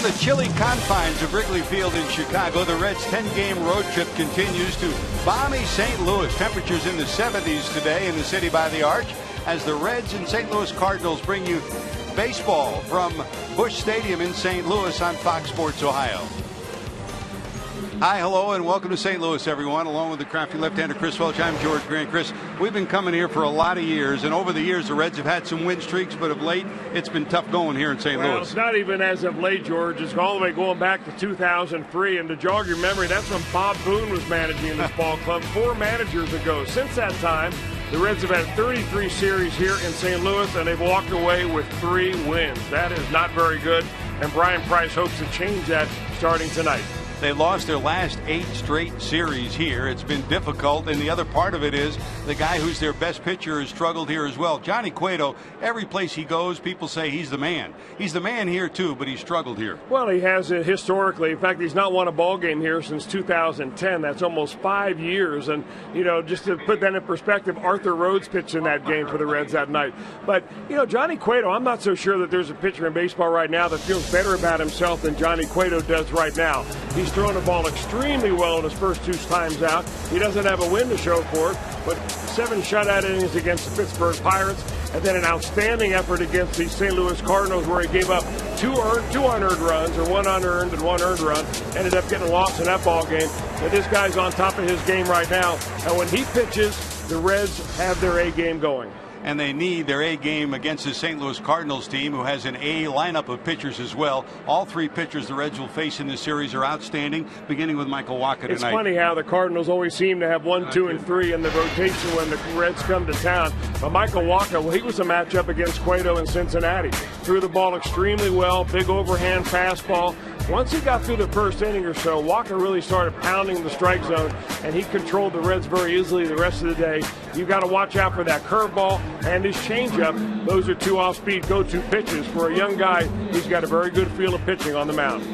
the chilly confines of Wrigley Field in Chicago, the Reds' 10-game road trip continues to balmy St. Louis. Temperatures in the 70s today in the city by the Arch as the Reds and St. Louis Cardinals bring you baseball from Busch Stadium in St. Louis on Fox Sports Ohio. Hi, hello, and welcome to St. Louis, everyone. Along with the crafty left-hander Chris Welch, I'm George Grant. Chris, we've been coming here for a lot of years, and over the years, the Reds have had some win streaks, but of late, it's been tough going here in St. Louis. It's not even as of late, George. It's all the way going back to 2003, and to jog your memory, that's when Bob Boone was managing this ball club 4 managers ago. Since that time, the Reds have had 33 series here in St. Louis, and they've walked away with 3 wins. That is not very good, and Brian Price hopes to change that starting tonight. They lost their last 8 straight series here. It's been difficult, and the other part of it is the guy who's their best pitcher has struggled here as well. Johnny Cueto, every place he goes, people say he's the man. He's the man here, too, but he's struggled here. Well, he has historically. In fact, he's not won a ball game here since 2010. That's almost 5 years. And, you know, just to put that in perspective, Arthur Rhodes pitched in that game for the Reds that night. But, you know, Johnny Cueto, I'm not so sure that there's a pitcher in baseball right now that feels better about himself than Johnny Cueto does right now. He's thrown the ball extremely well in his first 2 times out. He doesn't have a win to show for it, but 7 shutout innings against the Pittsburgh Pirates, and then an outstanding effort against the St. Louis Cardinals where he gave up 2 unearned runs, or 1 unearned and 1 earned run, ended up getting lost in that ball game. But this guy's on top of his game right now, and when he pitches, the Reds have their A game going. And they need their A game against the St. Louis Cardinals team, who has an A lineup of pitchers as well. All 3 pitchers the Reds will face in this series are outstanding, beginning with Michael Wacha tonight. It's funny how the Cardinals always seem to have 1, 2, and 3 in the rotation when the Reds come to town. But Michael Wacha, well, he was a matchup against Cueto in Cincinnati. Threw the ball extremely well, big overhand fastball. Once he got through the first inning or so, Wacha really started pounding the strike zone, and he controlled the Reds very easily the rest of the day. You've got to watch out for that curveball and his changeup. Those are 2 off-speed go-to pitches. For a young guy, he's got a very good feel of pitching on the mound.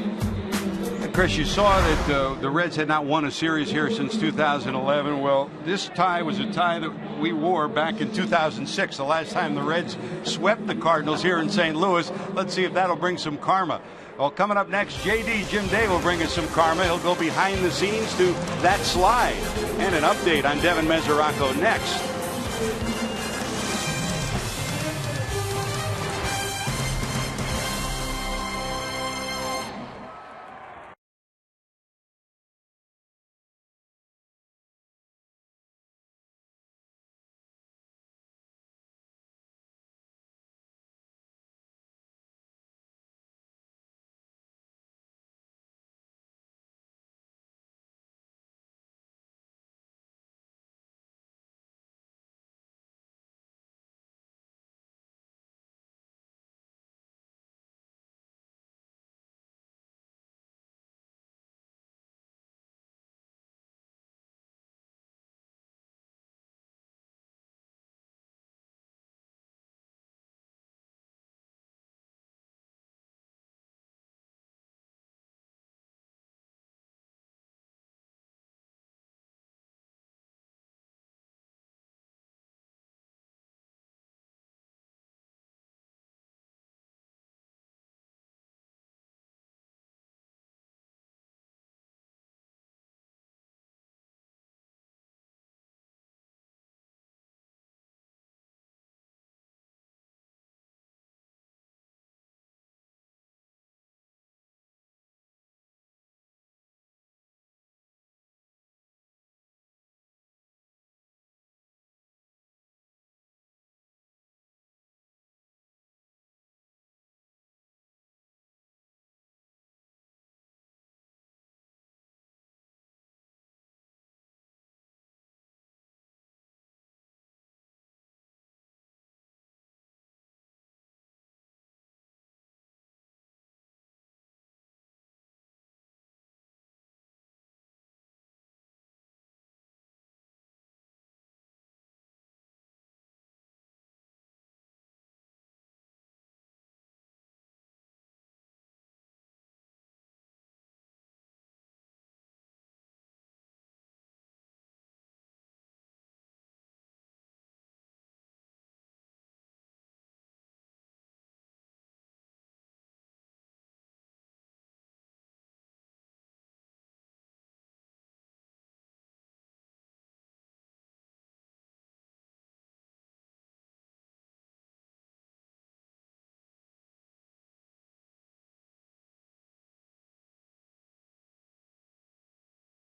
And Chris, you saw that the Reds had not won a series here since 2011. Well, this tie was a tie that we wore back in 2006, the last time the Reds swept the Cardinals here in St. Louis. Let's see if that'll bring some karma. Well, coming up next, JD Jim Day will bring us some karma. He'll go behind the scenes to that slide. And an update on Devin Mesoraco next.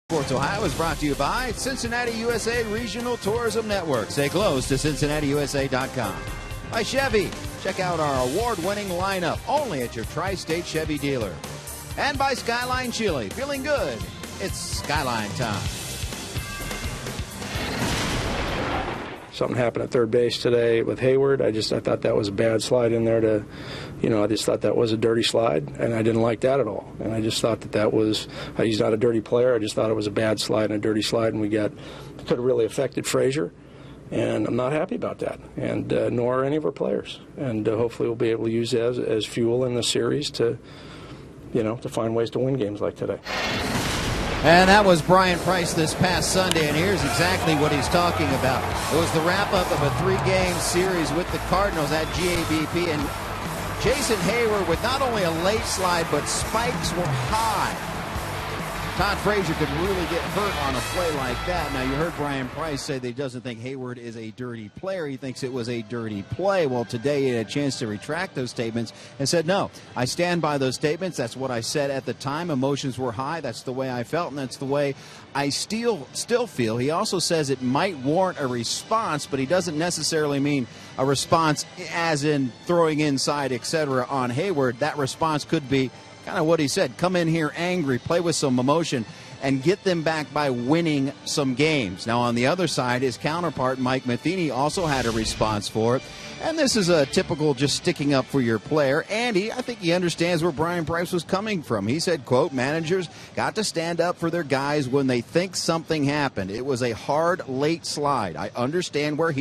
Sports Ohio is brought to you by Cincinnati USA Regional Tourism Network. Stay close to CincinnatiUSA.com. By Chevy. Check out our award-winning lineup only at your Tri-State Chevy dealer. And by Skyline Chili. Feeling good? It's Skyline time. Something happened at third base today with Hayward. I thought that was a bad slide in there I just thought that was a dirty slide, and I didn't like that at all. And I just thought that was, he's not a dirty player. I just thought it was a bad slide and a dirty slide, and could have really affected Frazier. And I'm not happy about that, and nor are any of our players. And hopefully we'll be able to use it as fuel in the series to find ways to win games like today. And that was Brian Price this past Sunday, and here's exactly what he's talking about. It was the wrap-up of a 3-game series with the Cardinals at GABP, and Jason Hayward with not only a late slide, but spikes were high. Todd Frazier could really get hurt on a play like that. Now, you heard Brian Price say that he doesn't think Hayward is a dirty player. He thinks it was a dirty play. Well, today he had a chance to retract those statements and said, no, I stand by those statements. That's what I said at the time. Emotions were high. That's the way I felt, and that's the way I still feel. He also says it might warrant a response, but he doesn't necessarily mean a response as in throwing inside, etc. on Hayward. That response could be kind of what he said, come in here angry, play with some emotion, and get them back by winning some games. Now, on the other side, his counterpart, Mike Matheny, also had a response for it. And this is a typical just sticking up for your player. And I think he understands where Brian Price was coming from. He said, quote, managers got to stand up for their guys when they think something happened. It was a hard, late slide. I understand where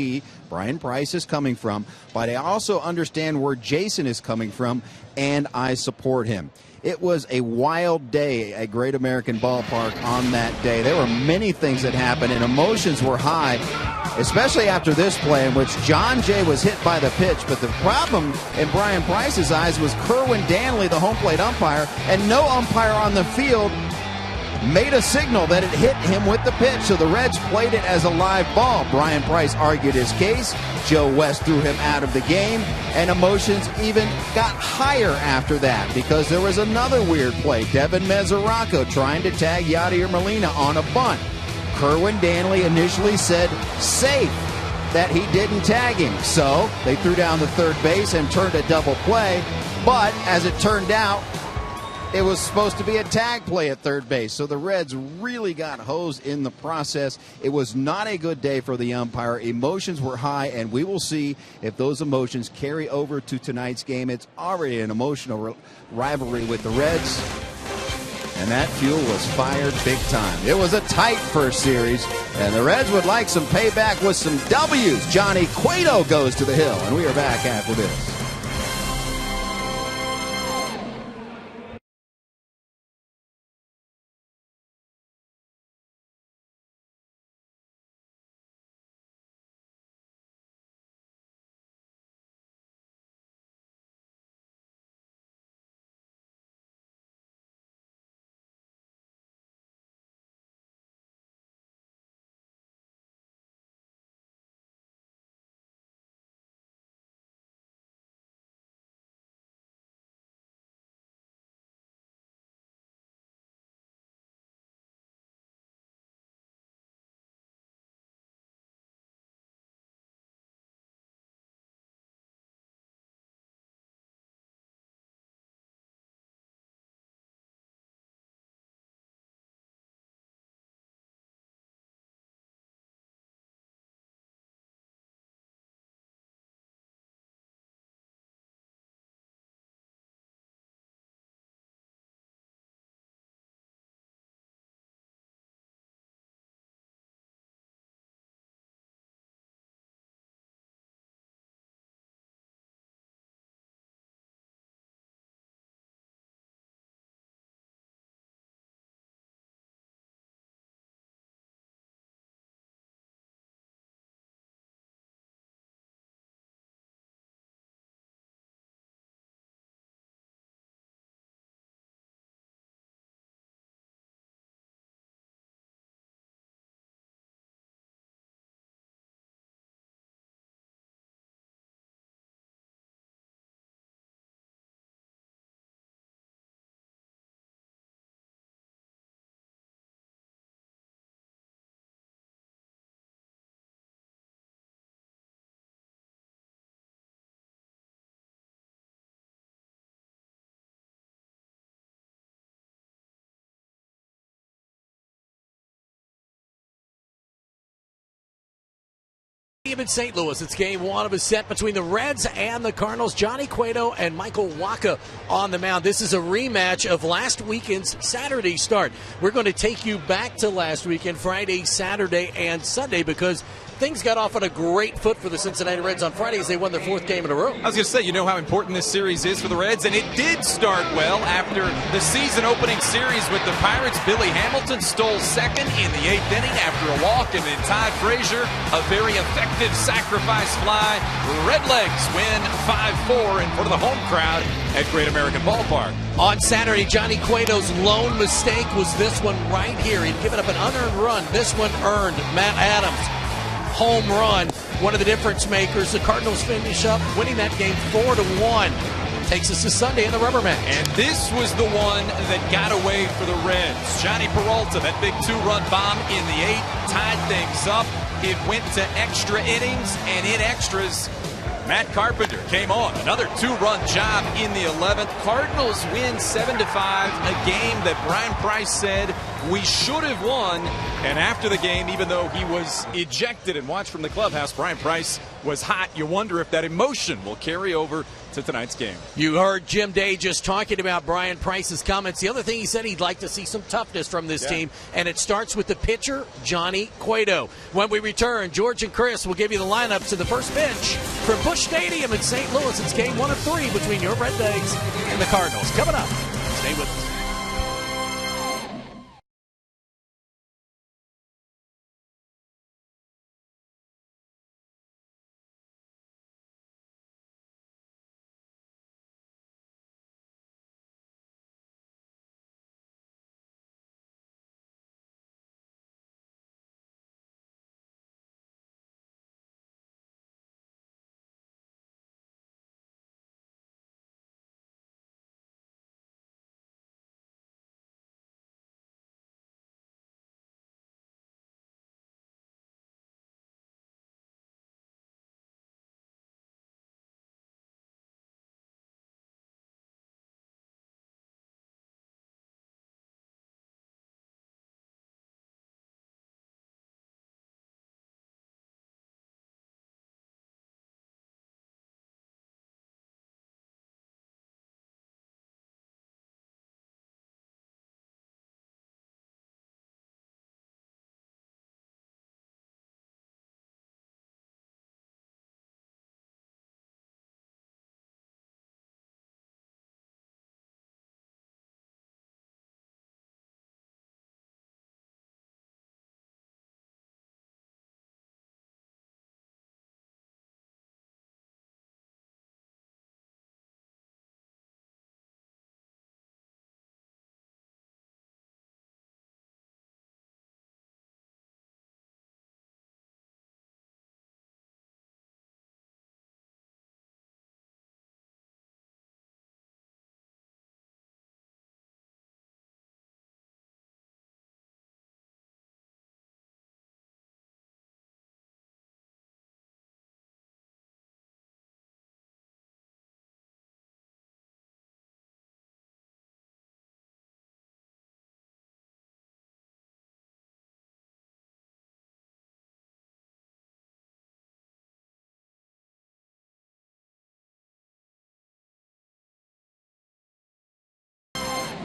Brian Price, is coming from, but I also understand where Jason is coming from, and I support him. It was a wild day at Great American Ballpark on that day. There were many things that happened, and emotions were high, especially after this play in which John Jay was hit by the pitch. But the problem in Brian Price's eyes was Kerwin Danley, the home plate umpire, and no umpire on the field made a signal that it hit him with the pitch, so the Reds played it as a live ball. Brian Price argued his case. Joe West threw him out of the game, and emotions even got higher after that because there was another weird play. Devin Mesoraco trying to tag Yadier Molina on a bunt. Kerwin Danley initially said safe, that he didn't tag him, so they threw down the third base and turned a double play, but as it turned out, it was supposed to be a tag play at third base, so the Reds really got hosed in the process. It was not a good day for the umpire. Emotions were high, and we will see if those emotions carry over to tonight's game. It's already an emotional rivalry with the Reds, and that fuel was fired big time. It was a tight first series, and the Reds would like some payback with some W's. Johnny Cueto goes to the hill, and we are back after this. In St. Louis, it's game one of a set between the Reds and the Cardinals. Johnny Cueto and Michael Wacha on the mound. This is a rematch of last weekend's Saturday start. We're going to take you back to last weekend, Friday, Saturday, and Sunday, because things got off on a great foot for the Cincinnati Reds on Friday as they won their fourth game in a row. I was going to say, you know how important this series is for the Reds, and it did start well after the season-opening series with the Pirates. Billy Hamilton stole second in the 8th inning after a walk, and then Todd Frazier, a very effective sacrifice fly. Redlegs win 5-4 in front of the home crowd at Great American Ballpark. On Saturday, Johnny Cueto's lone mistake was this one right here. He'd given up an unearned run. This one earned. Matt Adams, home run, one of the difference makers. The Cardinals finish up winning that game 4-1. Takes us to Sunday in the rubber match. And this was the one that got away for the Reds. Johnny Peralta, that big 2-run bomb in the 8th, tied things up. It went to extra innings, and in extras, Matt Carpenter came on. Another 2-run job in the 11th. Cardinals win 7-5, a game that Brian Price said we should have won. And after the game, even though he was ejected and watched from the clubhouse, Brian Price was hot. You wonder if that emotion will carry over to tonight's game. You heard Jim Day just talking about Brian Price's comments. The other thing he said, he'd like to see some toughness from this team, and it starts with the pitcher, Johnny Cueto. When we return, George and Chris will give you the lineups to the first pitch from Busch Stadium in St. Louis. It's game 1 of 3 between your Red Legs and the Cardinals. Coming up, stay with us.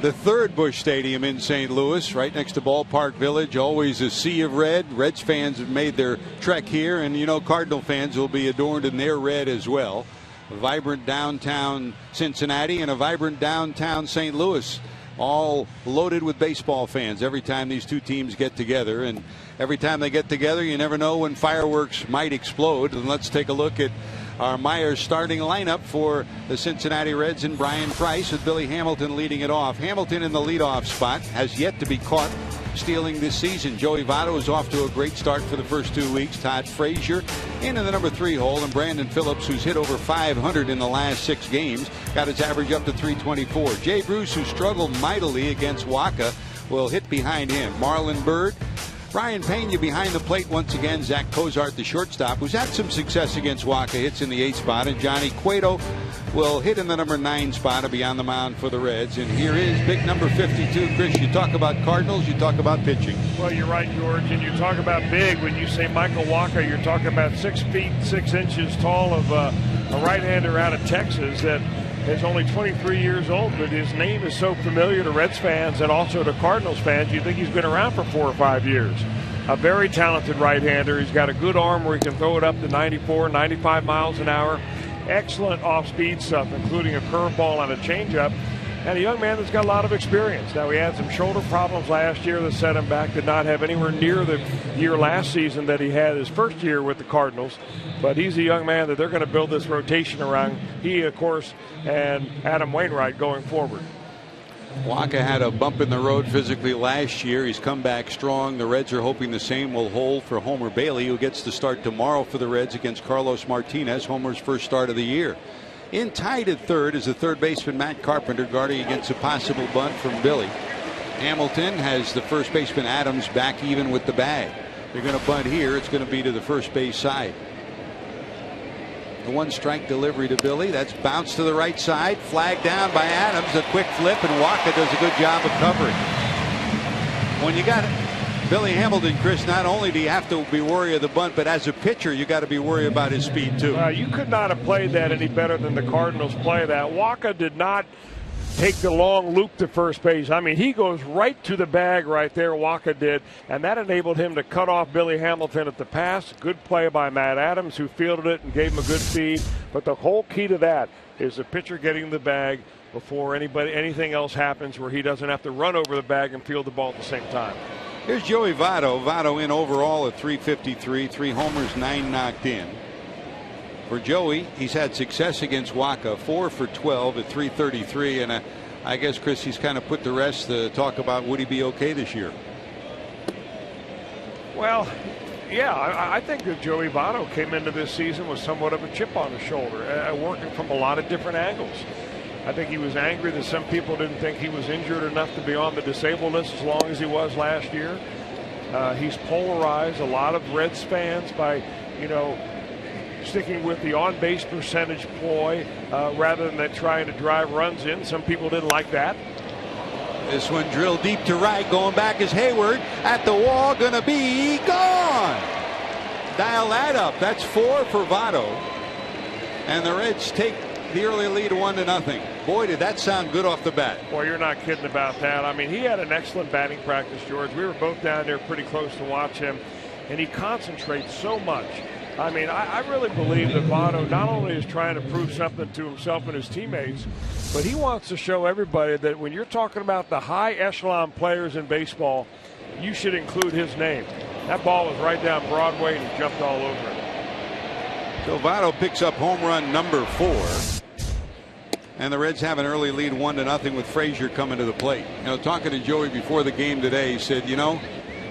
The third Busch Stadium in St. Louis, right next to Ballpark Village. Always a sea of red. Reds fans have made their trek here, and you know Cardinal fans will be adorned in their red as well. A vibrant downtown Cincinnati and a vibrant downtown St. Louis, all loaded with baseball fans every time these two teams get together. And every time they get together, you never know when fireworks might explode. And let's take a look at our Myers starting lineup for the Cincinnati Reds and Brian Price, with Billy Hamilton leading it off. Hamilton in the leadoff spot, has yet to be caught stealing this season. Joey Votto is off to a great start for the first 2 weeks. Todd Frazier into the number 3 hole, and Brandon Phillips, who's hit over 500 in the last 6 games, got his average up to 324. Jay Bruce, who struggled mightily against Wacha, will hit behind him. Marlon Byrd, Ryan Pena behind the plate once again. Zach Cozart, the shortstop, who's had some success against Wacha, hits in the 8th spot. And Johnny Cueto will hit in the number 9 spot and be on the mound for the Reds. And here is big number 52. Chris, you talk about Cardinals, you talk about pitching. Well, you're right, George, and you talk about big. When you say Michael Wacha, you're talking about 6 feet 6 inches tall of a right-hander out of Texas that is only 23 years old, but his name is so familiar to Reds fans and also to Cardinals fans, you think he's been around for 4 or 5 years. A very talented right-hander. He's got a good arm where he can throw it up to 94, 95 miles an hour. Excellent off-speed stuff, including a curveball and a changeup. And a young man that's got a lot of experience. Now, he had some shoulder problems last year that set him back. Did not have anywhere near the year last season that he had his first year with the Cardinals. But he's a young man that they're going to build this rotation around. He, of course, and Adam Wainwright going forward. Wacha had a bump in the road physically last year. He's come back strong. The Reds are hoping the same will hold for Homer Bailey, who gets to start tomorrow for the Reds against Carlos Martinez, Homer's first start of the year. In tied at third is the third baseman Matt Carpenter, guarding against a possible bunt from Billy. Hamilton has the first baseman Adams back even with the bag. They're going to bunt here. It's going to be to the first base side. The 1-strike delivery to Billy. That's bounced to the right side. Flagged down by Adams. A quick flip, and Wacha does a good job of covering. When you got Billy Hamilton, Chris, not only do you have to be worried of the bunt, but as a pitcher, you got to be worried about his speed too. You could not have played that any better than the Cardinals play that. Wacha did not take the long loop to first base. I mean, he goes right to the bag right there, Wacha did, and that enabled him to cut off Billy Hamilton at the pass. Good play by Matt Adams, who fielded it and gave him a good feed. But the whole key to that is the pitcher getting the bag before anything else happens, where he doesn't have to run over the bag and field the ball at the same time. Here's Joey Votto. Votto in overall at .353, 3 homers, 9 knocked in. For Joey, he's had success against Wacha, 4 for 12 at .333, and I guess, Chris, he's kind of put the rest to talk about would he be okay this year. Well, yeah, I think that Joey Votto came into this season with somewhat of a chip on his shoulder, working from a lot of different angles. I think he was angry that some people didn't think he was injured enough to be on the disabled list as long as he was last year. He's polarized a lot of Reds fans by, sticking with the on-base percentage ploy rather than trying to drive runs in. Some people didn't like that. This one drilled deep to right. Going back is Hayward at the wall. Going to be gone. Dial that up. That's 4 for Votto. And the Reds take the early lead 1-0. Boy, did that sound good off the bat. Boy, you're not kidding about that. I mean, he had an excellent batting practice, George. We were both down there pretty close to watch him, and he concentrates so much. I mean, I really believe that Votto not only is trying to prove something to himself and his teammates, but he wants to show everybody that when you're talking about the high echelon players in baseball, you should include his name. That ball was right down Broadway, and he jumped all over it. So Votto picks up home run number 4. And the Reds have an early lead 1-0 with Frazier coming to the plate. Talking to Joey before the game today, he said,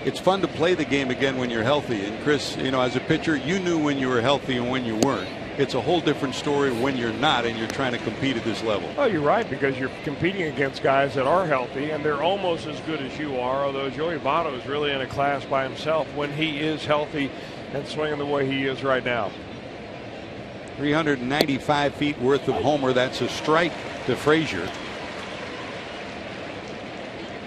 it's fun to play the game again when you're healthy. And Chris, as a pitcher, you knew when you were healthy and when you weren't. It's a whole different story when you're not and you're trying to compete at this level. Oh, you're right, because you're competing against guys that are healthy and they're almost as good as you are, although Joey Votto is really in a class by himself when he is healthy and swinging the way he is right now. 395 feet worth of homer. That's a strike to Frazier.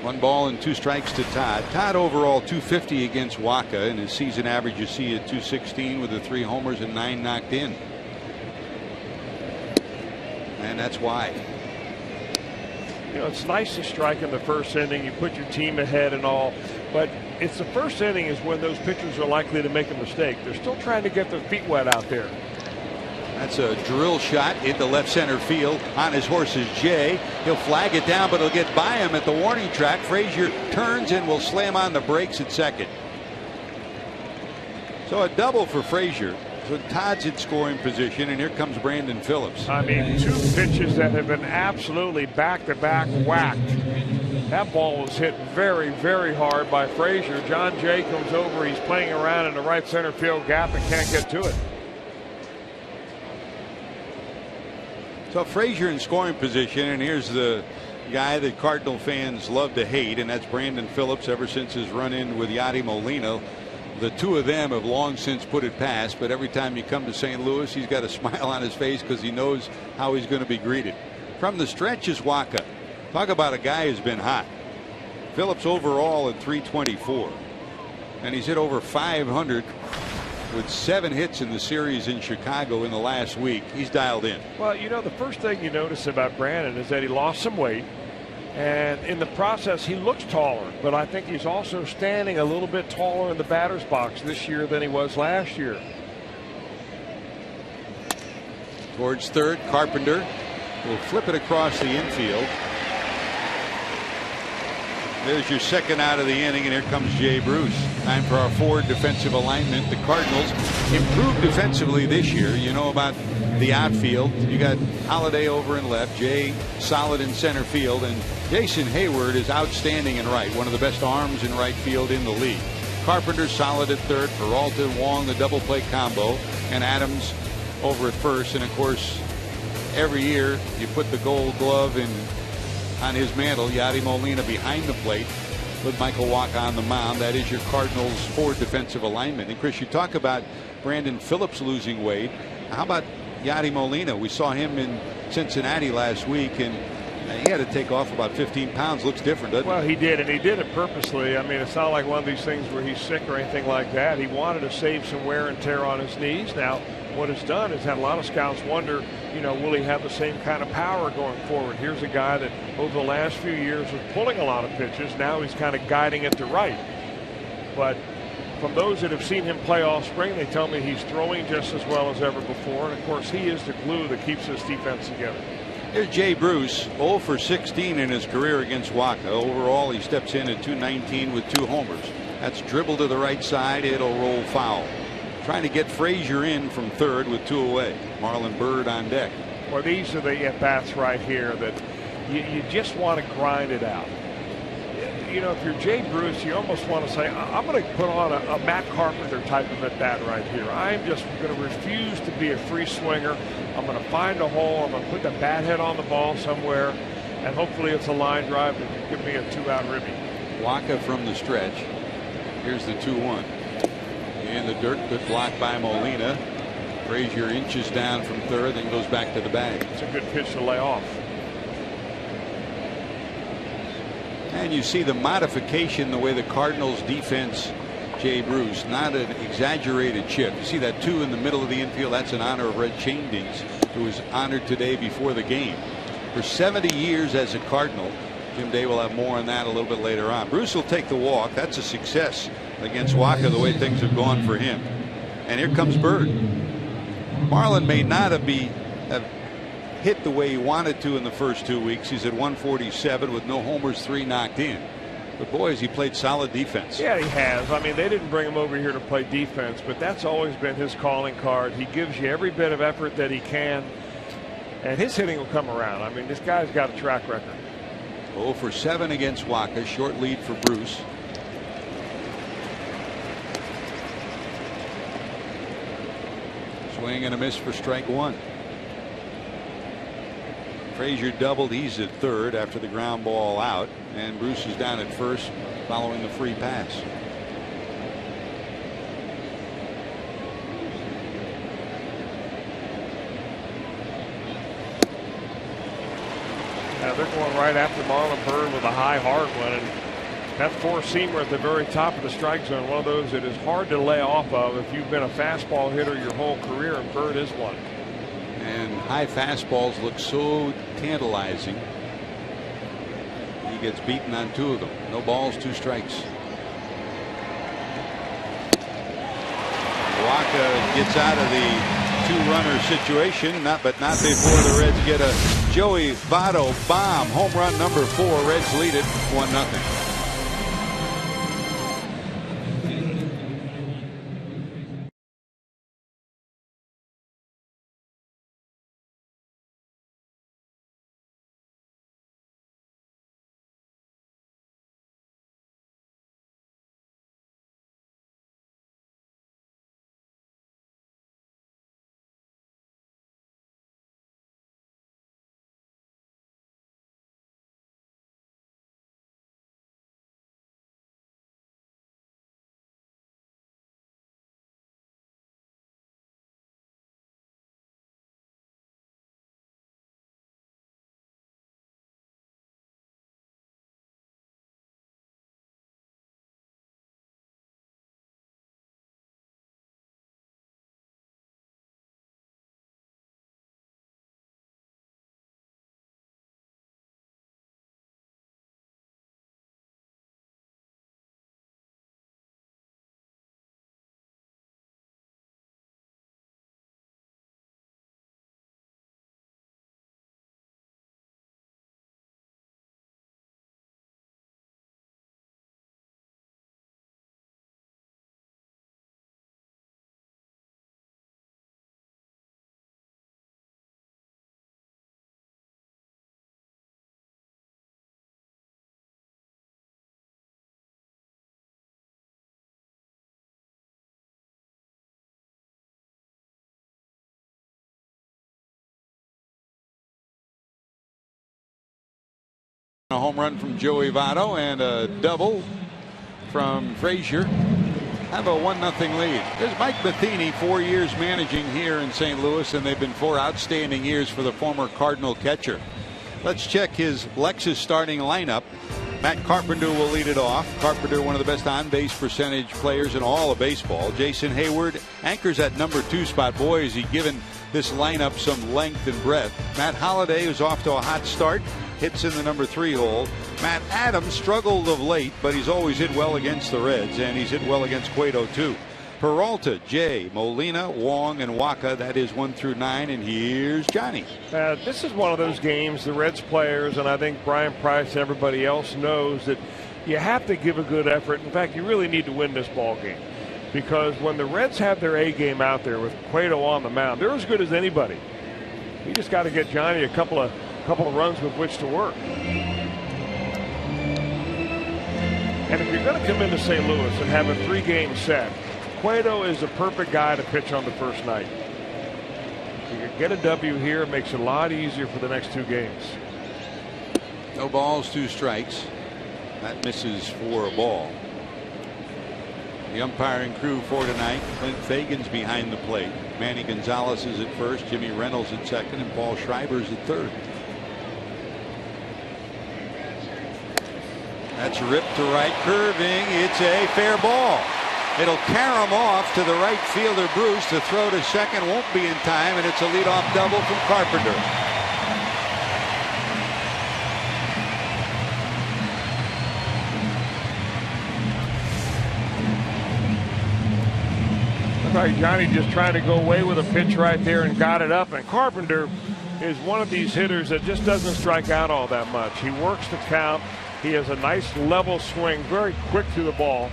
1 ball and 2 strikes to Todd. Todd overall 250 against Wacha, and his season average you see at 216 with the 3 homers and 9 knocked in. And that's why. It's nice to strike in the first inning. You put your team ahead and all, but it's the first inning is when those pitchers are likely to make a mistake. They're still trying to get their feet wet out there. That's a drill shot into left center field. On his horse is Jay. He'll flag it down, but it'll get by him at the warning track. Frazier turns and will slam on the brakes at second. So a double for Frazier. So Todd's in scoring position, and here comes Brandon Phillips. I mean, 2 pitches that have been absolutely back-to-back whacked. That ball was hit very, very hard by Frazier. John Jay comes over. He's playing around in the right center field gap and can't get to it. So Frazier in scoring position, and here's the guy that Cardinal fans love to hate, and that's Brandon Phillips ever since his run-in with Yadi Molina the two of them have long since put it past, but every time you come to St. Louis, he's got a smile on his face because he knows how he's going to be greeted. From the stretch is Wacha. Talk about a guy who's been hot. Phillips overall at 324, and he's hit over 500 with 7 hits in the series in Chicago in the last week. He's dialed in. Well, you know, the first thing you notice about Brandon is that he lost some weight, and in the process he looks taller, but I think he's also standing a little bit taller in the batter's box this year than he was last year. Towards third, Carpenter will flip it across the infield. There's your second out of the inning, and here comes Jay Bruce. Time for our forward defensive alignment. The Cardinals improved defensively this year. You know about the outfield. You got Holiday over in left, Jay solid in center field, and Jason Hayward is outstanding in right, one of the best arms in right field in the league. Carpenter solid at third, Peralta and Wong the double play combo, and Adams over at first. And of course, every year you put the gold glove in on his mantle, Yadi Molina behind the plate with Michael Wacha on the mound. That is your Cardinals forward defensive alignment. And Chris, you talk about Brandon Phillips losing weight. How about Yadi Molina? We saw him in Cincinnati last week, and he had to take off about 15 pounds. Looks different, doesn't Well, it? he did, and he did it purposely. I mean, it's not like one of these things where he's sick or anything like that. He wanted to save some wear and tear on his knees. Now, what it's done is had a lot of scouts wonder, you know, will he have the same kind of power going forward? Here's a guy that over the last few years was pulling a lot of pitches. Now he's kind of guiding it to right. But from those that have seen him play all spring, they tell me he's throwing just as well as ever before. And of course, he is the glue that keeps this defense together. Here's Jay Bruce, 0 for 16 in his career against Wacha. Overall, he steps in at 219 with 2 homers. That's dribble to the right side. It'll roll foul. Trying to get Frazier in from third with 2 away. Marlon Byrd on deck. Well, these are the at-bats right here that you just want to grind it out. You know, if you're Jay Bruce, you almost want to say, I'm going to put on a Matt Carpenter type of at-bat right here. I'm just going to refuse to be a free swinger. I'm going to find a hole. I'm going to put the bat head on the ball somewhere, and hopefully it's a line drive that can give me a 2-out ribby. Wacha from the stretch. Here's the 2-1. In the dirt, good block by Molina. Frazier inches down from third, then goes back to the bag. It's a good pitch to lay off. And you see the modification, the way the Cardinals defense Jay Bruce, not an exaggerated chip. You see that 2 in the middle of the infield. That's in honor of Red Chaindings, who was honored today before the game. For 70 years as a Cardinal. Jim Day will have more on that a little bit later on. Bruce will take the walk. That's a success against Wacha, the way things have gone for him. And here comes Byrd. Marlon may not have hit the way he wanted to in the first 2 weeks. He's at 147 with no homers, 3 knocked in. But boys, he played solid defense. Yeah, he has. I mean, they didn't bring him over here to play defense, but that's always been his calling card. He gives you every bit of effort that he can, and his hitting will come around. I mean, this guy's got a track record. 0 for 7 against Wacha. Short lead for Bruce. Swing and a miss for strike 1. Frazier doubled. He's at third after the ground ball out, and Bruce is down at first following the free pass. They're going right after Marlon Byrd with a high hard one, and that 4-seamer at the very top of the strike zone, one of those that is hard to lay off of if you've been a fastball hitter your whole career, and Byrd is one. And high fastballs look so tantalizing. He gets beaten on 2 of them. No balls, 2 strikes. Wacha gets out of the 2-runner situation, but not before the Reds get a Joey Votto bomb. Home run number 4. Reds lead it 1-0. A home run from Joey Votto and a double from Frazier. Have a 1-0 lead. There's Mike Matheny, 4 years managing here in St. Louis, and they've been 4 outstanding years for the former Cardinal catcher. Let's check his Lexus starting lineup. Matt Carpenter will lead it off. Carpenter, one of the best on-base percentage players in all of baseball. Jason Hayward anchors at number 2 spot. Boy, has he given this lineup some length and breadth. Matt Holliday is off to a hot start. Hits in the number 3 hole. Matt Adams struggled of late, but he's always hit well against the Reds, and he's hit well against Cueto too. Peralta, Jay, Molina, Wong, and Waka. That is 1 through 9, and here's Johnny. This is one of those games the Reds players, and I think Brian Price and everybody else knows that you have to give a good effort. In fact, you really need to win this ball game, because when the Reds have their A game out there with Cueto on the mound, they're as good as anybody. You just got to get Johnny a couple of runs with which to work. And if you're going to come into St. Louis and have a 3-game set, Cueto is the perfect guy to pitch on the first night. If you can get a W here, it makes it a lot easier for the next 2 games. No balls, 2 strikes. That misses for a ball. The umpiring crew for tonight: Clint Fagan's behind the plate. Manny Gonzalez is at first, Jimmy Reynolds at second, and Paul Schreiber's at third. That's ripped to right, curving. It's a fair ball. It'll carom off to the right fielder Bruce. To throw to second won't be in time, and it's a leadoff double from Carpenter. Looked like Johnny just tried to go away with a pitch right there and got it up. And Carpenter is one of these hitters that just doesn't strike out all that much. He works the count. He has a nice level swing, very quick to the ball.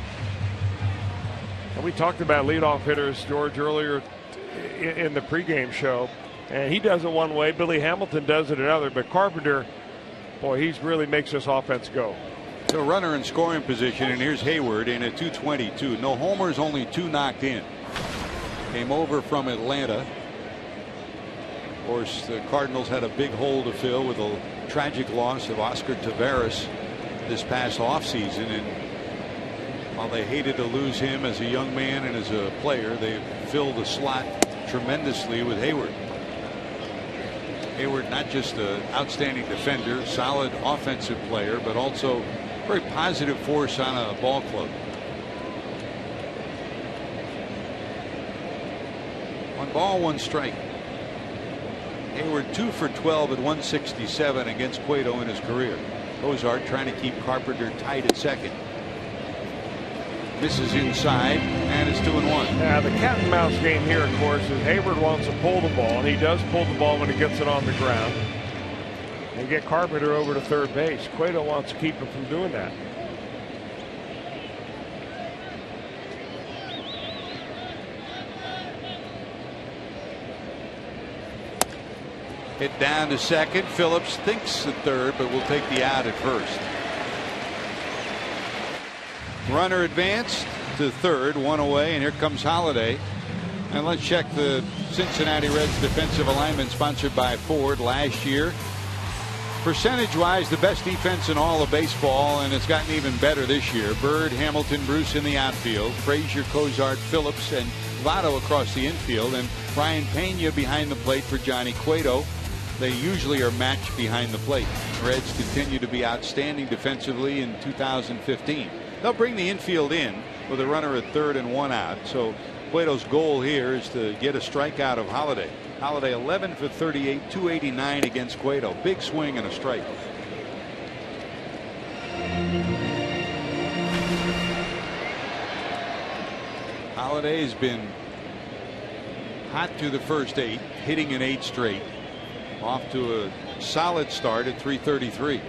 And we talked about leadoff hitters, George, earlier in the pregame show. And he does it one way. Billy Hamilton does it another. But Carpenter, boy, he really makes this offense go. So runner in scoring position, and here's Hayward in at 222. No homers, only 2 knocked in. Came over from Atlanta. Of course, the Cardinals had a big hole to fill with a tragic loss of Oscar Taveras this past offseason, and while they hated to lose him as a young man and as a player, they filled the slot tremendously with Hayward. Hayward, not just an outstanding defender, solid offensive player, but also a very positive force on a ball club. 1 ball, 1 strike. Hayward 2 for 12 at 167 against Cueto in his career. Ozark trying to keep Carpenter tight at second. Misses inside, and it's 2-1. Yeah, the cat and mouse game here, of course, is Hayward wants to pull the ball, and he does pull the ball when he gets it on the ground, and get Carpenter over to third base. Cueto wants to keep him from doing that. Hit down to second. Phillips thinks at third, but will take the out at first. Runner advanced to third, 1 away, and here comes Holliday. And let's check the Cincinnati Reds defensive alignment, sponsored by Ford. Last year, percentage-wise, the best defense in all of baseball, and it's gotten even better this year. Bird, Hamilton, Bruce in the outfield. Frazier, Cozart, Phillips, and Votto across the infield, and Brian Pena behind the plate for Johnny Cueto. They usually are matched behind the plate. The Reds continue to be outstanding defensively in 2015. They'll bring the infield in with a runner at third and 1 out. So Cueto's goal here is to get a strikeout of Holliday. Holliday 11 for 38, 289 against Cueto. Big swing and a strike. Holliday has been hot through the first 8, hitting in 8 straight. Off to a solid start at 333.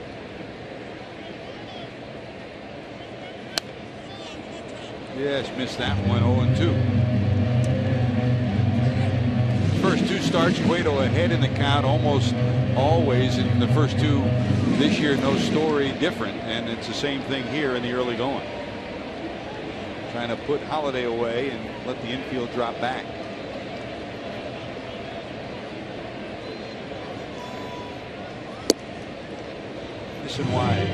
Yes, missed that one. 0-2. First 2 starts, Cueto ahead in the count almost always. In the first 2 this year, no story different, and it's the same thing here in the early going. Trying to put Holliday away and let the infield drop back. 6 and wide.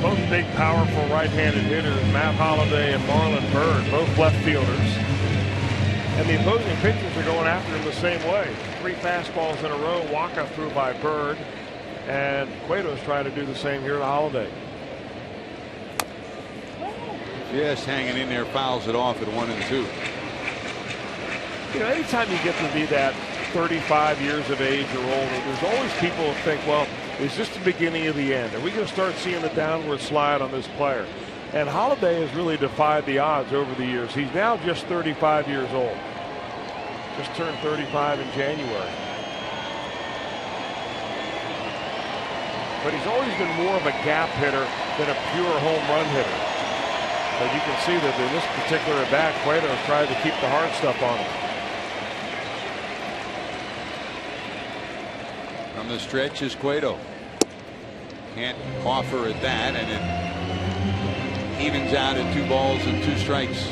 Both big, powerful right-handed hitters, Matt Holliday and Marlon Byrd, both left fielders. And the opposing pitchers are going after him the same way. 3 fastballs in a row, walk-off through by Byrd. And Cueto's trying to do the same here to Holliday. Just hanging in there, fouls it off at 1 and 2. You know, anytime you get to be that 35 years of age or older, there's always people who think, well, is this the beginning of the end? Are we going to start seeing the downward slide on this player? And Holliday has really defied the odds over the years. He's now just 35 years old. Just turned 35 in January. But he's always been more of a gap hitter than a pure home run hitter. But you can see that in this particular at bat, Cueto tried to keep the hard stuff on him. From the stretch is Cueto. Can't offer at that, and it evens out at 2 balls and 2 strikes.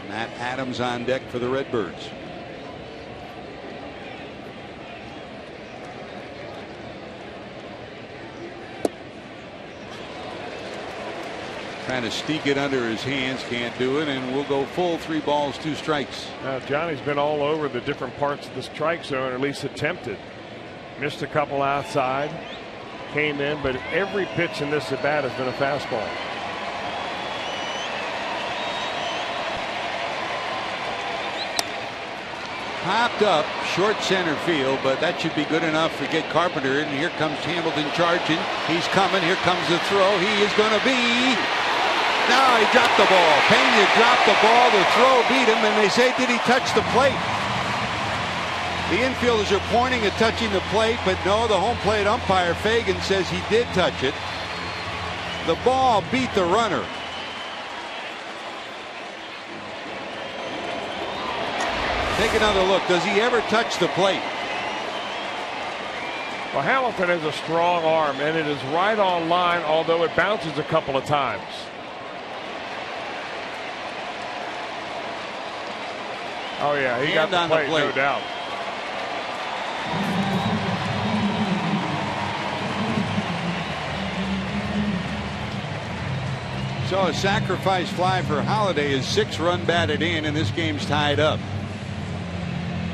Matt Adams on deck for the Redbirds. Trying to sneak it under his hands, can't do it, and we'll go full 3 balls 2 strikes. Johnny's been all over the different parts of the strike zone, or at least attempted. Missed a couple outside, came in, but every pitch in this at bat has been a fastball. Popped up short center field, but that should be good enough to get Carpenter in. Here comes Hamilton charging. He's coming. Here comes the throw. He is going to be. Now he dropped the ball. Pena dropped the ball. The throw beat him, and they say, did he touch the plate? The infielders are pointing at touching the plate, but no, the home plate umpire, Fagan, says he did touch it. The ball beat the runner. Take another look. Does he ever touch the plate? Well, Hamilton has a strong arm, and it is right on line, although it bounces a couple of times. Oh, yeah, he got the plate, no doubt. So a sacrifice fly for Holliday is 6-run batted in, and this game's tied up.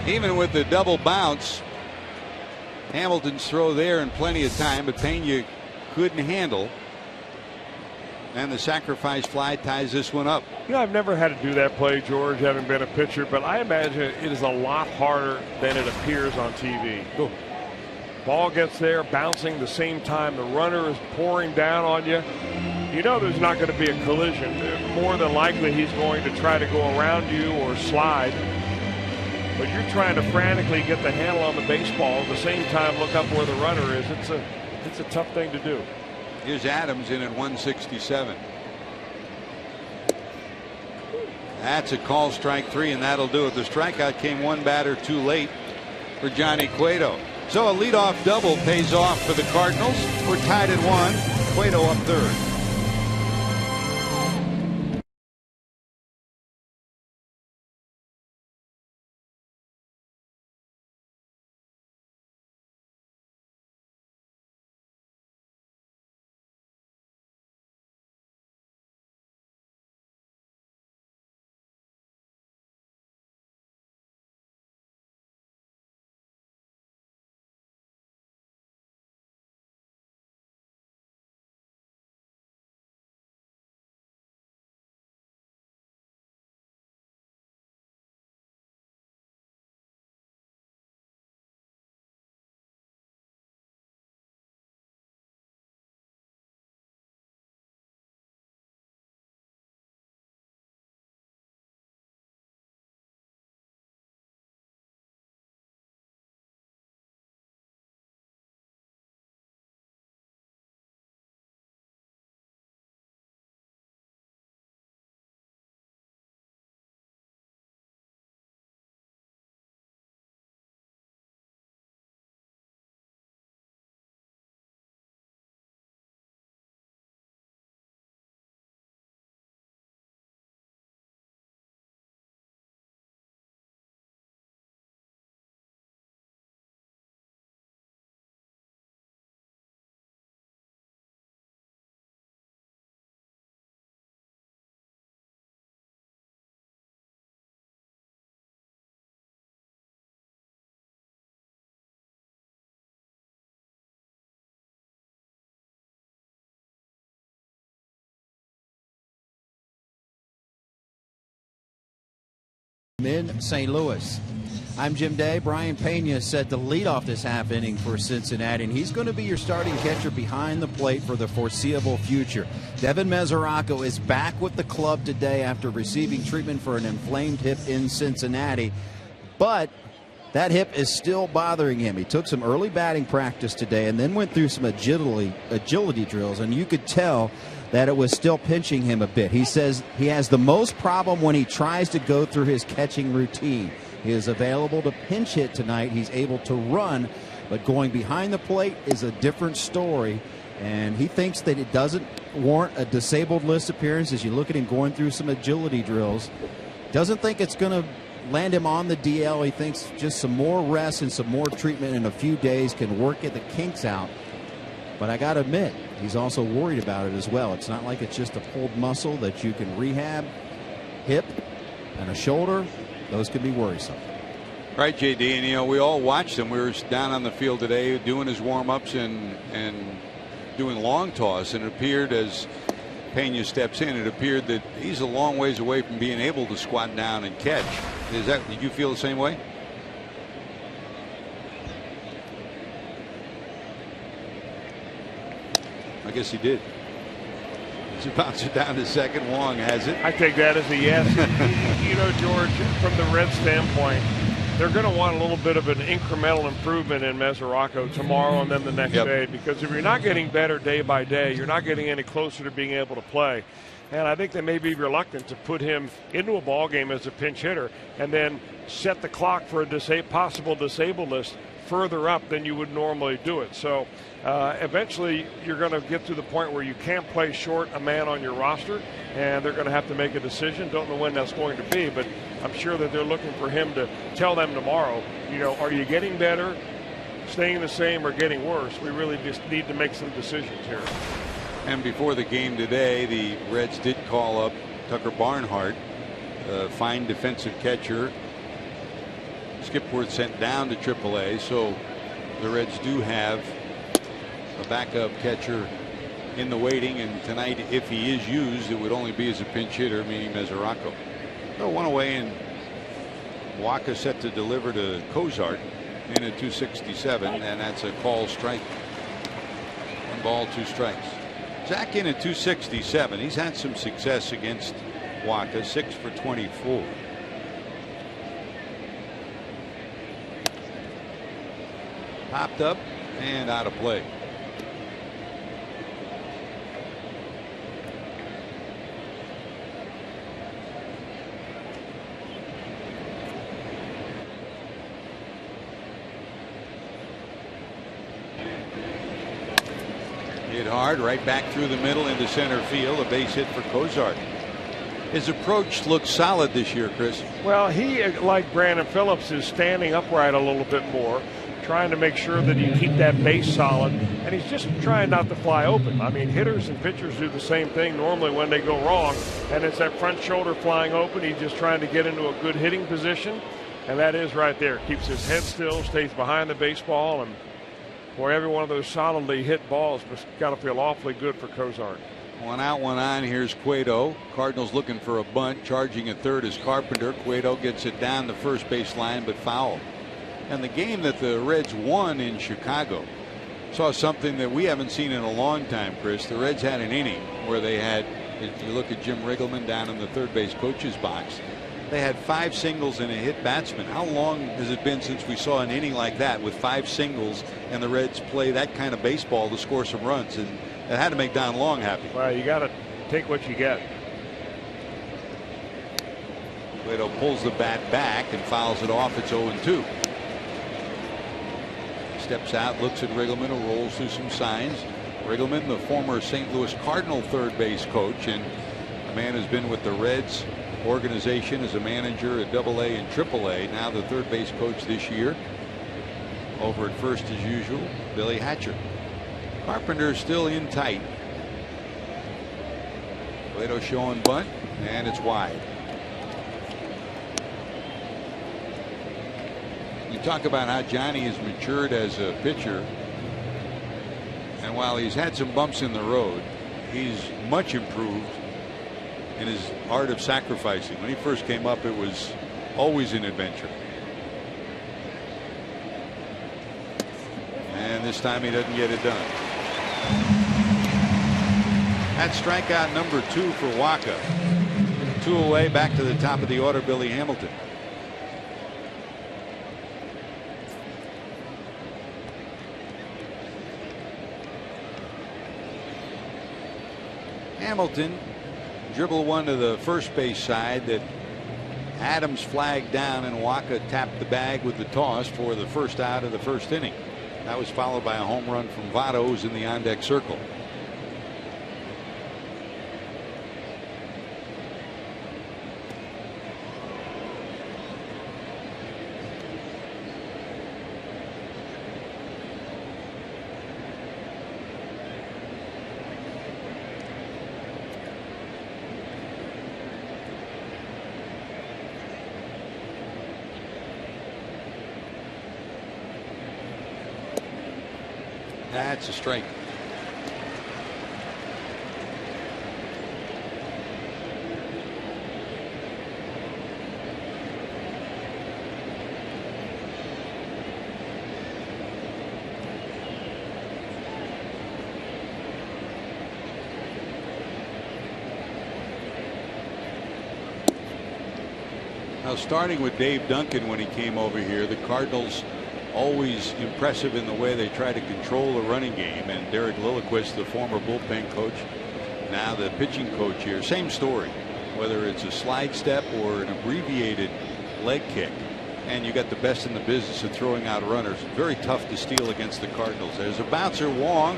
Even with the double bounce, Hamilton's throw there in plenty of time, but Pena couldn't handle. And the sacrifice fly ties this one up. You know, I've never had to do that play, George, having been a pitcher, but I imagine it is a lot harder than it appears on TV. Ooh. Ball gets there, bouncing the same time the runner is pouring down on you. You know there's not going to be a collision. More than likely he's going to try to go around you or slide. But you're trying to frantically get the handle on the baseball at the same time look up where the runner is. It's a tough thing to do. Here's Adams in at 167. That's a call, strike 3, and that'll do it. The strikeout came 1 batter too late for Johnny Cueto. So a leadoff double pays off for the Cardinals. We're tied at 1. Cueto up 3rd. in St. Louis. I'm Jim Day. Brian Pena set to lead off this half inning for Cincinnati, and he's going to be your starting catcher behind the plate for the foreseeable future. Devin Mesoraco is back with the club today after receiving treatment for an inflamed hip in Cincinnati, but that hip is still bothering him. He took some early batting practice today and then went through some agility drills, and you could tell that it was still pinching him a bit. He says he has the most problem when he tries to go through his catching routine. He is available to pinch hit tonight. He's able to run, but going behind the plate is a different story, and he thinks that it doesn't warrant a disabled list appearance. As you look at him going through some agility drills, doesn't think it's going to land him on the DL. He thinks just some more rest and some more treatment in a few days can work at the kinks out. But I got to admit, he's also worried about it as well. It's not like it's just a pulled muscle that you can rehab. Hip and a shoulder, those could be worrisome. Right, JD, and we all watched him. We were down on the field today doing his warm-ups and doing long toss, and it appeared as Pena steps in, it appeared that he's a long ways away from being able to squat down and catch. Did you feel the same way? I guess he did. He's bounced it down to second. Wong has it. I take that as a yes. George, from the Reds standpoint, they're going to want a little bit of an incremental improvement in Mesoraco tomorrow and then the next day, because if you're not getting better day by day, you're not getting any closer to being able to play. And I think they may be reluctant to put him into a ball game as a pinch hitter and then set the clock for a possible disabled list further up than you would normally do it. So eventually you're going to get to the point where you can't play short a man on your roster, and they're going to have to make a decision. Don't know when that's going to be, but I'm sure that they're looking for him to tell them tomorrow, are you getting better, staying the same, or getting worse? We really just need to make some decisions here. And before the game today, the Reds did call up Tucker Barnhart, a fine defensive catcher. Skipworth sent down to AAA, so the Reds do have a backup catcher in the waiting, and tonight, if he is used, it would only be as a pinch hitter, meaning Mesoraco. So one away, and Waka set to deliver to Cozart in at 267, and that's a call strike. 1 ball, 2 strikes. Zach in at 267. He's had some success against Waka, 6 for 24. Popped up and out of play. Hit hard, right back through the middle into center field. A base hit for Cozart. His approach looks solid this year, Chris. Well, he, like Brandon Phillips, is standing upright a little bit more, trying to make sure that you keep that base solid, and he's just trying not to fly open. I mean, hitters and pitchers do the same thing normally when they go wrong, and it's that front shoulder flying open. He's just trying to get into a good hitting position, and that is right there. Keeps his head still, stays behind the baseball, and boy, every one of those solidly hit balls has got to feel awfully good for Cozart. 1 out, 1 on. Here's Cueto. Cardinals looking for a bunt. Charging at third is Carpenter. Cueto gets it down the first base line, but foul. And the game that the Reds won in Chicago saw something that we haven't seen in a long time, Chris. The Reds had an inning where they had, if you look at Jim Riggleman down in the third base coach's box, they had 5 singles and a hit batsman. How long has it been since we saw an inning like that with 5 singles and the Reds play that kind of baseball to score some runs? And it had to make Don Long happy. Well, you got to take what you get. Cueto pulls the bat back and fouls it off. It's 0-2. Steps out, looks at Riggleman, who rolls through some signs. Riggleman, the former St. Louis Cardinal third base coach, and a man who's been with the Reds organization as a manager at AA and AAA. Now the third base coach this year. Over at first as usual, Billy Hatcher. Carpenter still in tight. Cueto showing bunt, and it's wide. You talk about how Johnny has matured as a pitcher, and while he's had some bumps in the road, he's much improved in his art of sacrificing. When he first came up, it was Always an adventure. And this time he doesn't get it done. That's strikeout number 2 for Wacha. 2 away, back to the top of the order, Billy Hamilton. Hamilton dribbled one to the first base side that Adams flagged down, and Wacha tapped the bag with the toss for the first out of the first inning. That was followed by a home run from Votto, who's in the on-deck circle. That's a strike. Now, starting with Dave Duncan when he came over here, the Cardinals always impressive in the way they try to control the running game. And Derek Lilliquist, the former bullpen coach, now the pitching coach here, same story. Whether it's a slide step or an abbreviated leg kick, and you got the best in the business of throwing out runners. Very tough to steal against the Cardinals. There's a bouncer. Wong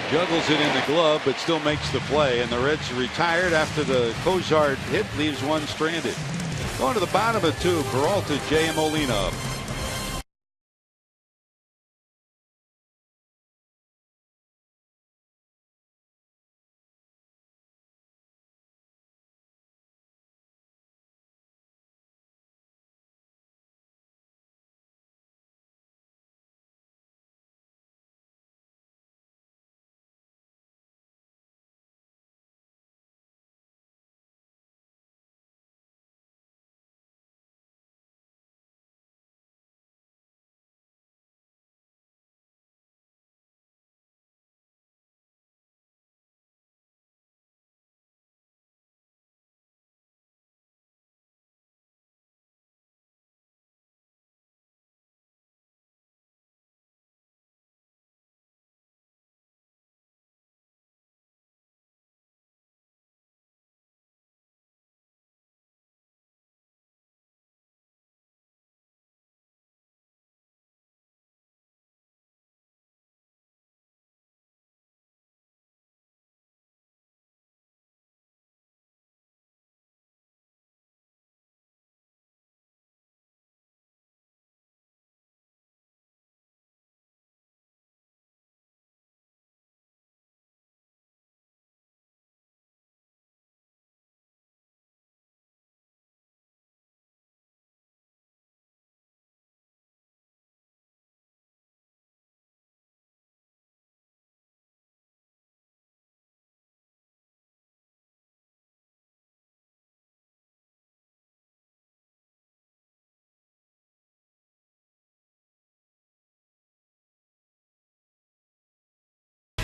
juggles it in the glove, but still makes the play. And the Reds retired after the Cozart hit leaves one stranded. Going to the bottom of 2, Peralta, Jay, and Molina up.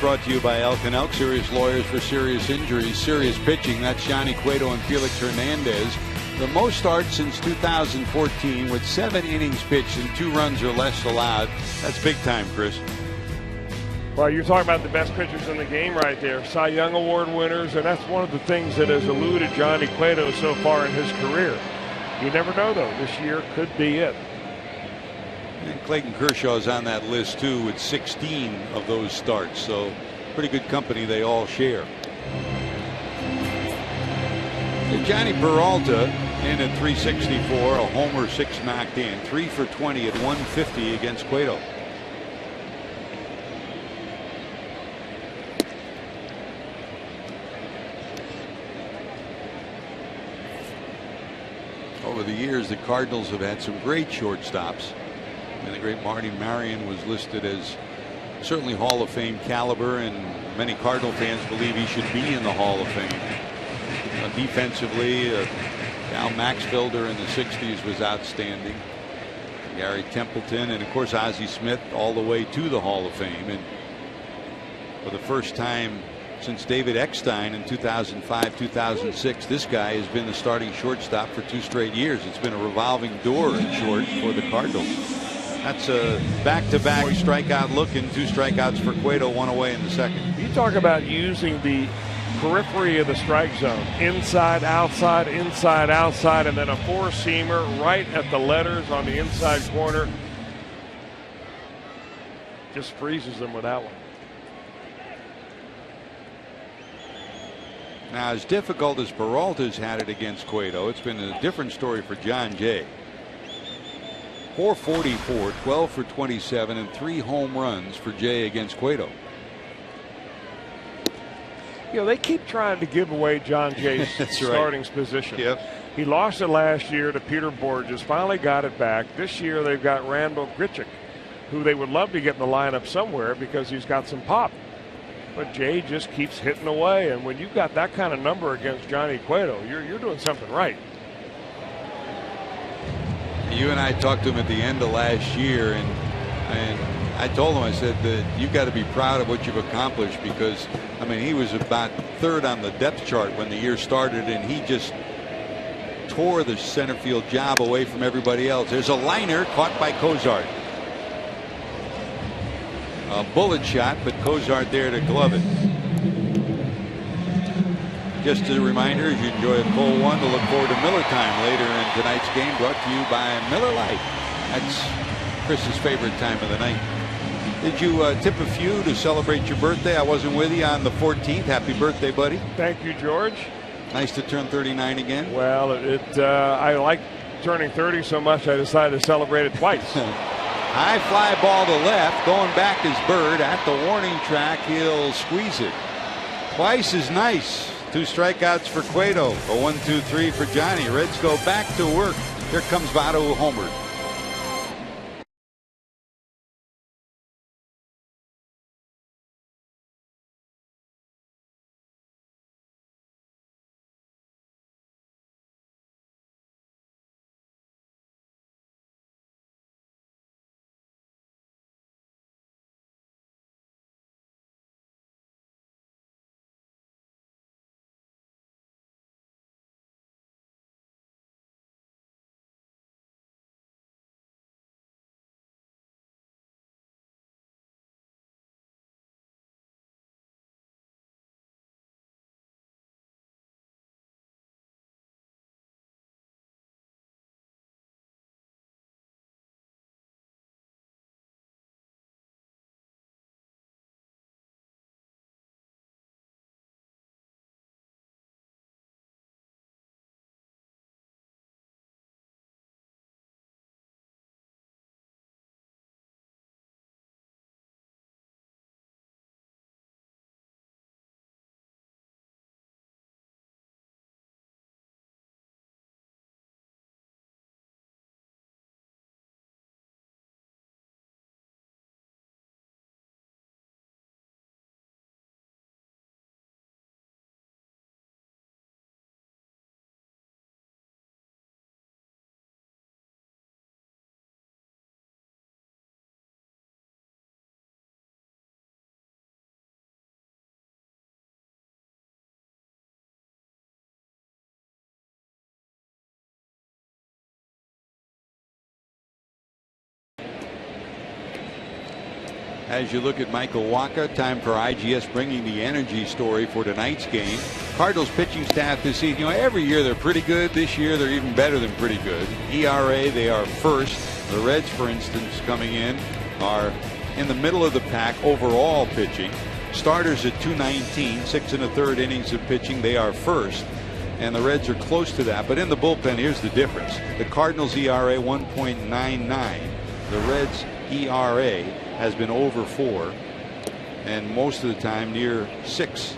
Brought to you by Elk & Elk, serious lawyers for serious injuries, serious pitching. That's Johnny Cueto and Felix Hernandez. The most starts since 2014 with 7 innings pitched and 2 runs or less allowed. That's big time, Chris. Well, you're talking about the best pitchers in the game right there. Cy Young Award winners, and that's one of the things that has eluded Johnny Cueto so far in his career. You never know, though. This year could be it. And Clayton Kershaw's on that list too with 16 of those starts, so pretty good company they all share. And Johnny Peralta in at 364, a homer, 6 knocked in, 3 for 20 at 150 against Cueto. Over the years, the Cardinals have had some great shortstops. And the great Marty Marion was listed as certainly Hall of Fame caliber, and many Cardinal fans believe he should be in the Hall of Fame. Defensively, Al Maxfielder in the 60s was outstanding. Gary Templeton, and of course Ozzie Smith all the way to the Hall of Fame. And for the first time since David Eckstein in 2005-2006, this guy has been the starting shortstop for 2 straight years. It's been a revolving door in short for the Cardinals. That's a back-to-back strikeout look, and 2 strikeouts for Cueto, 1 away in the second. You talk about using the periphery of the strike zone, inside, outside, and then a 4-seamer right at the letters on the inside corner. Just freezes them with that one. Now, as difficult as Peralta's had it against Cueto, it's been a different story for John Jay. 444, 12 for 27, and 3 home runs for Jay against Cueto. You know, they keep trying to give away John Jay's starting position. Yep. He lost it last year to Peter Borges, finally got it back. This year they've got Randall Grichuk, who they would love to get in the lineup somewhere because he's got some pop. But Jay just keeps hitting away, and when you've got that kind of number against Johnny Cueto, you're doing something right. You and I talked to him at the end of last year, and I told him, I said that you got to be proud of what you've accomplished, because I mean, he was about 3rd on the depth chart when the year started, and he just tore the center field job away from everybody else. There's a liner caught by Cozart. A bullet shot, but Cozart there to glove it. Just as a reminder, as you enjoy a cold one, to look forward to Miller Time later in tonight's game, brought to you by Miller Lite. That's Chris's favorite time of the night. Did you tip a few to celebrate your birthday? I wasn't with you on the 14th. Happy birthday, buddy. Thank you, George. Nice to turn 39 again. Well, I like turning 30 so much I decided to celebrate it twice. High fly ball to left. Going back is Bird at the warning track. He'll squeeze it. Twice is nice. 2 strikeouts for Cueto. A 1-2-3 for Johnny. Reds go back to work. Here comes Votto homered. As you look at Michael Wacha, time for IGS bringing the energy story for tonight's game. Cardinals pitching staff this season, you know, every year they're pretty good. This year they're even better than pretty good. ERA, they are first. The Reds, for instance, coming in, are in the middle of the pack overall pitching. Starters at 219, 6 1/3 innings of pitching. They are first. And the Reds are close to that. But in the bullpen, here's the difference. The Cardinals ERA 1.99. The Reds ERA has been over 4, and most of the time near 6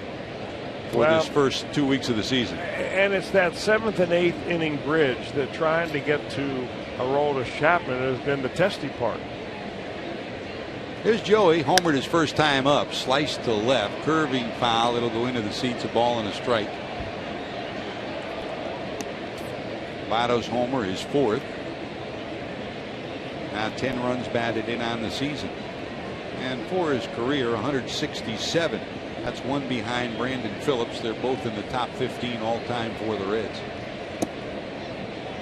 for this first 2 weeks of the season. And it's that 7th and 8th inning bridge that trying to get to Aroldis Chapman has been the testy part. Here's Joey, homered his first time up, sliced to left, curving foul. It'll go into the seats, a ball and a strike. Votto's homer, his 4th. Now 10 runs batted in on the season. And for his career, 167. That's one behind Brandon Phillips. They're both in the top 15 all time for the Reds.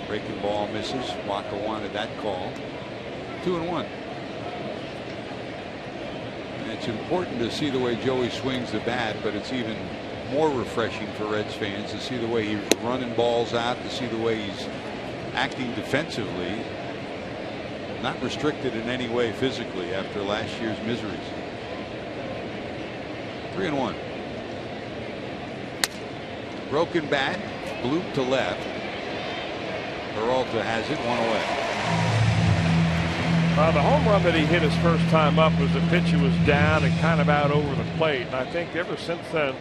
Breaking ball misses. Waka wanted that call. 2-1. And it's important to see the way Joey swings the bat, but it's even more refreshing for Reds fans to see the way he's running balls out, to see the way he's acting defensively. Not restricted in any way physically after last year's miseries. 3-1. Broken bat, bloop to left. Peralta has it, 1 away. The home run that he hit his first time up was the pitch was down and kind of out over the plate. And I think ever since then,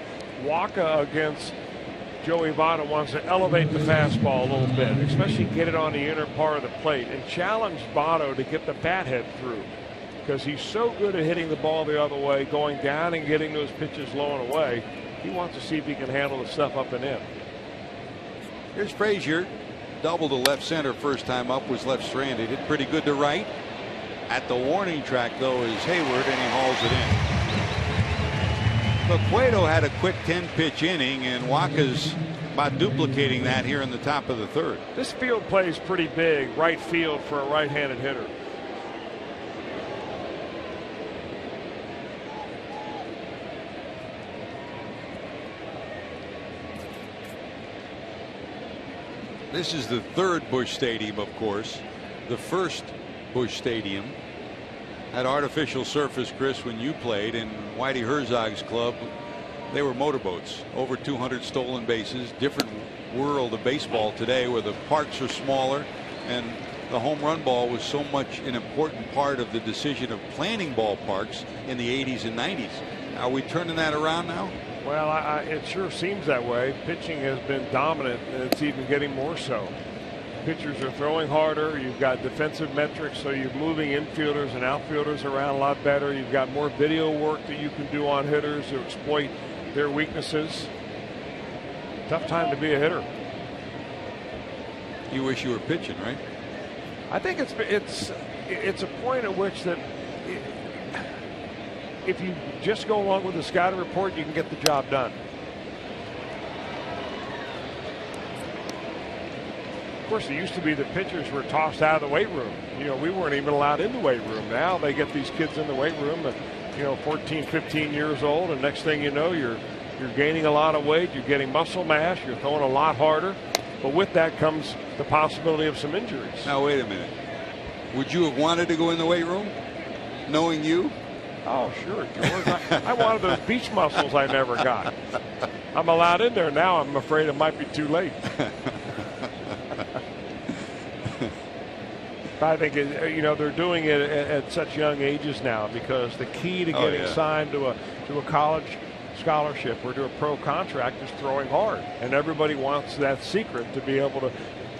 Waka against Joey Votto wants to elevate the fastball a little bit, especially get it on the inner part of the plate and challenge Votto to get the bat head through, because he's so good at hitting the ball the other way, going down and getting those pitches low and away. He wants to see if he can handle the stuff up and in. Here's Frazier. Double to left center first time up, was left stranded. Hit pretty good to right. At the warning track, though, is Hayward, and he hauls it in. But Cueto had a quick 10-pitch inning, and Waka's about duplicating that here in the top of the 3rd. This field plays pretty big, right field for a right-handed hitter. This is the 3rd Busch Stadium, of course. The first Busch Stadium had artificial surface, Chris, when you played, in Whitey Herzog's club. They were motorboats. Over 200 stolen bases. Different world of baseball today, where the parks are smaller, and the home run ball was so much an important part of the decision of planning ballparks in the 80s and 90s. Are we turning that around now? Well, it sure seems that way. Pitching has been dominant, and it's even getting more so. Pitchers are throwing harder. You've got defensive metrics, so you're moving infielders and outfielders around a lot better. You've got more video work that you can do on hitters to exploit their weaknesses. Tough time to be a hitter. You wish you were pitching, right? I think it's a point at which that if you just go along with the scouting report, you can get the job done. Of course, it used to be the pitchers were tossed out of the weight room. You know, we weren't even allowed in the weight room. Now they get these kids in the weight room at, 14, 15 years old, and next thing you know, you're gaining a lot of weight, you're getting muscle mass, you're throwing a lot harder. But with that comes the possibility of some injuries. Now, wait a minute. Would you have wanted to go in the weight room, knowing you? Oh, sure, George. I wanted those beach muscles I never got. I'm allowed in there now. I'm afraid it might be too late. I think they're doing it at such young ages now, because the key to getting signed to a college scholarship or to a pro contract is throwing hard, and everybody wants that secret to be able to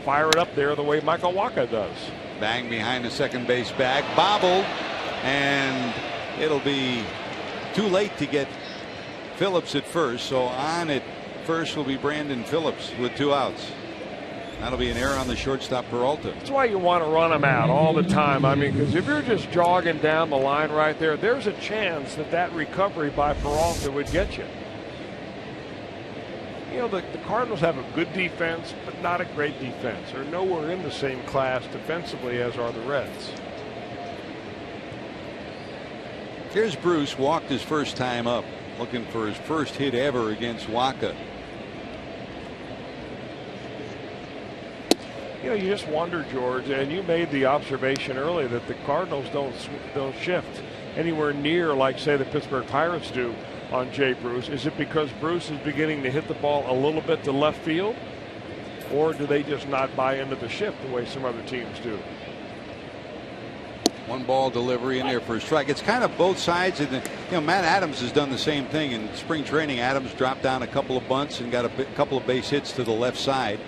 fire it up there the way Michael Waka does. Bang behind the second base bag, bobbled, and it'll be too late to get Phillips at first. So on at first will be Brandon Phillips with 2 outs. That'll be an error on the shortstop, Peralta. That's why you want to run them out all the time. I mean, because if you're just jogging down the line right there, there's a chance that recovery by Peralta would get you. The Cardinals have a good defense, but not a great defense. They're nowhere in the same class defensively as are the Reds. Here's Bruce, walked his first time up, looking for his first hit ever against Waka. You just wonder, George, and you made the observation earlier that the Cardinals don't shift anywhere near like, say, the Pittsburgh Pirates do on Jay Bruce. Is it because Bruce is beginning to hit the ball a little bit to left field, or do they just not buy into the shift the way some other teams do? 1 ball delivery in there for a strike. It's kind of both sides. And Matt Adams has done the same thing in spring training. Adams dropped down a couple of bunts and got a couple of base hits to the left side.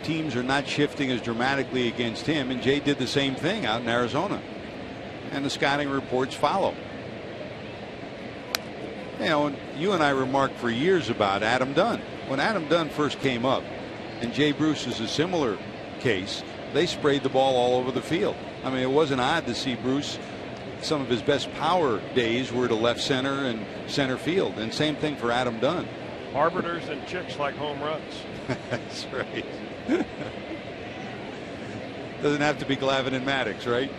Teams are not shifting as dramatically against him, and Jay did the same thing out in Arizona, and the scouting reports follow. You and I remarked for years about Adam Dunn. When Adam Dunn first came up, And Jay Bruce is a similar case. They sprayed the ball all over the field. I mean, it wasn't odd to see Bruce. Some of his best power days were to left center and center field. And same thing for Adam Dunn. Arbiters and chicks like home runs. That's right. Doesn't have to be Glavine and Maddox, right?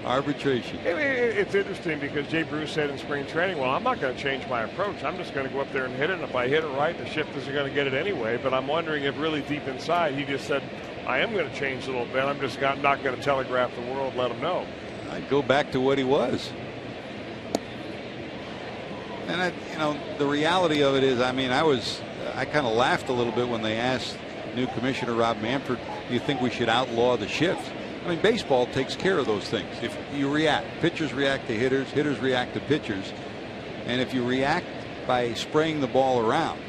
Arbitration. It's interesting because Jay Bruce said in spring training, well, I'm not going to change my approach. I'm just going to go up there and hit it. And if I hit it right, the shift isn't going to get it anyway. But I'm wondering if really deep inside he just said, I am going to change a little bit. I'm just not going to telegraph the world, let them know. I'd go back to what he was. And the reality of it is, I mean, I kind of laughed a little bit when they asked new commissioner Rob Manfred, do you think we should outlaw the shift? I mean, baseball takes care of those things. If you react, pitchers react to hitters, hitters react to pitchers. And if you react by spraying the ball around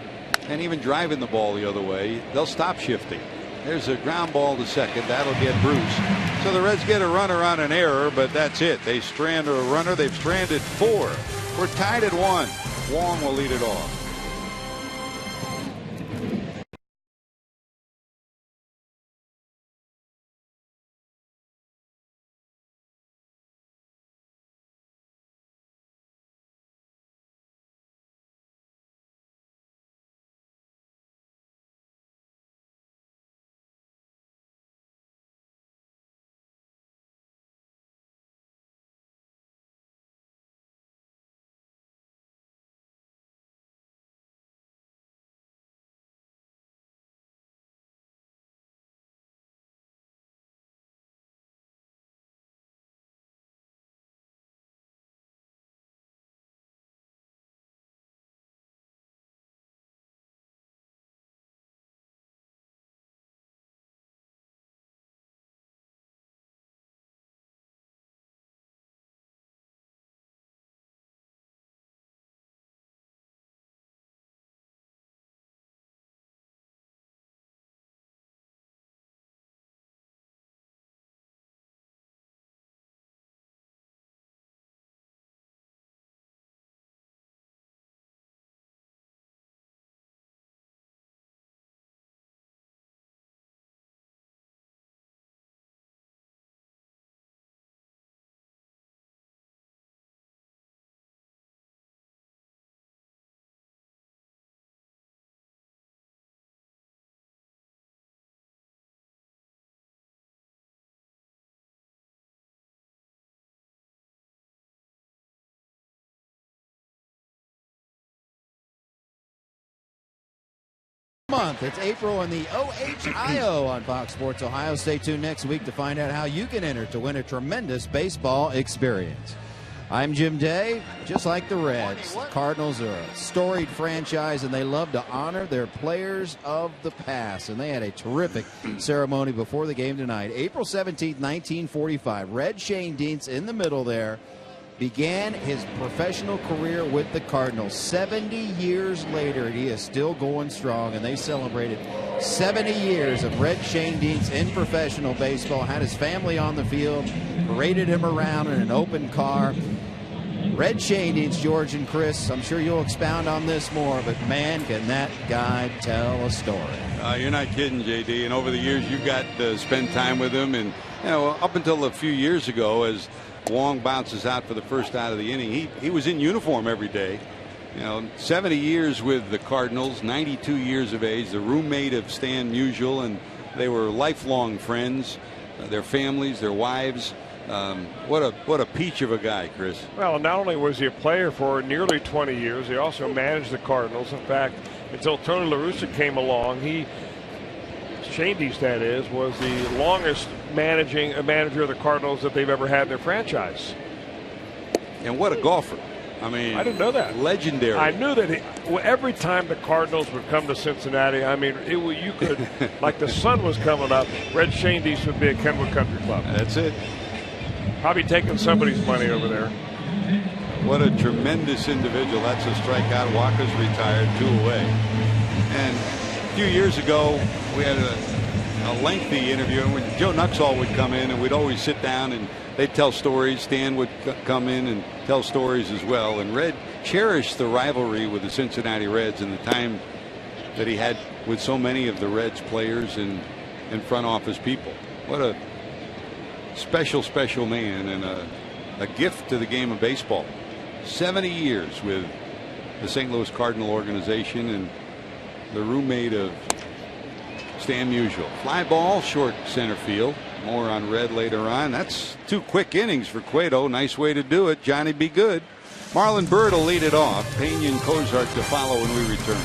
and even driving the ball the other way, they'll stop shifting. There's a ground ball to second. That'll get Bruce. So the Reds get a runner on an error, but that's it. They strand a runner. They've stranded 4. We're tied at 1. Wong will lead it off. Month. It's April in the OHIO on Fox Sports Ohio. Stay tuned next week to find out how you can enter to win a tremendous baseball experience. I'm Jim Day. Just like the Reds, the Cardinals are a storied franchise, and they love to honor their players of the past. And they had a terrific ceremony before the game tonight. April 17th, 1945. Red Shane Dietz in the middle there began his professional career with the Cardinals. 70 years later, he is still going strong, and they celebrated 70 years of Red Shane Dietz in professional baseball. Had his family on the field, paraded him around in an open car. Red Shane Dietz, George and Chris, I'm sure you'll expound on this more, but man, can that guy tell a story. You're not kidding, JD. And over the years, you got to spend time with him. And, up until a few years ago, as Wong bounces out for the first out of the inning, he was in uniform every day. 70 years with the Cardinals, 92 years of age, the roommate of Stan Musial, and they were lifelong friends, their families, their wives. What a peach of a guy, Chris. Well, not only was he a player for nearly 20 years, he also managed the Cardinals. In fact, until Tony La Russa came along, Shane Dietz, that is, was the longest manager of the Cardinals that they've ever had in their franchise. And what a golfer. I mean, I didn't know that. Legendary. I knew that every time the Cardinals would come to Cincinnati, I mean, you could, like the sun was coming up, Red Shane Dietz would be at Kenwood Country Club. That's it. Probably taking somebody's money over there. What a tremendous individual. That's a strikeout. Walker's retired, 2 away. And a few years ago, we had a lengthy interview, and Joe Nuxall would come in, and we'd always sit down and they'd tell stories. Stan would come in and tell stories as well. And Red cherished the rivalry with the Cincinnati Reds and the time that he had with so many of the Reds players and front office people. What a special man, and a gift to the game of baseball. 70 years with the St. Louis Cardinal organization, and the roommate of Stan Musial. Fly ball, short center field. More on Red later on. That's 2 quick innings for Cueto. Nice way to do it. Johnny, be good. Marlon Byrd will lead it off. Pena and Cozart to follow when we return.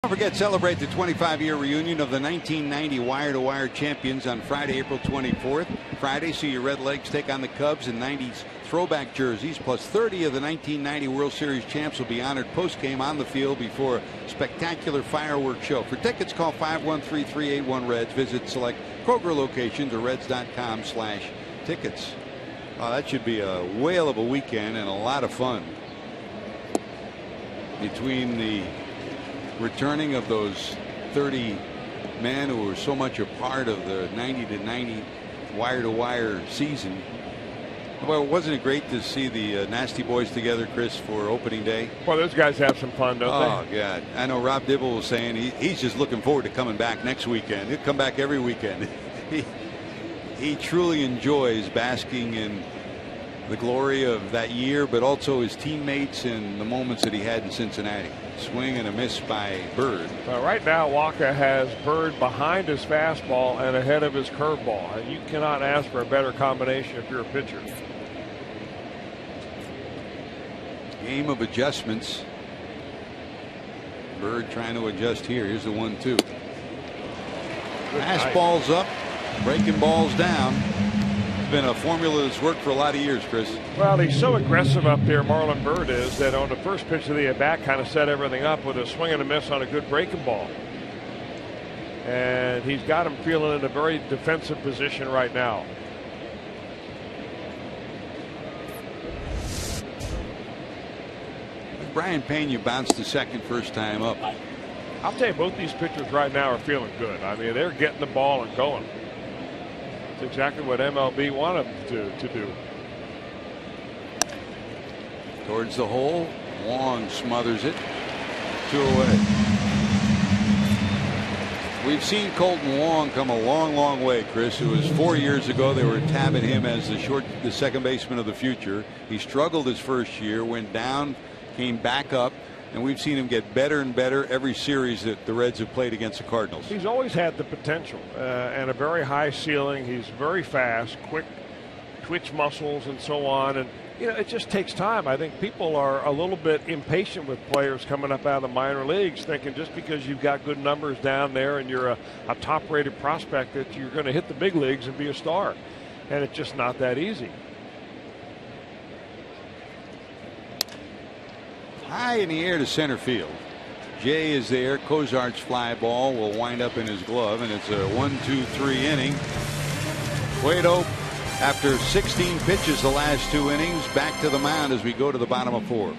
Don't forget, celebrate the 25-year reunion of the 1990 wire-to-wire champions on Friday, April 24th. Friday, see your Redlegs take on the Cubs in 90s throwback jerseys, plus 30 of the 1990 World Series champs will be honored post-game on the field before a spectacular fireworks show. For tickets, call 513-381-REDS. Visit select Kroger locations or reds.com/tickets. Oh, that should be a whale of a weekend and a lot of fun. Between the returning of those 30 men who were so much a part of the 90-90 wire-to-wire season. Well, wasn't it great to see the Nasty Boys together, Chris, for opening day? Well, those guys have some fun, don't they? Oh, God. I know Rob Dibble was saying he's just looking forward to coming back next weekend. He'll come back every weekend. He truly enjoys basking in the glory of that year, but also his teammates and the moments that he had in Cincinnati. Swing and a miss by Byrd. Well, right now, Waka has Byrd behind his fastball and ahead of his curveball, and you cannot ask for a better combination if you're a pitcher. Game of adjustments. Byrd trying to adjust here. Here's the 1-2. Fastballs up, breaking balls down. Been a formula that's worked for a lot of years, Chris. Well, he's so aggressive up there, Marlon Byrd is, that on the first pitch of the at-bat kind of set everything up with a swing and a miss on a good breaking ball. And he's got him feeling in a very defensive position right now. Brian Pena bounced to second first time up. I'll tell you, both these pitchers right now are feeling good. I mean, they're getting the ball and going. It's exactly what MLB wanted to do. Towards the hole. Wong smothers it. 2 away. We've seen Colton Wong come a long way, Chris. It was 4 years ago they were tabbing him as the second baseman of the future. He struggled his first year, went down, came back up, and we've seen him get better and better every series that the Reds have played against the Cardinals. He's always had the potential and a very high ceiling. He's very fast, quick twitch muscles and so on. And, you know, it just takes time. I think people are a little bit impatient with players coming up out of the minor leagues, thinking just because you've got good numbers down there and you're a top-rated prospect that you're going to hit the big leagues and be a star. And it's just not that easy. High in the air to center field. Jay is there. Cozart's fly ball will wind up in his glove, and it's a 1-2-3 inning. Cueto, after 16 pitches the last 2 innings, back to the mound as we go to the bottom of 4.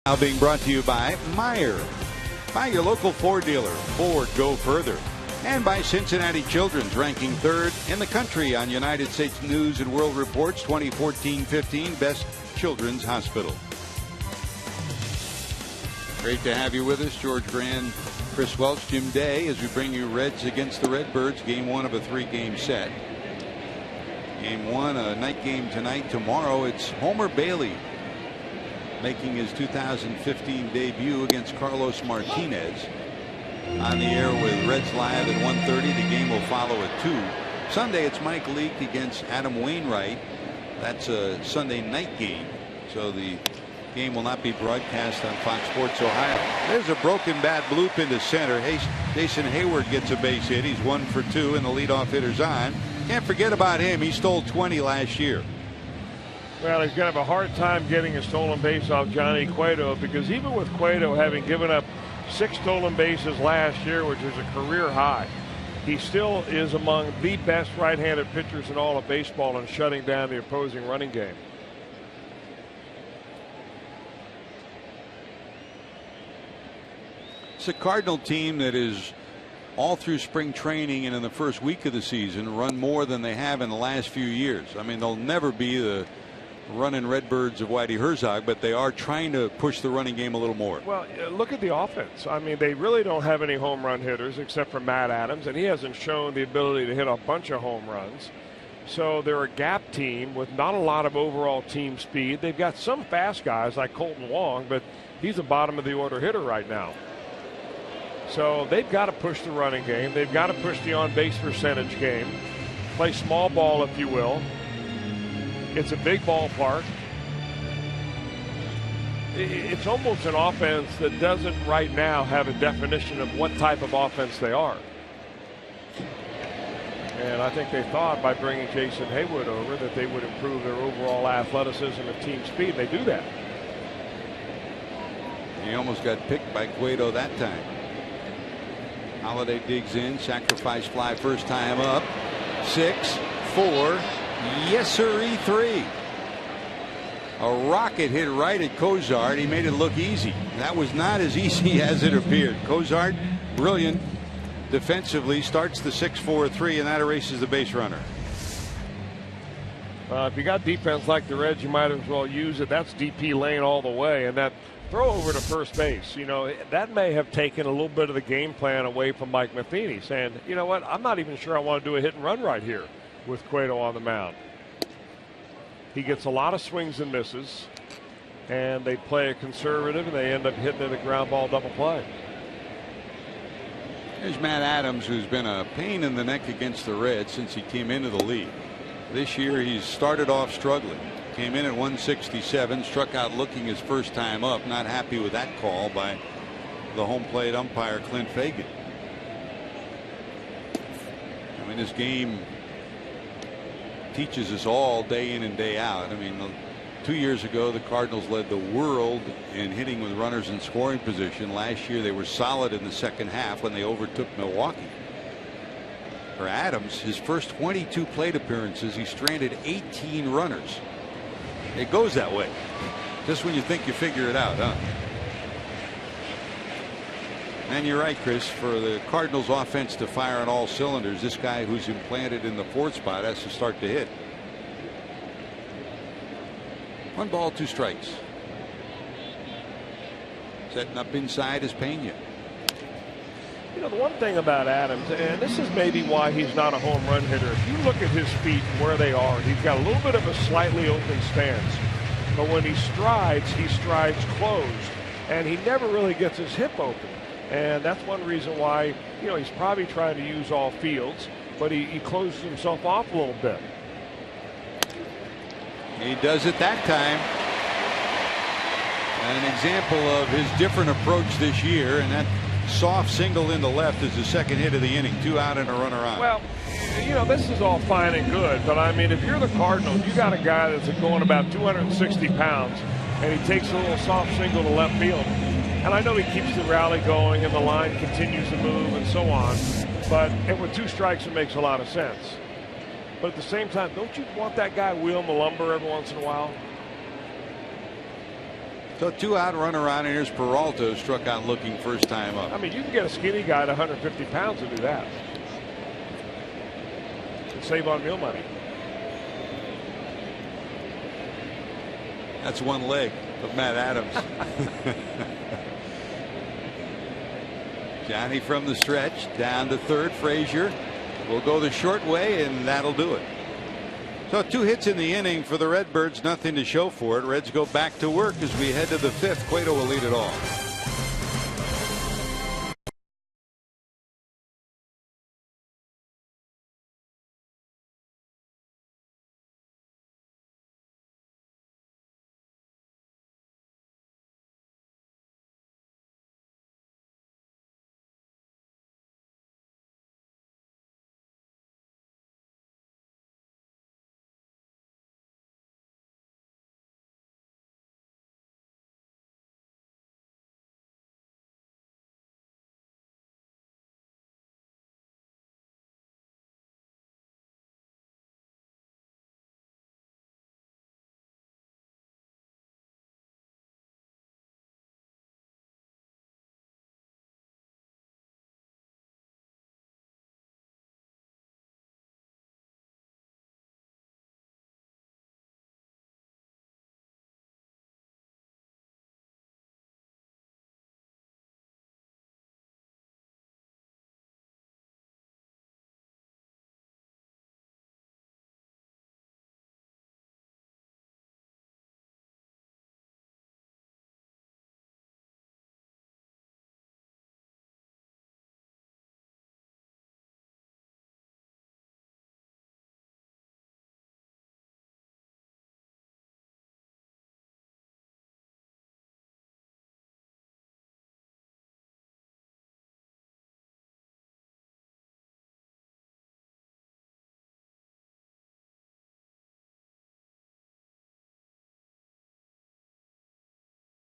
Now being brought to you by Meyer. By your local Ford dealer. Ford, go further. And by Cincinnati Children's, ranking 3rd in the country on United States News and World Report's 2014-15 Best Children's Hospital. Great to have you with us, George Grand, Chris Welch, Jim Day, as we bring you Reds against the Redbirds, game 1 of a 3-game set. Game 1, a night game tonight. Tomorrow it's Homer Bailey making his 2015 debut against Carlos Martinez. On the air with Reds Live at 1:30. The game will follow at 2. Sunday it's Mike Leake against Adam Wainwright. That's a Sunday night game, so the game will not be broadcast on Fox Sports Ohio. There's a broken bat bloop into center. Jason Hayward gets a base hit. He's 1 for 2, and the leadoff hitter's on. Can't forget about him. He stole 20 last year. Well, he's going to have a hard time getting a stolen base off Johnny Cueto, because even with Cueto having given up 6 stolen bases last year, which is a career high, he still is among the best right-handed pitchers in all of baseball in shutting down the opposing running game. It's a Cardinal team that is all through spring training and in the first week of the season run more than they have in the last few years. I mean, they'll never be the running Redbirds of Whitey Herzog, but they are trying to push the running game a little more. Well, look at the offense. I mean, they really don't have any home run hitters except for Matt Adams, and he hasn't shown the ability to hit a bunch of home runs. So they're a gap team with not a lot of overall team speed. They've got some fast guys like Colton Wong, but he's a bottom of the order hitter right now. So they've got to push the running game. They've got to push the on-base percentage game. Play small ball, if you will. It's a big ballpark. It's almost an offense that doesn't right now have a definition of what type of offense they are. And I think they thought by bringing Jason Hayward over that they would improve their overall athleticism and team speed. They do that. He almost got picked by Cueto that time. Holiday digs in, sacrifice fly first time up. 6, 4. Yes, sirree, 3. A rocket hit right at Cozart. He made it look easy. That was not as easy as it appeared. Cozart, brilliant defensively, starts the 6-4-3, and that erases the base runner. If you got defense like the Reds, you might as well use it. That's DP lane all the way, and that throw over to first base, you know, that may have taken a little bit of the game plan away from Mike Matheny, saying, you know what, I'm not even sure I want to do a hit and run right here with Cueto on the mound. He gets a lot of swings and misses, and they play a conservative, and they end up hitting it a ground ball double play. Here's Matt Adams, who's been a pain in the neck against the Reds since he came into the league. This year he's started off struggling. Came in at 167, struck out looking his first time up. Not happy with that call by the home plate umpire Clint Fagan. I mean, this game teaches us all day in and day out. I mean, 2 years ago the Cardinals led the world in hitting with runners in scoring position. Last year they were solid in the second half when they overtook Milwaukee. For Adams, his first 22 plate appearances, he stranded 18 runners. It goes that way just when you think you figure it out, huh? And you're right, Chris, for the Cardinals offense to fire on all cylinders, this guy who's implanted in the fourth spot has to start to hit. 1 ball, 2 strikes. Setting up inside is Pena. You know, the one thing about Adams, and this is maybe why he's not a home run hitter, if you look at his feet and where they are, he's got a little bit of a slightly open stance. But when he strides closed, and he never really gets his hip open. And that's one reason why, you know, he's probably trying to use all fields, but he closes himself off a little bit. He does it that time. An example of his different approach this year, and that soft single into left is the second hit of the inning. 2 out and a runner on. Well, you know, this is all fine and good, but I mean, if you're the Cardinals, you got a guy that's going about 260 pounds, and he takes a little soft single to left field. And I know he keeps the rally going and the line continues to move and so on, but with 2 strikes it makes a lot of sense. But at the same time, don't you want that guy wheel the lumber every once in a while? So 2 out, runner on, and here's Peralta, struck out looking first time up. I mean, you can get a skinny guy at 150 pounds to do that. And save on meal money. That's 1 leg of Matt Adams. Johnny from the stretch down to third. Frazier will go the short way, and that'll do it. So 2 hits in the inning for the Redbirds, nothing to show for it. Reds go back to work as we head to the 5th. Cueto will lead it off.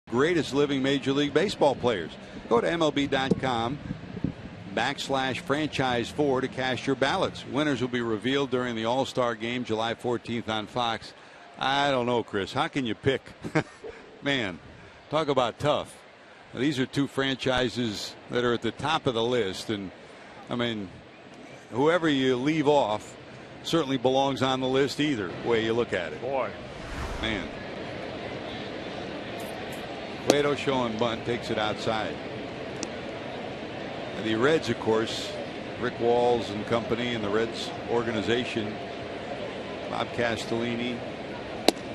Greatest living Major League Baseball players. Go to MLB.com/franchise4 to cast your ballots. Winners will be revealed during the All-Star Game July 14th on Fox. I don't know, Chris. How can you pick? Man, talk about tough. Now, these are 2 franchises that are at the top of the list, and I mean, whoever you leave off certainly belongs on the list either way you look at it. Boy, man. Cueto showing bunt, takes it outside. The Reds, of course, Rick Walls and company and the Reds organization, Bob Castellini,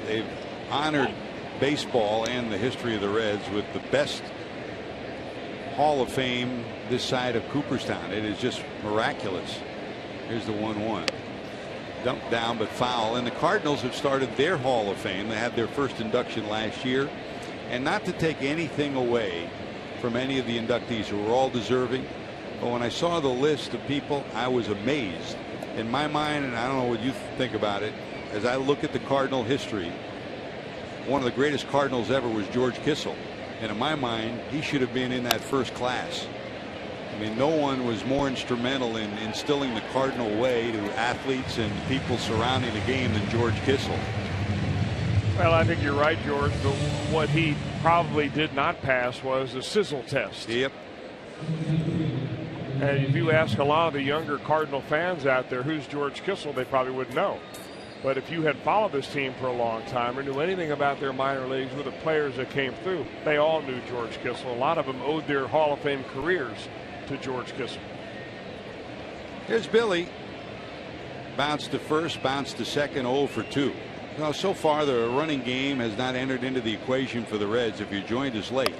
they've honored baseball and the history of the Reds with the best Hall of Fame this side of Cooperstown. It is just miraculous. Here's the 1-1. Dumped down but foul. And the Cardinals have started their Hall of Fame. They had their first induction last year. And not to take anything away from any of the inductees who were all deserving, but when I saw the list of people, I was amazed. In my mind, and I don't know what you think about it, as I look at the Cardinal history, one of the greatest Cardinals ever was George Kissel. And in my mind, he should have been in that first class. I mean, no one was more instrumental in instilling the Cardinal way to athletes and people surrounding the game than George Kissel. Well, I think you're right, George, but what he probably did not pass was the sizzle test. Yep. And if you ask a lot of the younger Cardinal fans out there who's George Kissel, they probably wouldn't know. But if you had followed this team for a long time or knew anything about their minor leagues with the players that came through, they all knew George Kissel. A lot of them owed their Hall of Fame careers to George Kissel. Here's Billy. Bounced to first, bounced to second, 0 for 2. Now, so far, the running game has not entered into the equation for the Reds if you joined us late.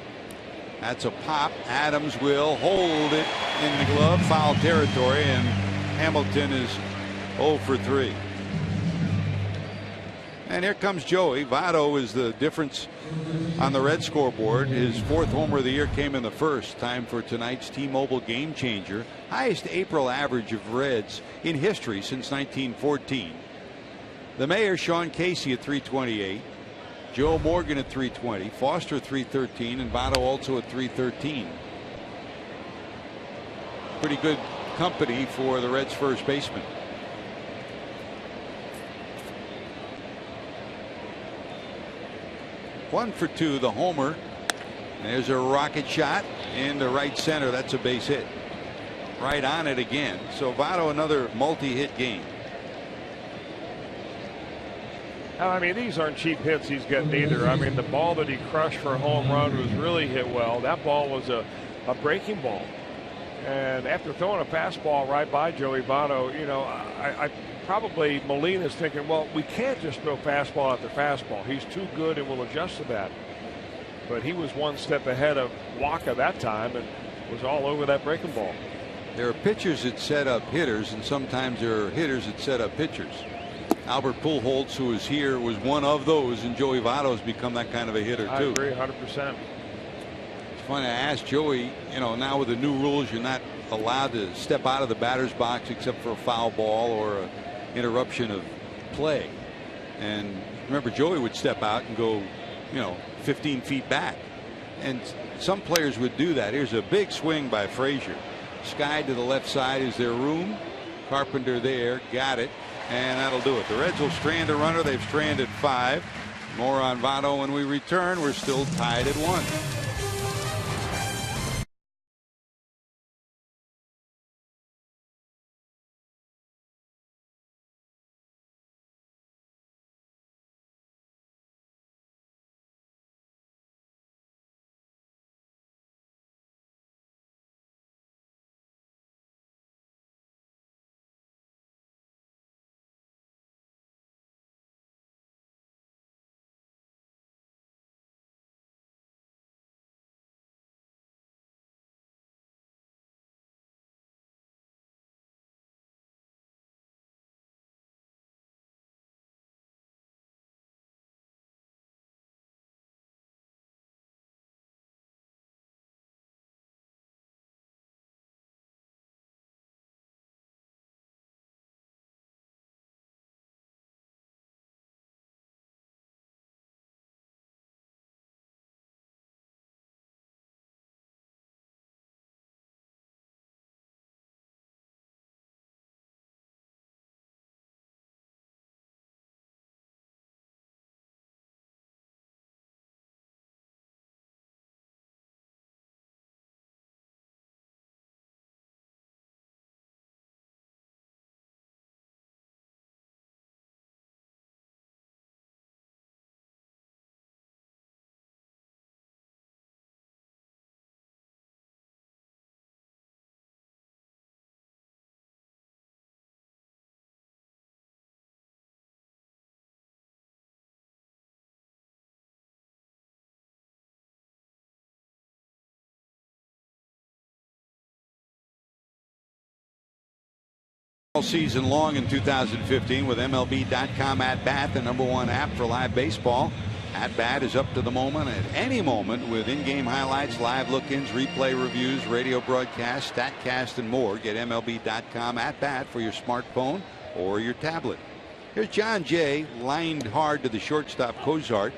That's a pop. Adams will hold it in the glove, foul territory, and Hamilton is 0 for 3. And here comes Joey. Votto is the difference on the Red scoreboard. His 4th homer of the year came in the first. Time for tonight's T-Mobile game changer. Highest April average of Reds in history since 1914. The mayor, Sean Casey, at 328. Joe Morgan at 320. Foster 313. And Votto also at 313. Pretty good company for the Reds first baseman. One for 2, the homer. There's a rocket shot into right center. That's a base hit. Right on it again. So Votto, another multi-hit game. I mean, these aren't cheap hits he's getting either. I mean, the ball that he crushed for a home run was really hit well. That ball was a breaking ball. And after throwing a fastball right by Joey Votto, you know, I probably Molina's thinking, well, we can't just throw fastball after fastball. He's too good and we'll adjust to that. But he was one step ahead of Waka that time and was all over that breaking ball. There are pitchers that set up hitters, and sometimes there are hitters that set up pitchers. Albert Pujols, who was here, was one of those, and Joey Votto's become that kind of a hitter too. I agree 100%. It's funny, I asked Joey, you know, now with the new rules, you're not allowed to step out of the batter's box except for a foul ball or a interruption of play. And remember, Joey would step out and go, you know, 15 feet back. And some players would do that. Here's a big swing by Frazier. Sky to the left side. Is there room? Carpenter there. Got it. And that'll do it. The Reds will strand a runner. They've stranded 5. More on Votto when we return. We're still tied at 1. all season long in 2015 with MLB.com At Bat, the #1 app for live baseball. At Bat is up to the moment at any moment with in-game highlights, live look-ins, replay reviews, radio broadcasts, StatCast, and more. Get MLB.com At Bat for your smartphone or your tablet. Here's John Jay, lined hard to the shortstop Cozart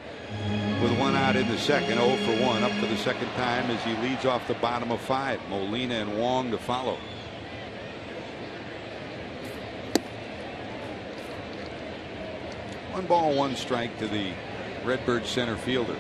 with 1 out in the second. 0 for 1 up for the second time as he leads off the bottom of 5. Molina and Wong to follow. One ball, 1 strike to the Redbird center fielder.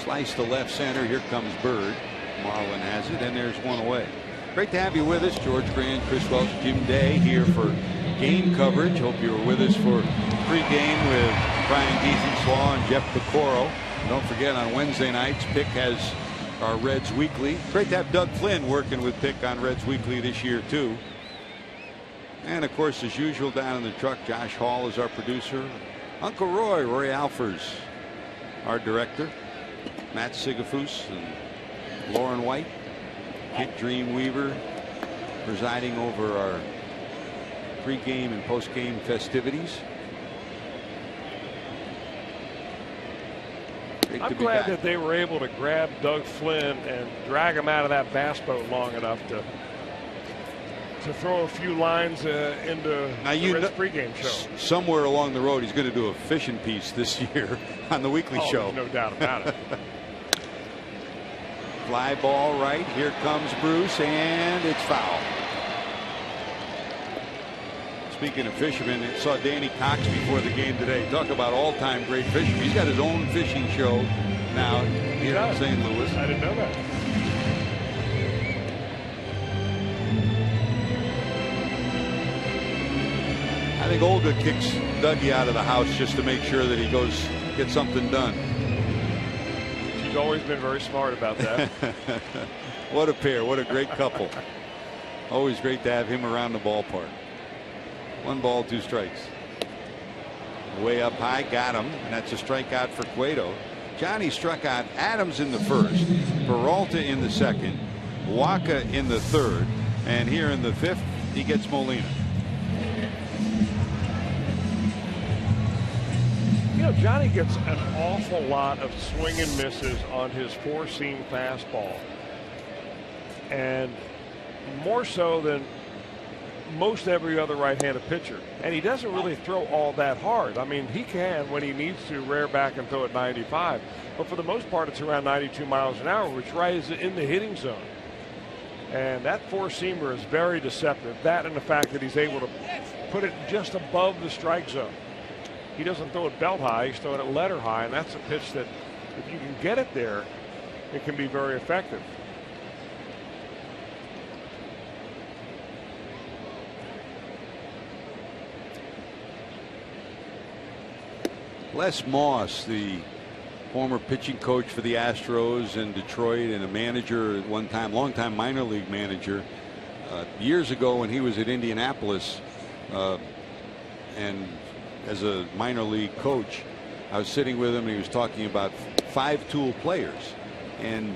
Slice to left center. Here comes Bird. Marlin has it, and there's 1 away. Great to have you with us. George Grant, Chris Welch, Jim Day here for game coverage. Hope you were with us for pregame with Brian Giesenslaw and Jeff Pecoro. Don't forget, on Wednesday nights, Pick has our Reds Weekly. Great to have Doug Flynn working with Pick on Reds Weekly this year, too. And, of course, as usual, down in the truck, Josh Hall is our producer. Uncle Roy Alfers, our director. Matt Sigafus and Lauren White. Kit Dreamweaver presiding over our pregame and postgame festivities. I'm glad that they were able to grab Doug Flynn and drag him out of that bass boat long enough to throw a few lines into the Reds pregame show. Somewhere along the road, he's going to do a fishing piece this year on the weekly show. There's no doubt about it. Fly ball right. Here comes Bruce, and it's foul. Speaking of fishermen, I saw Danny Cox before the game today. Talk about all-time great fisherman. He's got his own fishing show now here in St. Louis. I didn't know that. I think Olga kicks Dougie out of the house just to make sure that he goes get something done. She's always been very smart about that. What a pair. What a great couple. Always great to have him around the ballpark. 1 ball, 2 strikes. Way up high, got him, and that's a strikeout for Cueto. Johnny struck out Adams in the first, Peralta in the second, Waka in the third, and here in the 5th, he gets Molina. You know, Johnny gets an awful lot of swing and misses on his 4-seam fastball, and more so than most every other right-handed pitcher, and he doesn't really throw all that hard. I mean, he can, when he needs to, rear back and throw at 95, but for the most part it's around 92 miles an hour, which right is in the hitting zone. And that 4-seamer is very deceptive. That and the fact that he's able to put it just above the strike zone. He doesn't throw it belt high, he's throwing it letter high, and that's a pitch that if you can get it there, it can be very effective. Les Moss, the former pitching coach for the Astros in Detroit and a manager at one time, longtime minor league manager, years ago when he was at Indianapolis and as a minor league coach, I was sitting with him and he was talking about 5-tool players, and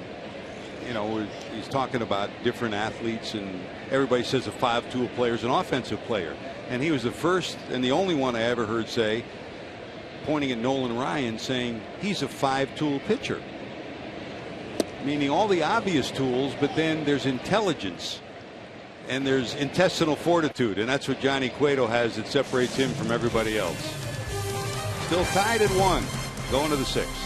you know, he's talking about different athletes, and everybody says a 5-tool player is an offensive player, and he was the first and the only one I ever heard say, pointing at Nolan Ryan, saying he's a 5-tool pitcher, meaning all the obvious tools, but then there's intelligence and there's intestinal fortitude, and that's what Johnny Cueto has that separates him from everybody else. Still tied at 1, going to the 6th.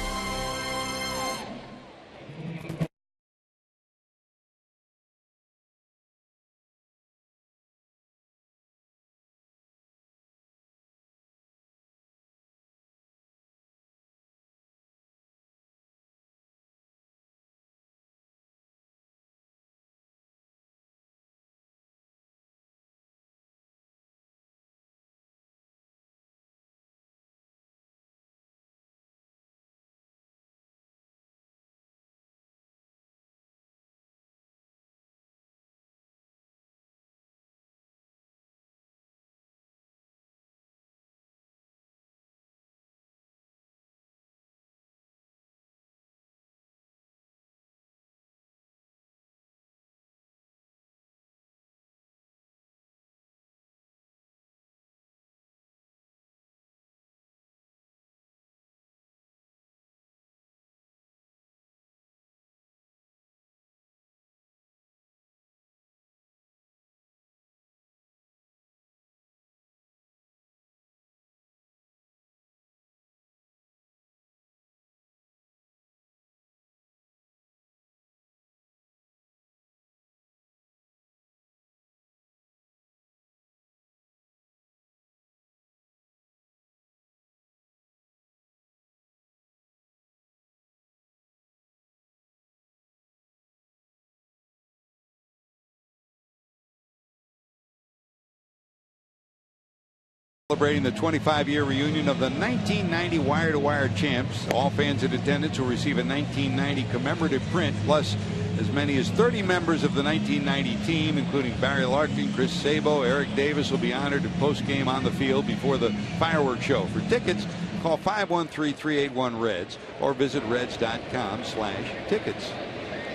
Celebrating the 25-year reunion of the 1990 wire-to-wire champs. All fans in attendance will receive a 1990 commemorative print, plus as many as 30 members of the 1990 team, including Barry Larkin, Chris Sabo, Eric Davis, will be honored at post-game on the field before the fireworks show. For tickets, call 513-381-REDS or visit reds.com/tickets.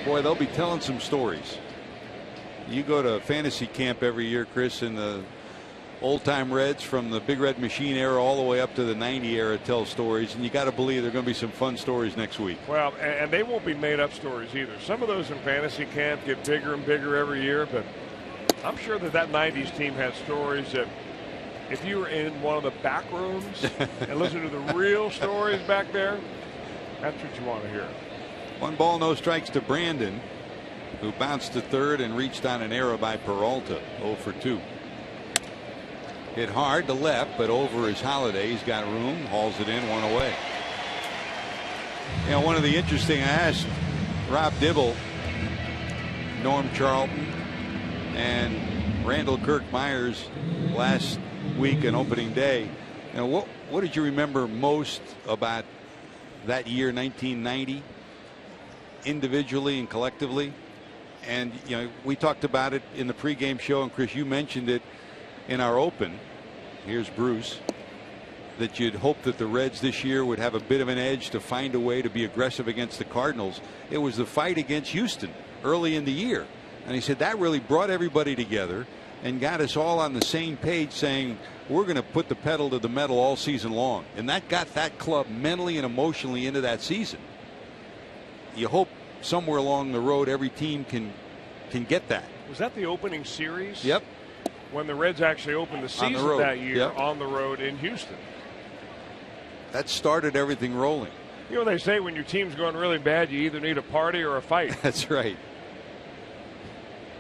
Boy, they'll be telling some stories. You go to fantasy camp every year, Chris, and the old-time Reds from the Big Red Machine era all the way up to the 90 era tell stories, and you got to believe there are going to be some fun stories next week. Well, and they won't be made-up stories either. Some of those in fantasy camp get bigger and bigger every year, but I'm sure that 90s team had stories that if you were in one of the back rooms and listen to the real stories back there, that's what you want to hear. 1 ball, no strikes to Brandon, who bounced to third and reached on an error by Peralta. 0 for 2. Hit hard to left, but over his Holiday. He's got room, hauls it in, 1 away. You know, one of the interesting, I asked Rob Dibble, Norm Charlton, and Randall Kirk Myers last week on opening day. You know, what did you remember most about that year, 1990, individually and collectively? And you know, we talked about it in the pregame show, and Chris, you mentioned it in our open. Here's Bruce. That you'd hope that the Reds this year would have a bit of an edge to find a way to be aggressive against the Cardinals. It was the fight against Houston early in the year, and he said that really brought everybody together and got us all on the same page, saying we're going to put the pedal to the metal all season long, and that got that club mentally and emotionally into that season. You hope somewhere along the road every team can get that. Was that the opening series? Yep. When the Reds actually opened the season that year, yep, on the road in Houston. That started everything rolling. You know, they say when your team's going really bad, you either need a party or a fight. That's right.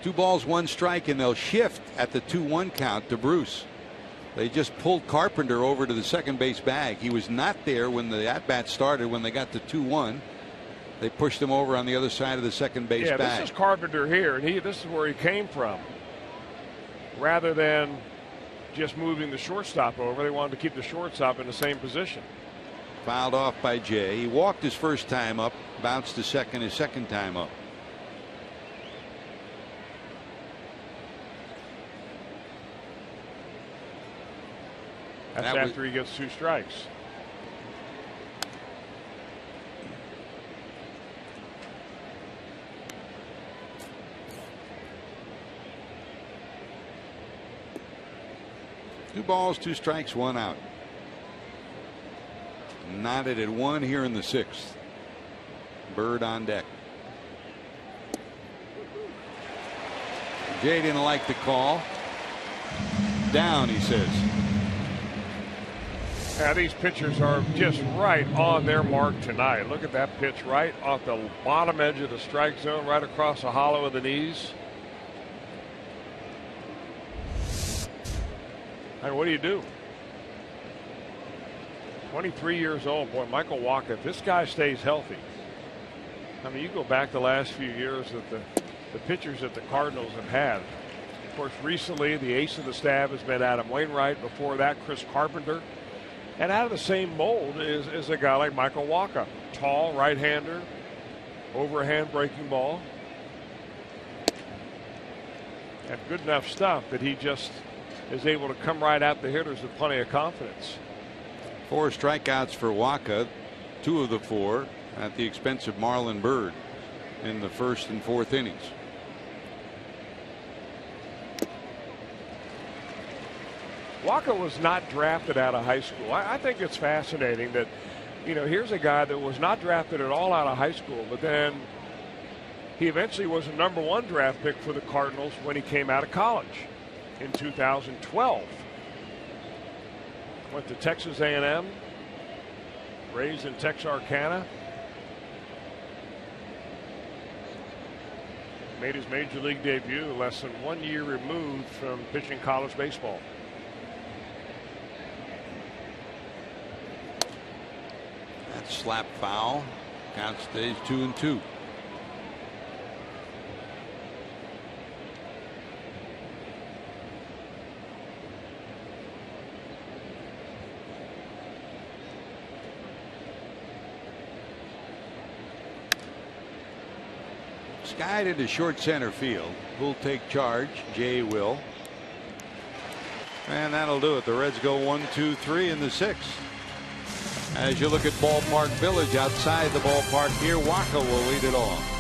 2 balls, 1 strike, and they'll shift at the 2-1 count to Bruce. They just pulled Carpenter over to the second base bag. He was not there when the at-bat started. When they got to 2-1, they pushed him over on the other side of the second base bag. This is Carpenter here, and this is where he came from. Rather than just moving the shortstop over, they wanted to keep the shortstop in the same position. Fouled off by Jay. He walked his first time up, bounced to second his second time up. That's after he gets 2 strikes. Two balls, 2 strikes, 1 out. Knotted at 1 here in the 6th. Bird on deck. Jay didn't like the call. Down, he says. Now these pitchers are just right on their mark tonight. Look at that pitch right off the bottom edge of the strike zone, right across the hollow of the knees. I mean, what do you do? 23 years old, boy, Michael Wacha, if this guy stays healthy. I mean, you go back the last few years that the pitchers that the Cardinals have had. Of course, recently the ace of the staff has been Adam Wainwright. Before that, Chris Carpenter. And out of the same mold is a guy like Michael Wacha. Tall right-hander, overhand breaking ball. And good enough stuff that he just is able to come right at the hitters with plenty of confidence. 4 strikeouts for Wacha, 2 of the 4 at the expense of Marlon Byrd in the 1st and 4th innings. Wacha was not drafted out of high school. I think it's fascinating that, you know, here's a guy that was not drafted at all out of high school, but then he eventually was a #1 draft pick for the Cardinals when he came out of college in 2012. Went to Texas A&M, raised in Texarkana. Made his major league debut less than 1 year removed from pitching college baseball. That slap foul. Count stays 2-2. skied into short center field. Who'll take charge? Jay will. And that'll do it. The Reds go 1, 2, 3 in the 6th. As you look at Ballpark Village outside the ballpark here, Waka will lead it off.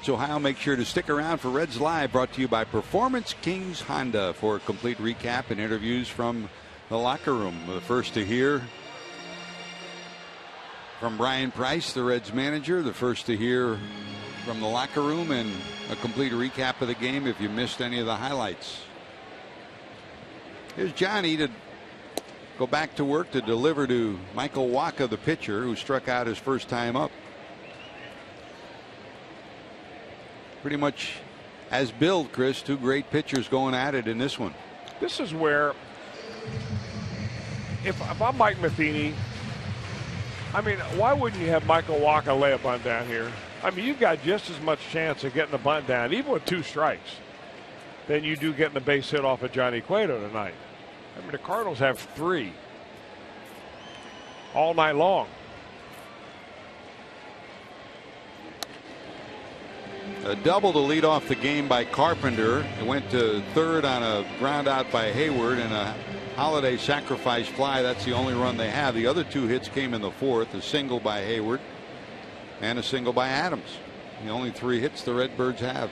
Ohio, make sure to stick around for Reds Live, brought to you by Performance Kings Honda, for a complete recap and interviews from the locker room. The first to hear from Brian Price, the Reds manager. The first to hear from the locker room, and a complete recap of the game if you missed any of the highlights. Here's Johnny to go back to work to deliver to Michael Wacha, the pitcher, who struck out his first time up. Pretty much as billed, Chris. Two great pitchers going at it in this one. This is where, if I'm Mike Matheny, I mean, why wouldn't you have Michael Wacha lay a bunt down here? I mean, you've got just as much chance of getting the bunt down, even with 2 strikes, than you do getting the base hit off of Johnny Cueto tonight. I mean, the Cardinals have 3 all night long. A double to lead off the game by Carpenter. It went to third on a ground out by Hayward, and a Holiday sacrifice fly. That's the only run they have. The other 2 hits came in the 4th, a single by Hayward and a single by Adams. The only 3 hits the Redbirds have.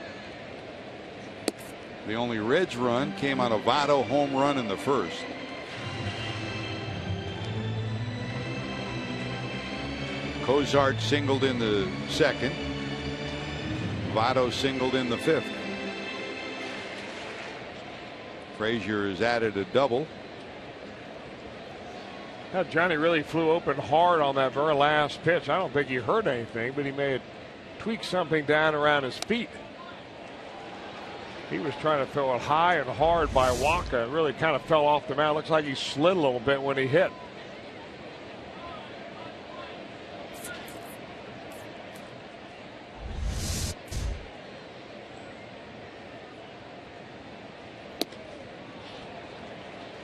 The only Reds run came on a Votto home run in the 1st. Cozart singled in the 2nd. Votto singled in the 5th. Frazier has added a double. Now, Johnny really flew open hard on that very last pitch. I don't think he hurt anything, but he may have tweaked something down around his feet. He was trying to throw it high and hard by Wacha. It really kind of fell off the mound. Looks like he slid a little bit when he hit.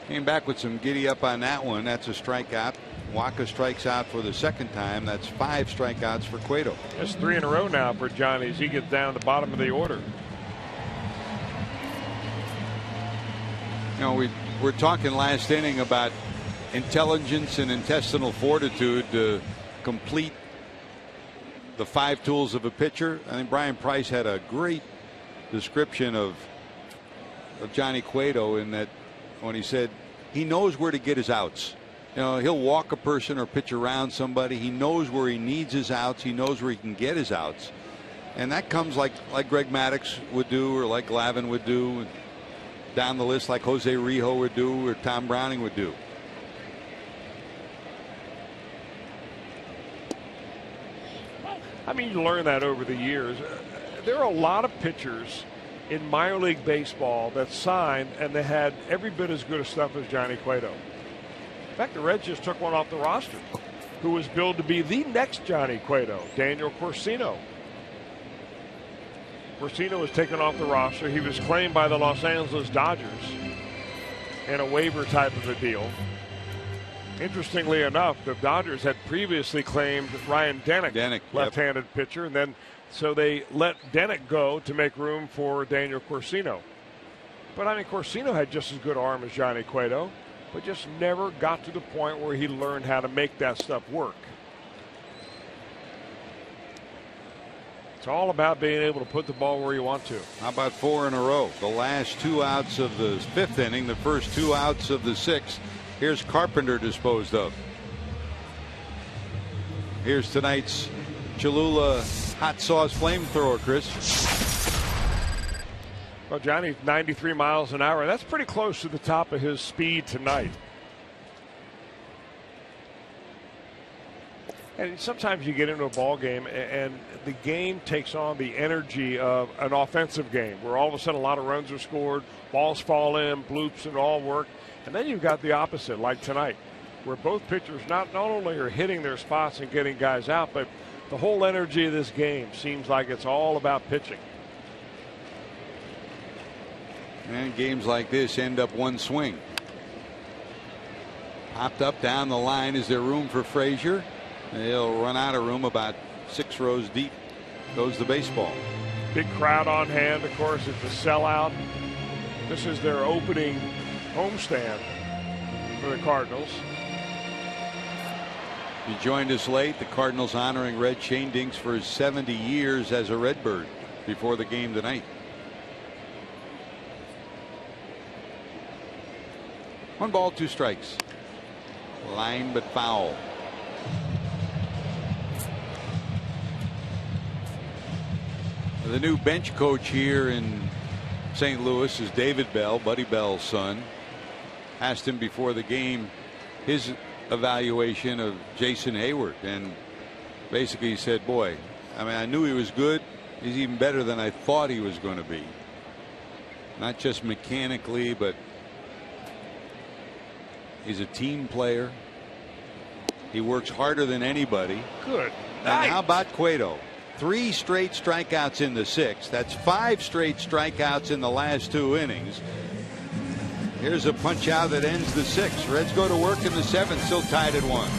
Came back with some giddy up on that one. That's a strikeout. Wacha strikes out for the 2nd time. That's 5 strikeouts for Cueto. That's 3 in a row now for Johnny as he gets down the bottom of the order. You know, we're talking last inning about intelligence and intestinal fortitude to complete the 5 tools of a pitcher. I think Brian Price had a great description of Johnny Cueto in that, when he said he knows where to get his outs. You know, he'll walk a person or pitch around somebody. He knows where he needs his outs. He knows where he can get his outs. And that comes like Greg Maddux would do, or like Glavine would do, and down the list like Jose Rijo would do, or Tom Browning would do. I mean, you learn that over the years. There are a lot of pitchers in minor league baseball that signed and they had every bit as good a stuff as Johnny Cueto. In fact, the Reds just took one off the roster who was billed to be the next Johnny Cueto, Daniel Corsino. Corsino was taken off the roster. He was claimed by the Los Angeles Dodgers in a waiver type of a deal. Interestingly enough, the Dodgers had previously claimed Ryan Denick, left-handed pitcher, and then so they let Denick go to make room for Daniel Corsino. But I mean, Corsino had just as good arm as Johnny Cueto, but just never got to the point where he learned how to make that stuff work. It's all about being able to put the ball where you want to. How about 4 in a row? The last 2 outs of the 5th inning, the first 2 outs of the 6th. Here's Carpenter disposed of. Here's tonight's Cholula hot sauce flamethrower, Chris. Well, Johnny's 93 miles an hour. That's pretty close to the top of his speed tonight. And sometimes you get into a ball game and the game takes on the energy of an offensive game where all of a sudden a lot of runs are scored, balls fall in, bloops, and all work. And then you've got the opposite, like tonight, where both pitchers not only are hitting their spots and getting guys out, but the whole energy of this game seems like it's all about pitching. And games like this end up one swing. Popped up down the line. Is there room for Frazier? They'll run out of room about 6 rows deep. Goes the baseball. Big crowd on hand, of course. It's a sellout. This is their opening homestand for the Cardinals. He joined us late. The Cardinals honoring Red Shane Dinks for his 70 years as a Redbird before the game tonight. 1 ball, 2 strikes. Line but foul. The new bench coach here in St. Louis is David Bell, Buddy Bell's son. Asked him before the game his evaluation of Jason Hayward, and basically he said, boy, I mean, I knew he was good. He's even better than I thought he was going to be. Not just mechanically, but he's a team player. He works harder than anybody. Good. And how about Cueto? 3 straight strikeouts in the 6th. That's 5 straight strikeouts in the last 2 innings. Here's a punch out that ends the 6th. Reds go to work in the 7th, still tied at 1.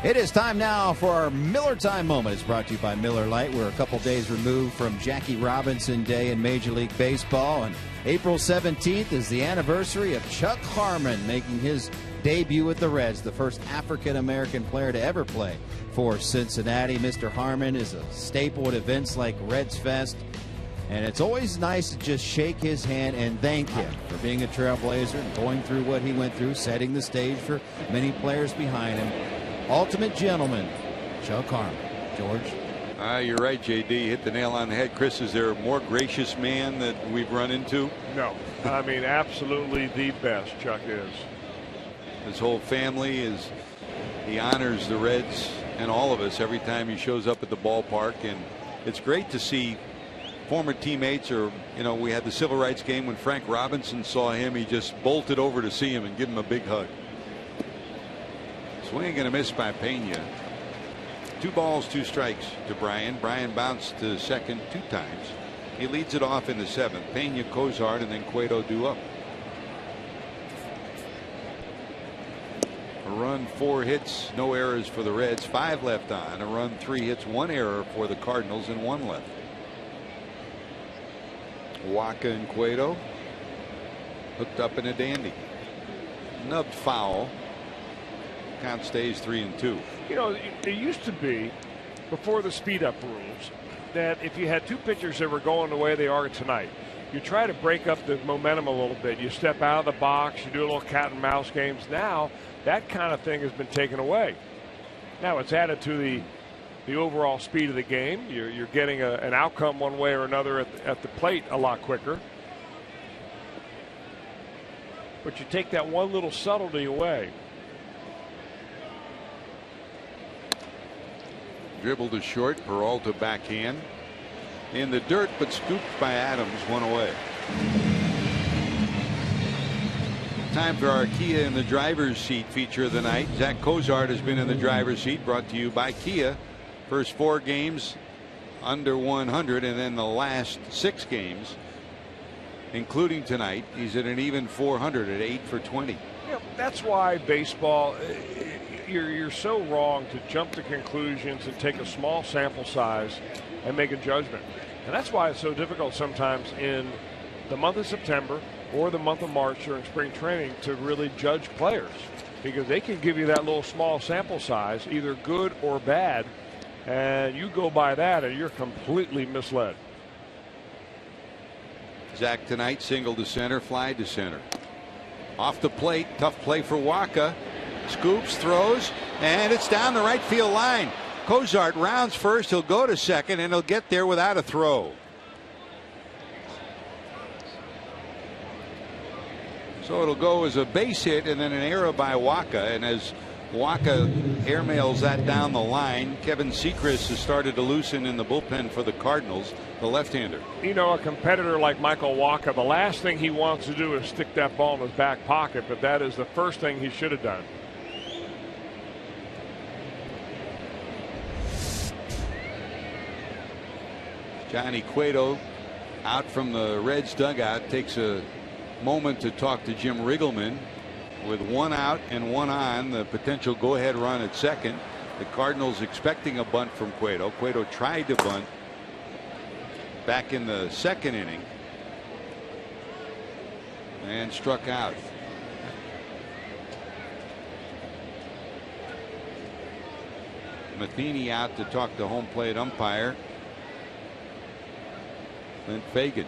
It is time now for our Miller Time moment. It's brought to you by Miller Lite. We're a couple days removed from Jackie Robinson Day in Major League Baseball, and April 17th is the anniversary of Chuck Harmon making his debut with the Reds, the first African-American player to ever play for Cincinnati. Mr. Harmon is a staple at events like Reds Fest And it's always nice to just shake his hand and thank him for being a trailblazer and going through what he went through, setting the stage for many players behind him. Ultimate gentleman, Chuck Harmon. George? You're right, JD. Hit the nail on the head. Chris, is there a more gracious man that we've run into? No. I mean, absolutely the best, Chuck is. His whole family he honors the Reds and all of us every time he shows up at the ballpark. And it's great to see former teammates, or, we had the civil rights game when Frank Robinson saw him. He just bolted over to see him and give him a big hug. Swing and a miss by Pena. 2 balls, 2 strikes to Brian. Brian bounced to second 2 times. He leads it off in the 7th. Pena, Cozart, and then Cueto due up. A run, 4 hits, no errors for the Reds. 5 left on. A run, 3 hits, 1 error for the Cardinals, and 1 left. Waka and Cueto hooked up in a dandy. Nubbed foul. Count stays 3-2. It used to be, before the speed up rules, that if you had 2 pitchers that were going the way they are tonight, you try to break up the momentum a little bit. You step out of the box, you do a little cat and mouse games. Now that kind of thing has been taken away. Now it's added to the overall speed of the game. You're getting an outcome one way or another at the plate a lot quicker. But you take that one little subtlety away. Dribbled to short. Peralta backhand in the dirt, but scooped by Adams. 1 away. Time for our Kia in the driver's seat feature of the night. Zach Cozart has been in the driver's seat, brought to you by Kia. First 4 games under 100, and then the last 6 games, including tonight, he's at an even 400 at 8 for 20. That's why baseball, you're so wrong to jump to conclusions and take a small sample size and make a judgment. And that's why it's so difficult sometimes in the month of September or the month of March during spring training to really judge players, because they can give you that little small sample size, either good or bad, and you go by that and you're completely misled. Zach tonight, single to center, fly to center. Off the plate, tough play for Waka. Scoops, throws, and it's down the right field line. Cozart rounds first, he'll go to second, and he'll get there without a throw. So it'll go as a base hit and then an error by Waka, and as Waka airmails that down the line, Kevin Sechrist has started to loosen in the bullpen for the Cardinals, the left-hander. A competitor like Michael Waka, the last thing he wants to do is stick that ball in his back pocket, but that is the first thing he should have done. Johnny Cueto out from the Reds dugout, takes a moment to talk to Jim Riggleman. With 1 out and 1 on, the potential go-ahead run at second. The Cardinals expecting a bunt from Cueto. Cueto tried to bunt back in the 2nd inning and struck out. Matheny out to talk to home plate umpire Clint Fagan.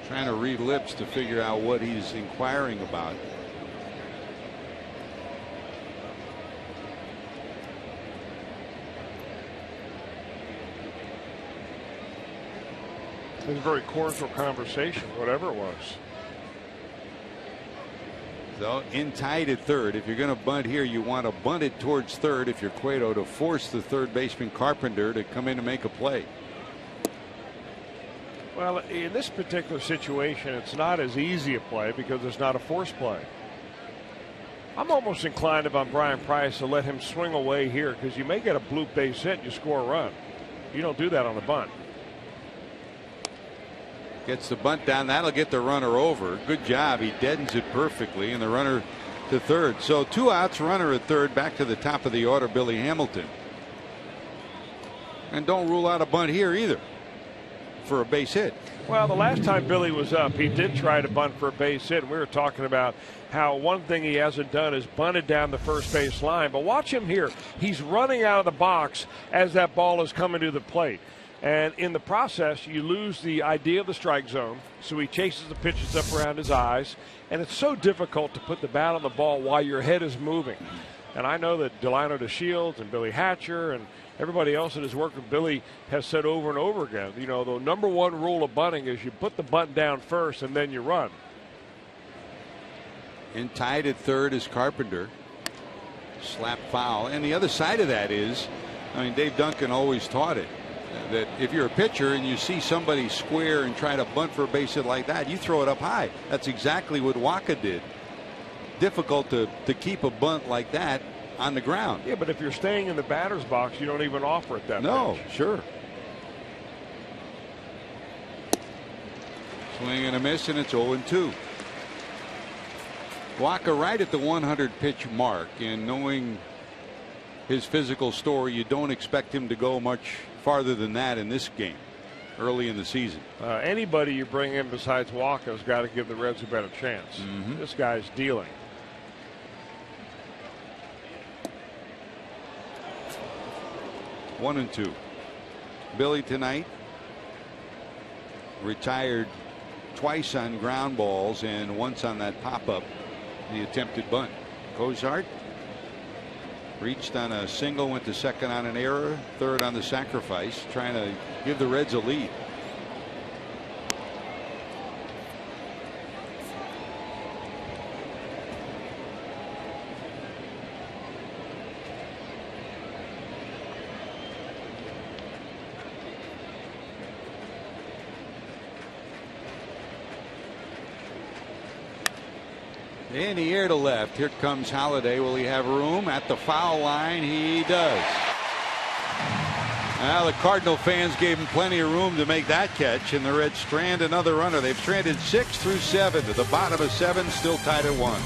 Trying to read lips to figure out what he's inquiring about. It was a very cordial conversation, whatever it was. So in tied at third, if you're going to bunt here, you want to bunt it towards third if you're Cueto, to force the third baseman Carpenter to come in and make a play. Well, in this particular situation, it's not as easy a play because it's not a force play. I'm almost inclined, if I'm Brian Price, to let him swing away here, because you may get a bloop base hit and you score a run. You don't do that on a bunt. Gets the bunt down. That'll get the runner over. Good job. He deadens it perfectly, and the runner to third. So 2 outs, runner at third. Back to the top of the order, Billy Hamilton. And don't rule out a bunt here either for a base hit. Well, the last time Billy was up, he did try to bunt for a base hit, and we were talking about how one thing he hasn't done is bunted down the first base line. But watch him here. He's running out of the box as that ball is coming to the plate. And in the process, you lose the idea of the strike zone, so he chases the pitches up around his eyes, and it's so difficult to put the bat on the ball while your head is moving. And I know that Delino DeShields and Billy Hatcher and everybody else that has worked with Billy has said over and over again, you know, the number one rule of bunting is you put the bunt down first and then you run. And tied at third is Carpenter. Slap foul. And the other side of that is, I mean, Dave Duncan always taught it, that if you're a pitcher and you see somebody square and try to bunt for a base hit like that, you throw it up high. That's exactly what Waka did. Difficult to keep a bunt like that on the ground. Yeah, but if you're staying in the batter's box, you don't even offer it that No, pitch. sure. Swing and a miss, and it's 0-2. Waka right at the 100 pitch mark, and knowing his physical story, you don't expect him to go much farther than that in this game early in the season. Anybody you bring in besides Waka has got to give the Reds a better chance. This guy's dealing. One and two. Billy tonight retired twice on ground balls and once on that pop-up, the attempted bunt. Cozart reached on a single, went to second on an error, third on the sacrifice, trying to give the Reds a lead. In the air to left. Here comes Halladay. Will he have room at the foul line? He does. Now the Cardinal fans gave him plenty of room to make that catch, and the Reds strand another runner. They've stranded 6 through 7 to the bottom of 7, still tied at 1.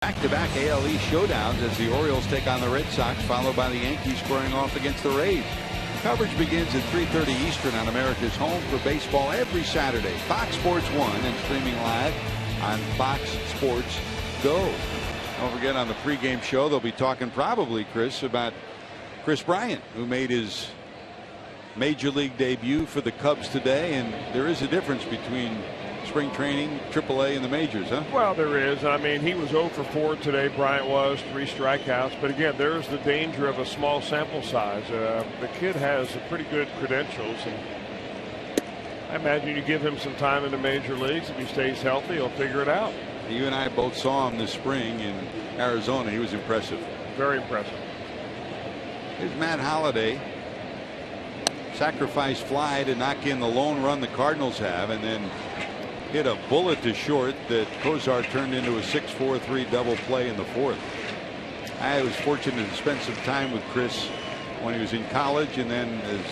Back-to-back AL East showdowns as the Orioles take on the Red Sox, followed by the Yankees squaring off against the Rays. Coverage begins at 3:30 Eastern on America's home for baseball every Saturday. Fox Sports 1 and streaming live on Fox Sports Go. Don't forget, on the pregame show, they'll be talking probably, Chris, about Chris Bryant, who made his major league debut for the Cubs today, and there is a difference between spring training, AAA, and the majors, huh? Well, there is. I mean, he was 0 for 4 today. Bryant was 3 strikeouts. But again, there's the danger of a small sample size. The kid has pretty good credentials, and I imagine you give him some time in the major leagues. If he stays healthy, he'll figure it out. You and I both saw him this spring, and Arizona. He was impressive. Very impressive. Here's Matt Holliday. Sacrifice fly to knock in the lone run the Cardinals have, and then hit a bullet to short that Kozar turned into a 6-4-3 double play in the fourth. I was fortunate to spend some time with Chris when he was in college, and then as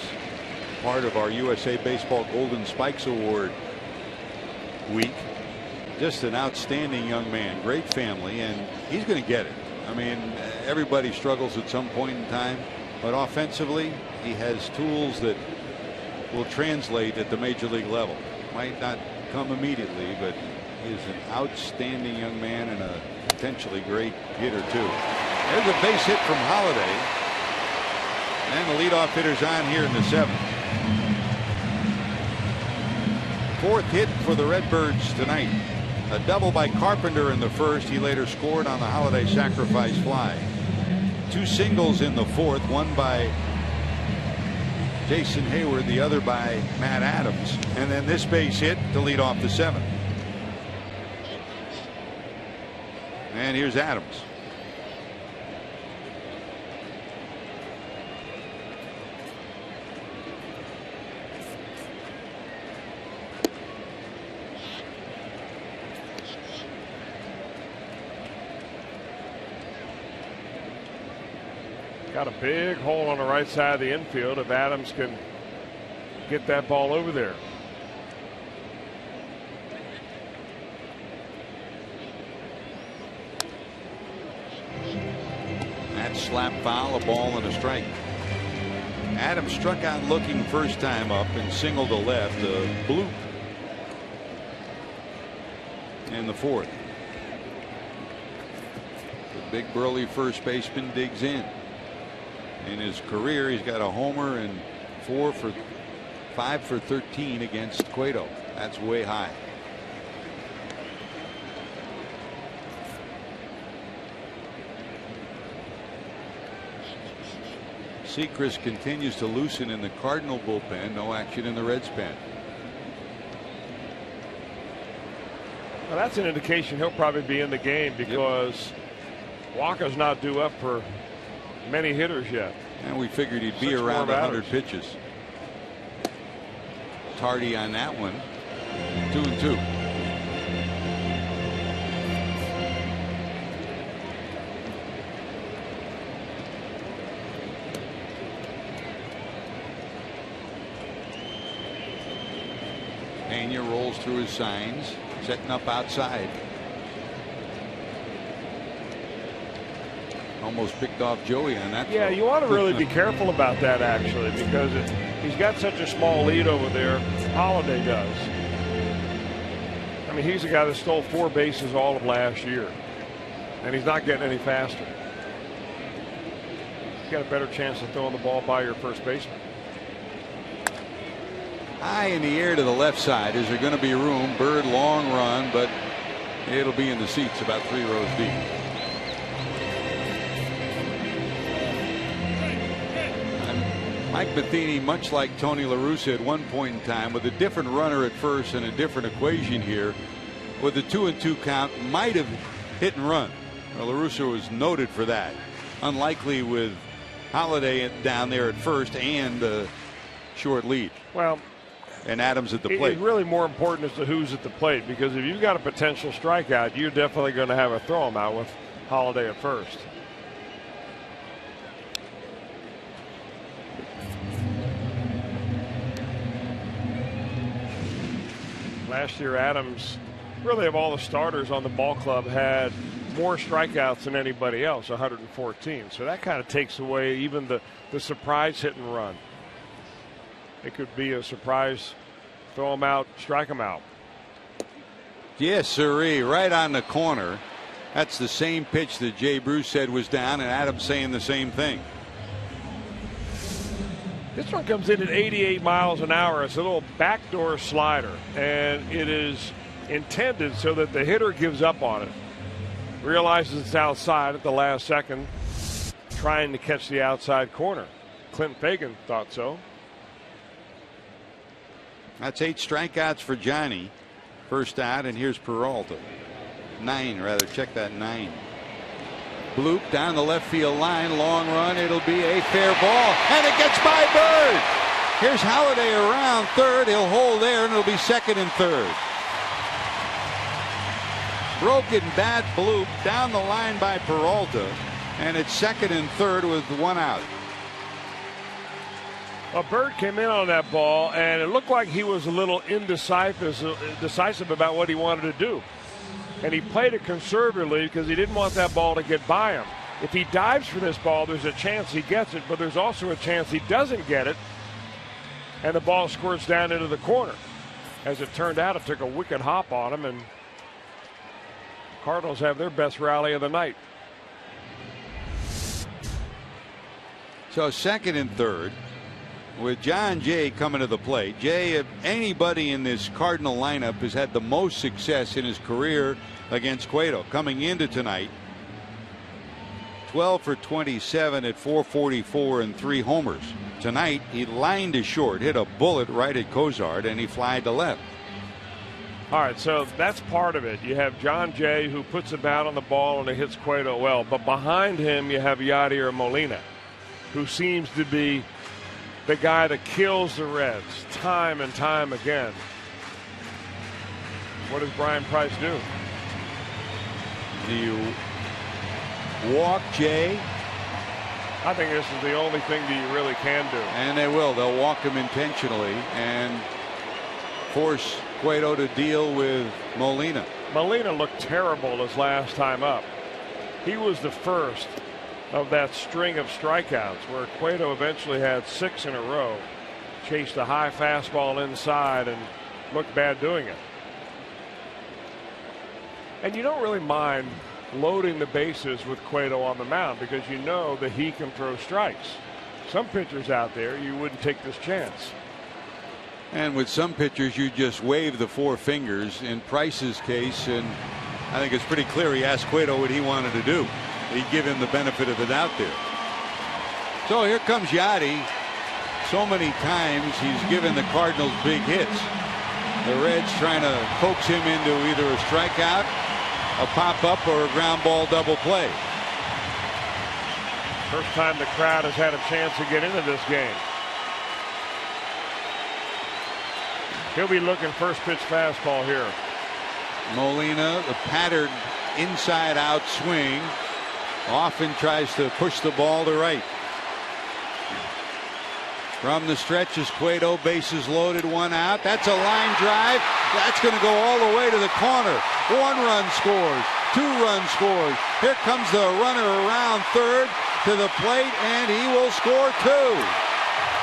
part of our USA Baseball Golden Spikes Award week. Just an outstanding young man, great family, and he's going to get it. I mean, everybody struggles at some point in time, but offensively he has tools that will translate at the major league level. Might not come immediately, but he is an outstanding young man and a potentially great hitter too. There's a base hit from Holliday, and the leadoff hitter's on here in the seventh. Fourth hit for the Redbirds tonight. A double by Carpenter in the first. He later scored on the Holliday sacrifice fly. Two singles in the fourth, one by Jason Hayward, the other by Matt Adams, and then this base hit to lead off the seventh. And here's Adams. Got a big hole on the right side of the infield if Adams can get that ball over there. That slap foul, a ball and a strike. Adams struck out looking first time up and singled to left, a bloop in the fourth. The big burly first baseman digs in. In his career, he's got a homer and 5 for 13 against Cueto. That's way high. Sechrist continues to loosen in the Cardinal bullpen. No action in the Reds pen. Well, that's an indication he'll probably be in the game because Walker's not due up for many hitters yet. And we figured he'd be around 100 pitches. Tardy on that one. 2-2. Pena rolls through his signs, setting up outside. Almost picked off Joey on that. Yeah, throw. you want to really be careful about that actually, because he's got such a small lead over there. Holliday does. I mean, he's the guy that stole 4 bases all of last year, and he's not getting any faster. You got a better chance of throwing the ball by your first baseman. High in the air to the left side. Is there going to be room? Bird long run, but it'll be in the seats about 3 rows deep. Mike Matheny, much like Tony La Russa at one point in time, with a different runner at first and a different equation here, with the 2-2 count, might have hit and run. Well, La Russa was noted for that. Unlikely with Holliday down there at first and a short lead. Well, and Adams at the plate. It's really more important as to who's at the plate, because if you've got a potential strikeout, you're definitely going to have a throw him out with Holliday at first. Last year, Adams, really of all the starters on the ball club, had more strikeouts than anybody else, 114. So that kind of takes away even the surprise hit and run. It could be a surprise, throw him out, strike him out. Yes, sirree, right on the corner. That's the same pitch that Jay Bruce said was down, and Adams saying the same thing. This one comes in at 88 miles an hour. It's a little backdoor slider, and it is intended so that the hitter gives up on it. Realizes it's outside at the last second, trying to catch the outside corner. Clint Fagan thought so. That's 8 strikeouts for Johnny. First out, and here's Peralta. 9, rather. Check that, 9. Bloop down the left field line. Long run. It'll be a fair ball. And it gets by Bird. Here's Halladay around third. He'll hold there, and it'll be second and third. Broken bat Bloop down the line by Peralta. And it's second and third with one out. Well, Bird came in on that ball, and it looked like he was a little indecisive about what he wanted to do. And he played it conservatively because he didn't want that ball to get by him. If he dives for this ball, there's a chance he gets it, but there's also a chance he doesn't get it, and the ball squirts down into the corner. As it turned out, it took a wicked hop on him, and Cardinals have their best rally of the night. So second and third with John Jay coming to the plate. Jay, if anybody in this Cardinal lineup, has had the most success in his career against Cueto. Coming into tonight, 12 for 27 at .444 and 3 homers. Tonight he lined to short, hit a bullet right at Cozart, and he flied to left. All right, so that's part of it. You have John Jay, who puts a bat on the ball and it hits Cueto well, but behind him you have Yadier Molina, who seems to be the guy that kills the Reds time and time again. What does Brian Price do? Do you walk Jay? I think this is the only thing that you really can do. And they will. They'll walk him intentionally and force Cueto to deal with Molina. Molina looked terrible his last time up. He was the first of that string of strikeouts where Cueto eventually had 6 in a row. Chased a high fastball inside and looked bad doing it. And you don't really mind loading the bases with Cueto on the mound because you know that he can throw strikes. Some pitchers out there, you wouldn't take this chance. And with some pitchers, you just wave the 4 fingers. In Price's case, and I think it's pretty clear, he asked Cueto what he wanted to do. He'd give him the benefit of the doubt there. So here comes Yadi. So many times he's given the Cardinals big hits. The Reds trying to coax him into either a strikeout, a pop-up, or a ground ball double play. First time the crowd has had a chance to get into this game. He'll be looking first pitch fastball here. Molina, the patterned inside-out swing, often tries to push the ball to right. From the stretch is Cueto, bases loaded, 1 out. That's a line drive. That's going to go all the way to the corner. 1 run scores, 2 run scores. Here comes the runner around third to the plate, and he will score 2.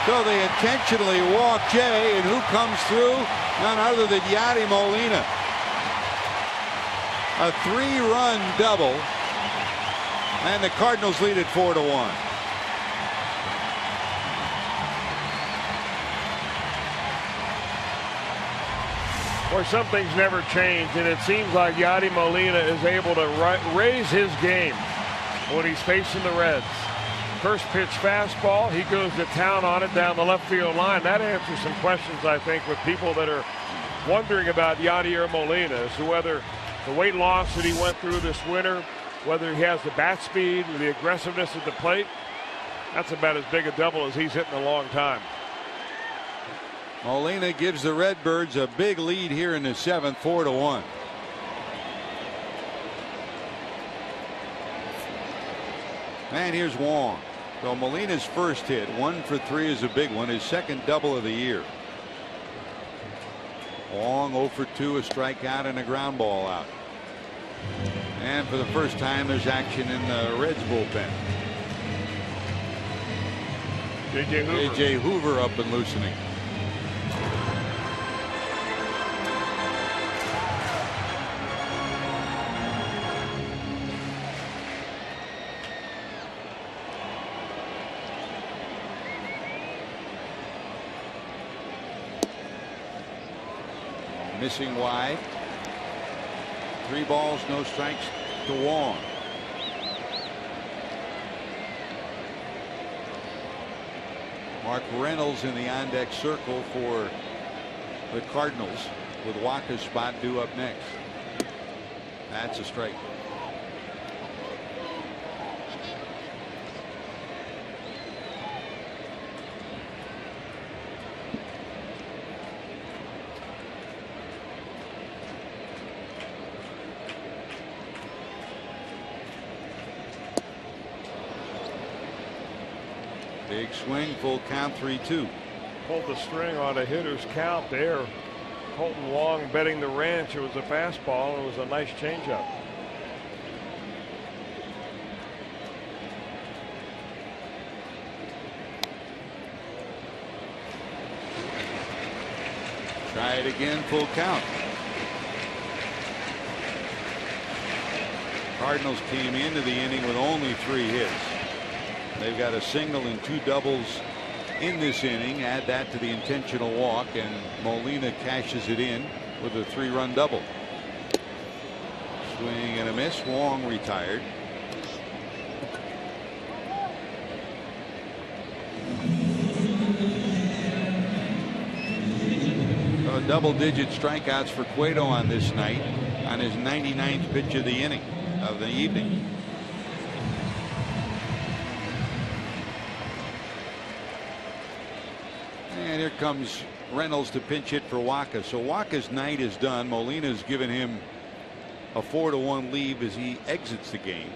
So they intentionally walk Jay, and who comes through? None other than Yadi Molina. A 3-run double, and the Cardinals lead it 4-1. Boy, some things never change, and it seems like Yadi Molina is able to raise his game when he's facing the Reds. First pitch fastball, he goes to town on it down the left field line. That answers some questions, I think, with people that are wondering about Yadier Molina as to whether the weight loss that he went through this winter, whether he has the bat speed or the aggressiveness at the plate. That's about as big a double as he's hit in a long time. Molina gives the Redbirds a big lead here in the 7th, 4-1. And here's Wong. So Molina's first hit, 1 for 3, is a big one, his second double of the year. Wong 0 for 2, a strikeout and a ground ball out. And for the first time, there's action in the Reds bullpen. J.J. Hoover up and loosening. Missing wide. 3 balls, no strikes to Wong. Mark Reynolds in the on-deck circle for the Cardinals, with Waka's spot due up next. That's a strike. Big swing, full count, 3-2. Pulled the string on a hitter's count there. Colton Wong betting the ranch. It was a fastball. It was a nice changeup. Try it again, full count. Cardinals came into the inning with only 3 hits. They've got a single and 2 doubles in this inning. Add that to the intentional walk, and Molina cashes it in with a 3-run double. Swing and a miss. Wong retired. Double-digit strikeouts for Cueto on this night, on his 99th pitch of the inning, of the evening. And here comes Reynolds to pinch hit for Wacha. So Wacha's night is done. Molina's given him a 4-1 lead as he exits the game.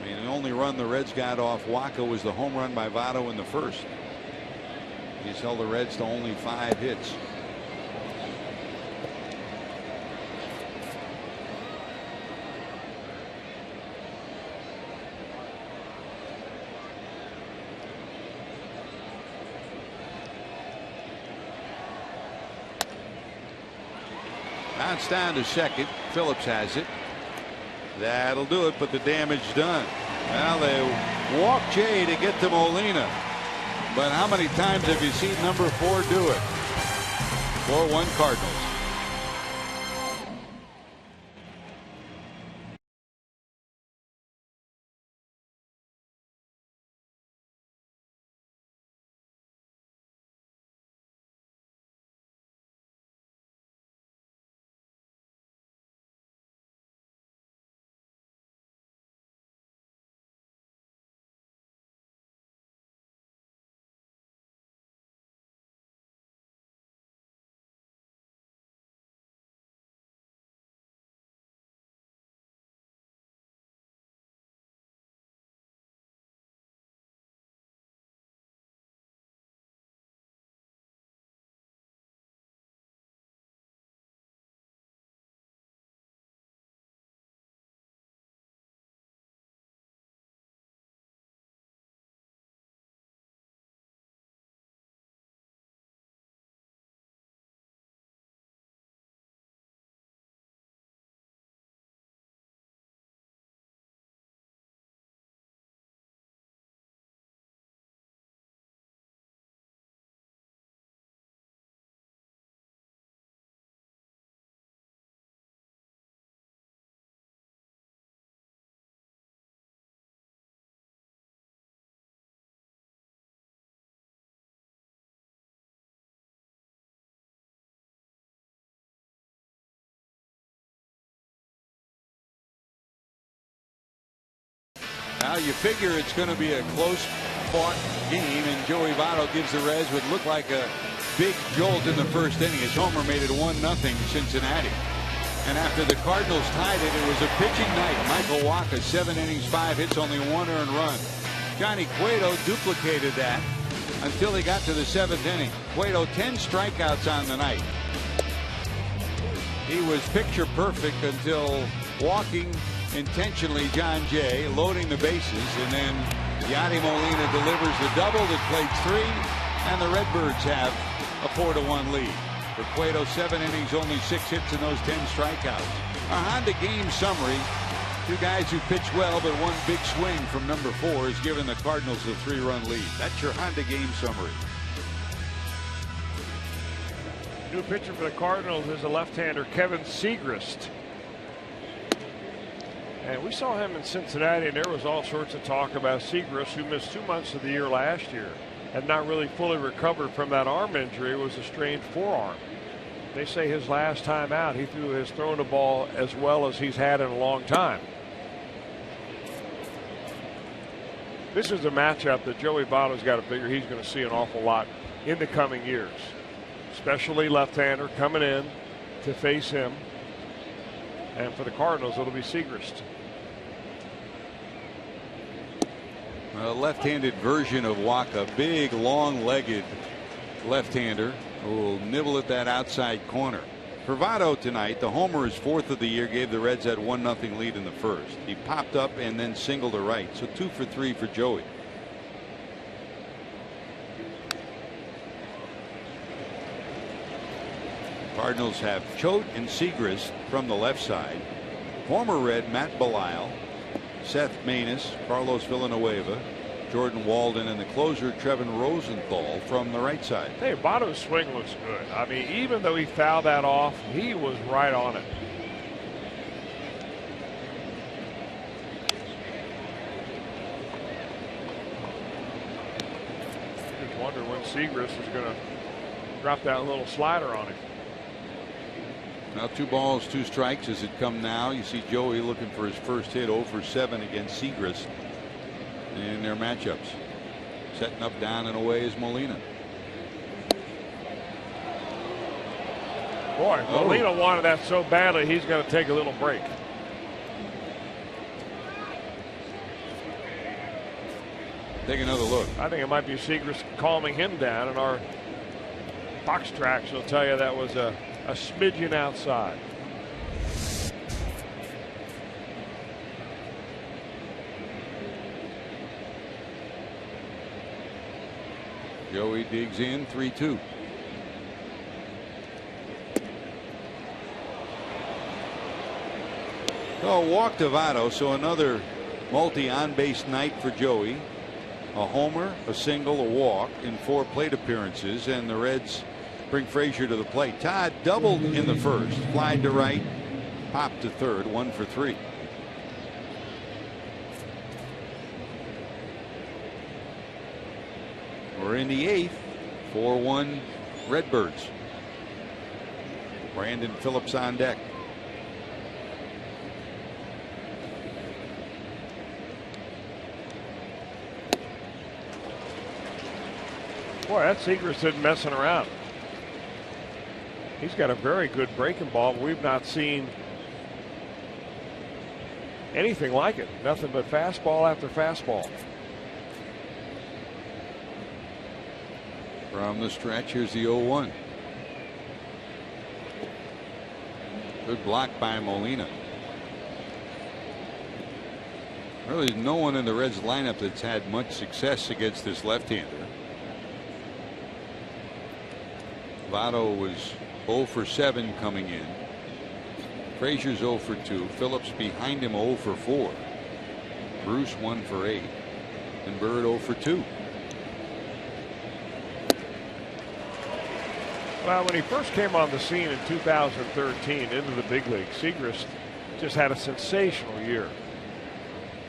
I mean, the only run the Reds got off Wacha was the home run by Votto in the first. He's held the Reds to only 5 hits. Bounce down to second. Phillips has it. That'll do it, but the damage done. Well, they walk Jay to get to Molina. But how many times have you seen number 4 do it? 4-1 Cardinals. Now you figure it's going to be a close fought game, and Joey Votto gives the Reds what looked like a big jolt in the first inning. His homer made it 1-0 Cincinnati. And after the Cardinals tied it, it was a pitching night. Michael Wacha, 7 innings, 5 hits, only 1 earned run. Johnny Cueto duplicated that until he got to the 7th inning. Cueto 10 strikeouts on the night. He was picture perfect until walking intentionally John Jay, loading the bases, and then Yadi Molina delivers the double that played 3, and the Redbirds have a 4-1 lead. For Cueto, 7 innings, only 6 hits, and those 10 strikeouts. Our Honda game summary: 2 guys who pitched well, but one big swing from number 4 has given the Cardinals a 3-run lead. That's your Honda game summary. New pitcher for the Cardinals is a left-hander, Kevin Segrist. And we saw him in Cincinnati, and there was all sorts of talk about Segrist, who missed 2 months of the year last year and not really fully recovered from that arm injury. It was a strained forearm. They say his last time out, he has thrown the ball as well as he's had in a long time. This is a matchup that Joey Votto's got to figure he's going to see an awful lot in the coming years, especially left-hander coming in to face him. And for the Cardinals, it'll be Segrist. A left-handed version of Waka, big, long-legged left-hander who will nibble at that outside corner. For Votto tonight, the homer is 4th of the year, gave the Reds that 1-0 lead in the first. He popped up and then singled to right, so 2 for 3 for Joey. Cardinals have Choate and Segrist from the left side. Former Red Matt Belisle, Seth Maness, Carlos Villanueva, Jordan Walden, and the closer Trevin Rosenthal from the right side. Hey, Votto's swing looks good. I mean, even though he fouled that off, he was right on it. I just wonder when Segrist is going to drop that little slider on him. Now 2 balls, 2 strikes as it come now. You see Joey looking for his first hit, 0 for 7 against Segrist in their matchups. Setting up down and away is Molina. Boy, Molina wanted that so badly, he's going to take a little break. Take another look. I think it might be Segrist calming him down, and our box tracks will tell you that was a smidgen outside. Joey digs in, 3-2. Oh, walk to Votto, so another multi-on-base night for Joey. A homer, a single, a walk in 4 plate appearances, and the Reds bring Frazier to the plate. Todd doubled in the first, flied to right, popped to third, 1 for 3. We're in the 8th, 4-1 Redbirds. Brandon Phillips on deck. Boy, that Segrist isn't messing around. He's got a very good breaking ball. We've not seen anything like it. Nothing but fastball after fastball. From the stretch, here's the 0-1. Good block by Molina. Really, no one in the Reds lineup that's had much success against this left-hander. Votto was 0 for 7 coming in. Frazier's 0 for 2. Phillips behind him 0 for 4. Bruce 1 for 8. And Bird 0 for 2. Well, when he first came on the scene in 2013 into the big league, Segrist just had a sensational year.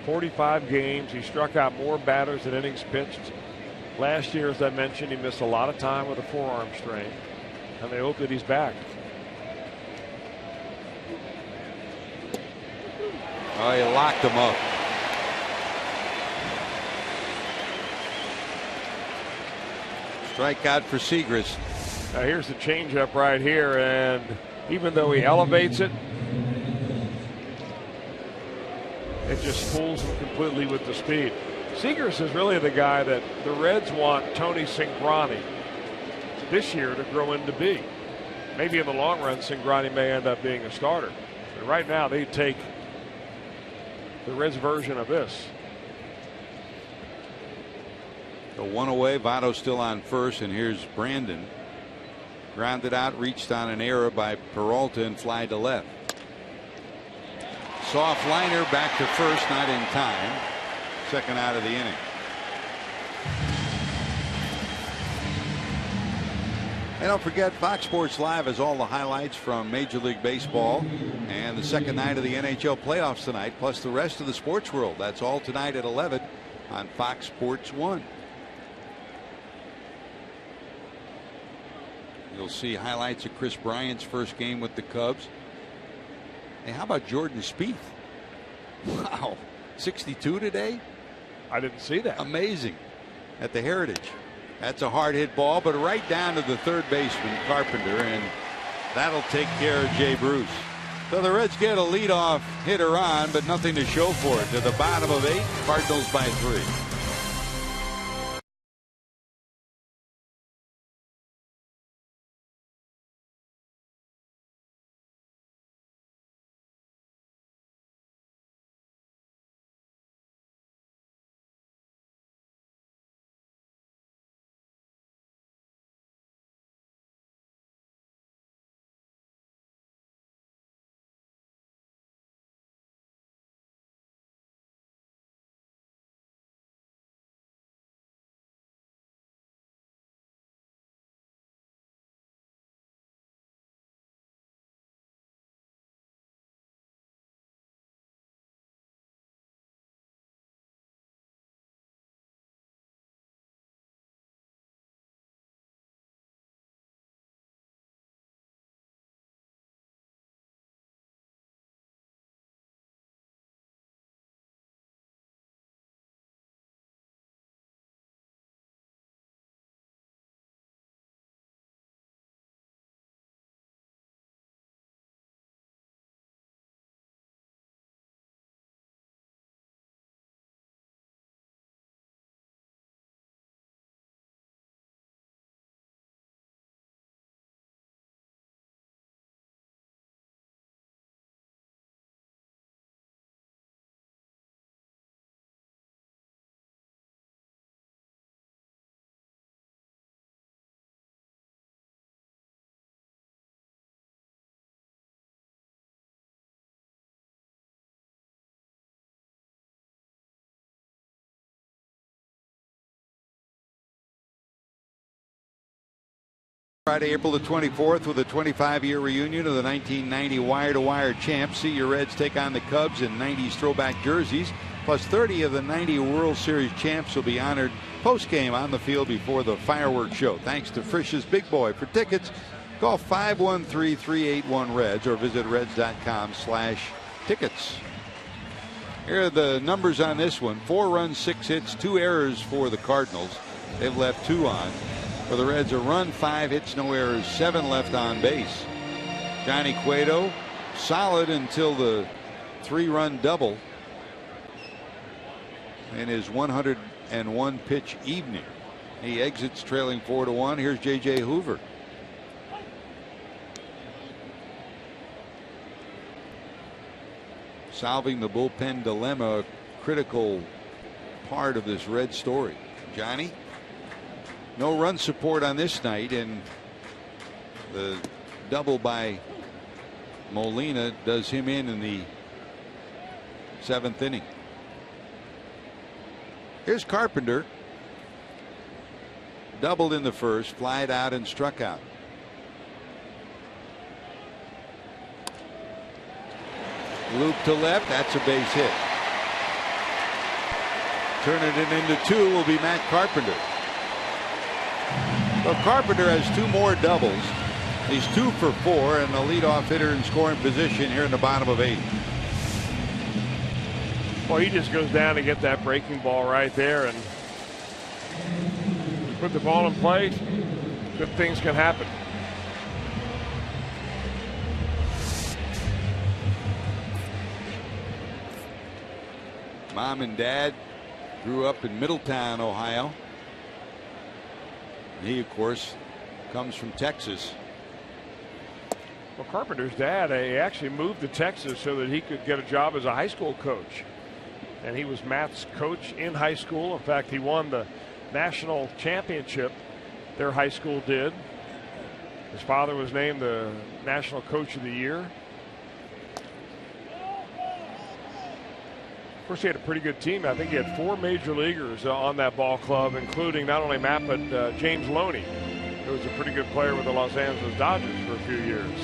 45 games. He struck out more batters than innings pitched. Last year, as I mentioned, he missed a lot of time with a forearm strain, and they hope that he's back. Oh, he locked him up. Strikeout for Segrist. Now here's the changeup right here, and even though he elevates it, it just fools him completely with the speed. Segrist is really the guy that the Reds want Tony Cingrani this year to grow into be. Maybe in the long run, Cingrani may end up being a starter. But right now, they take the Reds version of this. The 1 away, Votto still on first, and here's Brandon. Grounded out, reached on an error by Peralta and fly to left. Soft liner back to first, not in time. Second out of the inning. And don't forget, Fox Sports Live has all the highlights from Major League Baseball and the second night of the NHL playoffs tonight, plus the rest of the sports world. That's all tonight at 11 on Fox Sports 1. You'll see highlights of Chris Bryant's first game with the Cubs. Hey, how about Jordan Spieth? Wow, 62 today? I didn't see that. Amazing. At the Heritage. That's a hard hit ball, but right down to the third baseman, Carpenter, and that'll take care of Jay Bruce. So the Reds get a leadoff hitter on, but nothing to show for it. To the bottom of 8, Cardinals by 3. Friday, April the 24th, with a 25-year reunion of the 1990 wire-to-wire champs. See your Reds take on the Cubs in 90s throwback jerseys. Plus 30 of the 90 World Series champs will be honored post-game on the field before the fireworks show. Thanks to Frisch's Big Boy. For tickets, call 513-381-REDS or visit reds.com/tickets. Here are the numbers on this one. 4 runs, 6 hits, 2 errors for the Cardinals. They've left 2 on. For the Reds, a run, 5 hits, no errors, 7 left on base. Johnny Cueto, solid until the 3-run double in his 101 pitch evening. He exits trailing 4-1. Here's J.J. Hoover. Solving the bullpen dilemma, a critical part of this Red story. Johnny, no run support on this night, and the double by Molina does him in the 7th inning. Here's Carpenter. Doubled in the first, flied out and struck out. Loop to left, that's a base hit. Turning it into 2 will be Matt Carpenter. Well, Carpenter has 2 more doubles. He's 2 for 4 and the leadoff hitter in scoring position here in the bottom of 8th. Well, he just goes down to get that breaking ball right there, and put the ball in play, good things can happen. Mom and Dad grew up in Middletown, Ohio. He, of course, comes from Texas. Well, Carpenter's dad, he actually moved to Texas so that he could get a job as a high school coach. And he was Matt's coach in high school. In fact, he won the national championship, their high school did. His father was named the National Coach of the Year. Of course, he had a pretty good team. I think he had 4 major leaguers on that ball club, including not only Matt, but James Loney, who was a pretty good player with the Los Angeles Dodgers for a few years.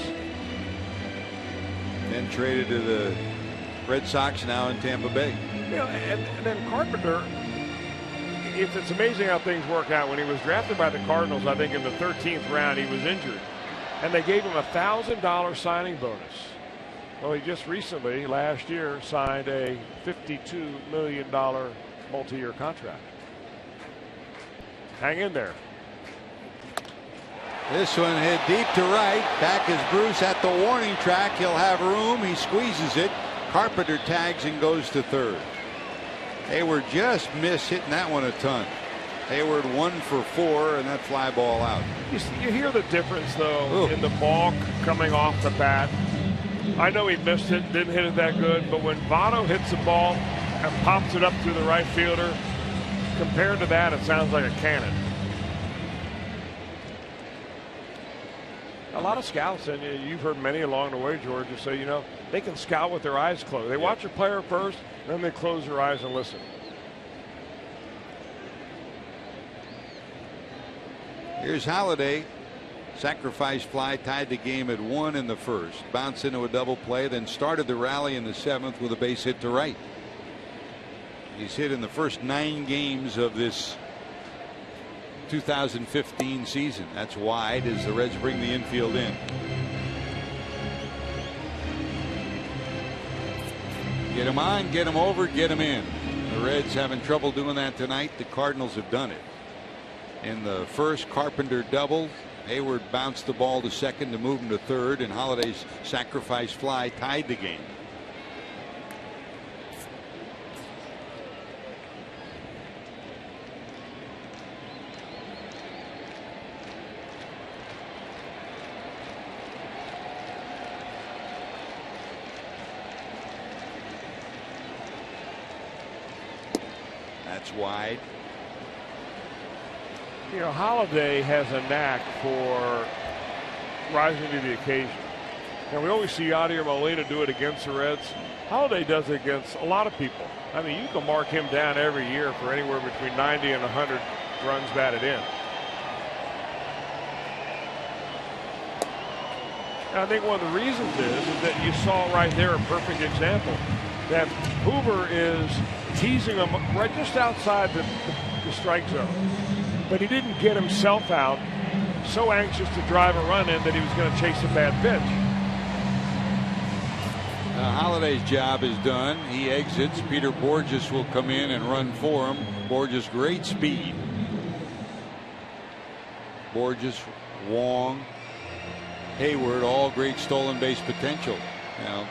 Then traded to the Red Sox, now in Tampa Bay. You know, and then Carpenter, it's amazing how things work out. When he was drafted by the Cardinals, I think in the 13th round, he was injured, and they gave him a $1,000 signing bonus. Well, he just recently, last year, signed a $52 million multi-year contract. Hang in there. This one hit deep to right. Back is Bruce at the warning track. He'll have room. He squeezes it. Carpenter tags and goes to third. Hayward just missed hitting that one a ton. Hayward 1 for 4, and that fly ball out. You hear the difference, though, in the ball coming off the bat. I know he missed it, didn't hit it that good, but when Votto hits the ball and pops it up to the right fielder, compared to that, it sounds like a cannon. A lot of scouts, and you've heard many along the way, George, say, you know, they can scout with their eyes closed. They watch a player first, then they close their eyes and listen. Here's Halladay. Sacrifice fly tied the game at 1 in the first. Bounced into a double play, then started the rally in the 7th with a base hit to right. He's hit in the first 9 games of this 2015 season. That's wide as the Reds bring the infield in. Get him on, get him over, get him in. The Reds having trouble doing that tonight. The Cardinals have done it. In the first, Carpenter doubled. Hayward bounced the ball to second to move him to third, and Holladay's sacrifice fly tied the game. That's wide. You know, Halladay has a knack for rising to the occasion. And we always see Yadier Molina do it against the Reds. Halladay does it against a lot of people. I mean, you can mark him down every year for anywhere between 90 and 100 runs batted in. And I think one of the reasons is that you saw right there a perfect example that Hoover is teasing him right just outside the strike zone, but he didn't get himself out, so anxious to drive a run in that he was going to chase a bad pitch. Holiday's job is done. He exits. Peter Borges will come in and run for him. Borges, great speed. Borges, Wong, Hayward, all great stolen base potential. Now,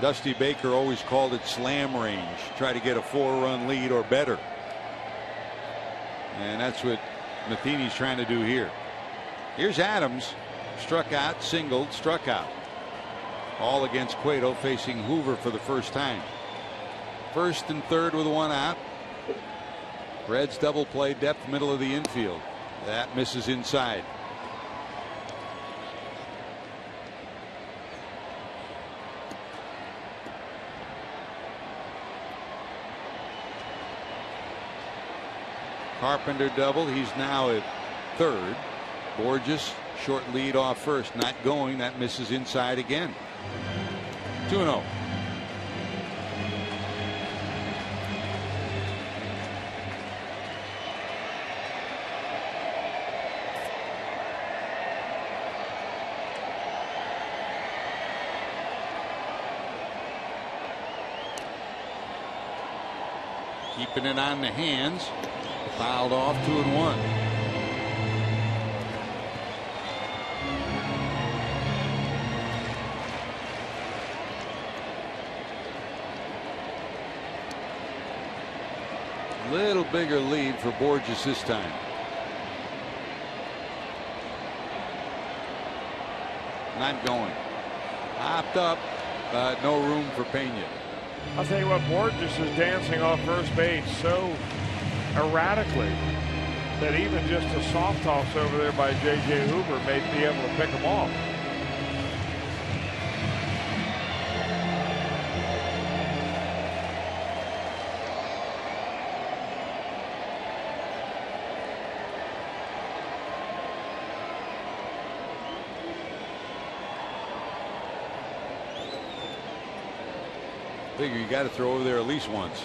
Dusty Baker always called it slam range. Try to get a 4-run lead or better. And that's what Matheny's trying to do here. Here's Adams. Struck out, singled, struck out. All against Cueto, facing Hoover for the first time. First and third with one out. Reds double play, depth middle of the infield. That misses inside. Carpenter double. He's now at third. Borges short lead off first, not going. That misses inside again. 2-0. Keeping it on the hands. Fouled off, 2-1. Little bigger lead for Borges this time. Not going. Hopped up, but no room for Pena. I'll tell you what, Borges is dancing off first base so erratically that even just a soft toss over there by J.J. Hoover may be able to pick him off. Figure you got to throw over there at least once.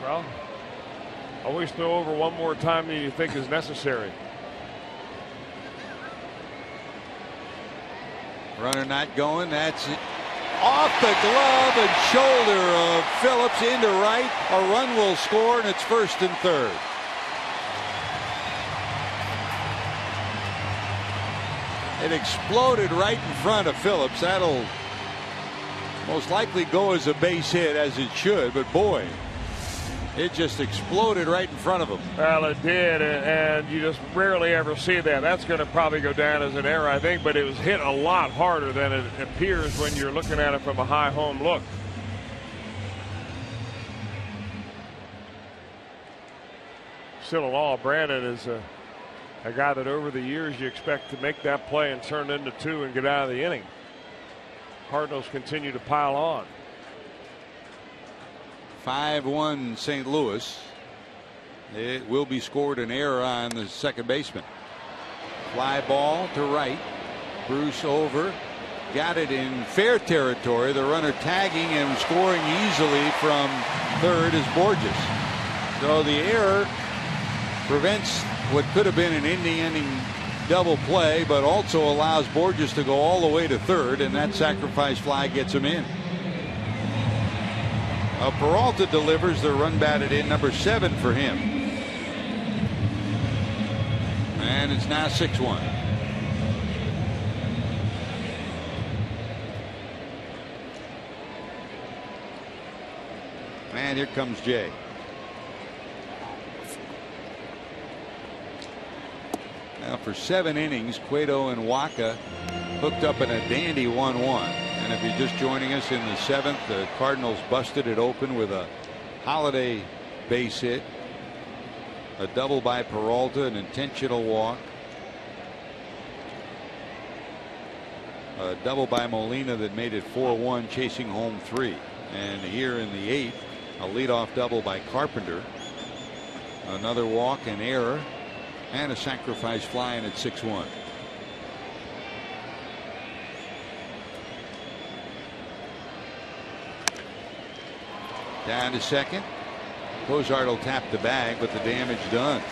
Well, always throw over one more time than you think is necessary. Runner not going. That's it. Off the glove and shoulder of Phillips into right. A run will score, and it's first and third. It exploded right in front of Phillips. That'll most likely go as a base hit, as it should, but boy, it just exploded right in front of him. Well, it did, and you just rarely ever see that. That's going to probably go down as an error, I think, but it was hit a lot harder than it appears when you're looking at it from a high home look. Still in all, Brandon is a guy that over the years you expect to make that play and turn into two and get out of the inning. Cardinals continue to pile on. 5-1 St. Louis. It will be scored an error on the second baseman. Fly ball to right. Bruce over. Got it in fair territory. The runner tagging and scoring easily from third is Borges. So the error prevents what could have been an inning double play, but also allows Borges to go all the way to third, and that sacrifice fly gets him in. Peralta delivers the run batted in, number 7 for him. And it's now 6-1. And here comes Jay. Now for 7 innings, Cueto and Waka hooked up in a dandy 1-1. And if you're just joining us in the 7th, the Cardinals busted it open with a Holiday base hit, a double by Peralta, an intentional walk, a double by Molina that made it 4-1, chasing home 3. And here in the 8th, a leadoff double by Carpenter, Another walk, an error, and a sacrifice fly, and it's 6-1. Down to second. Cozart will tap the bag, but the damage done.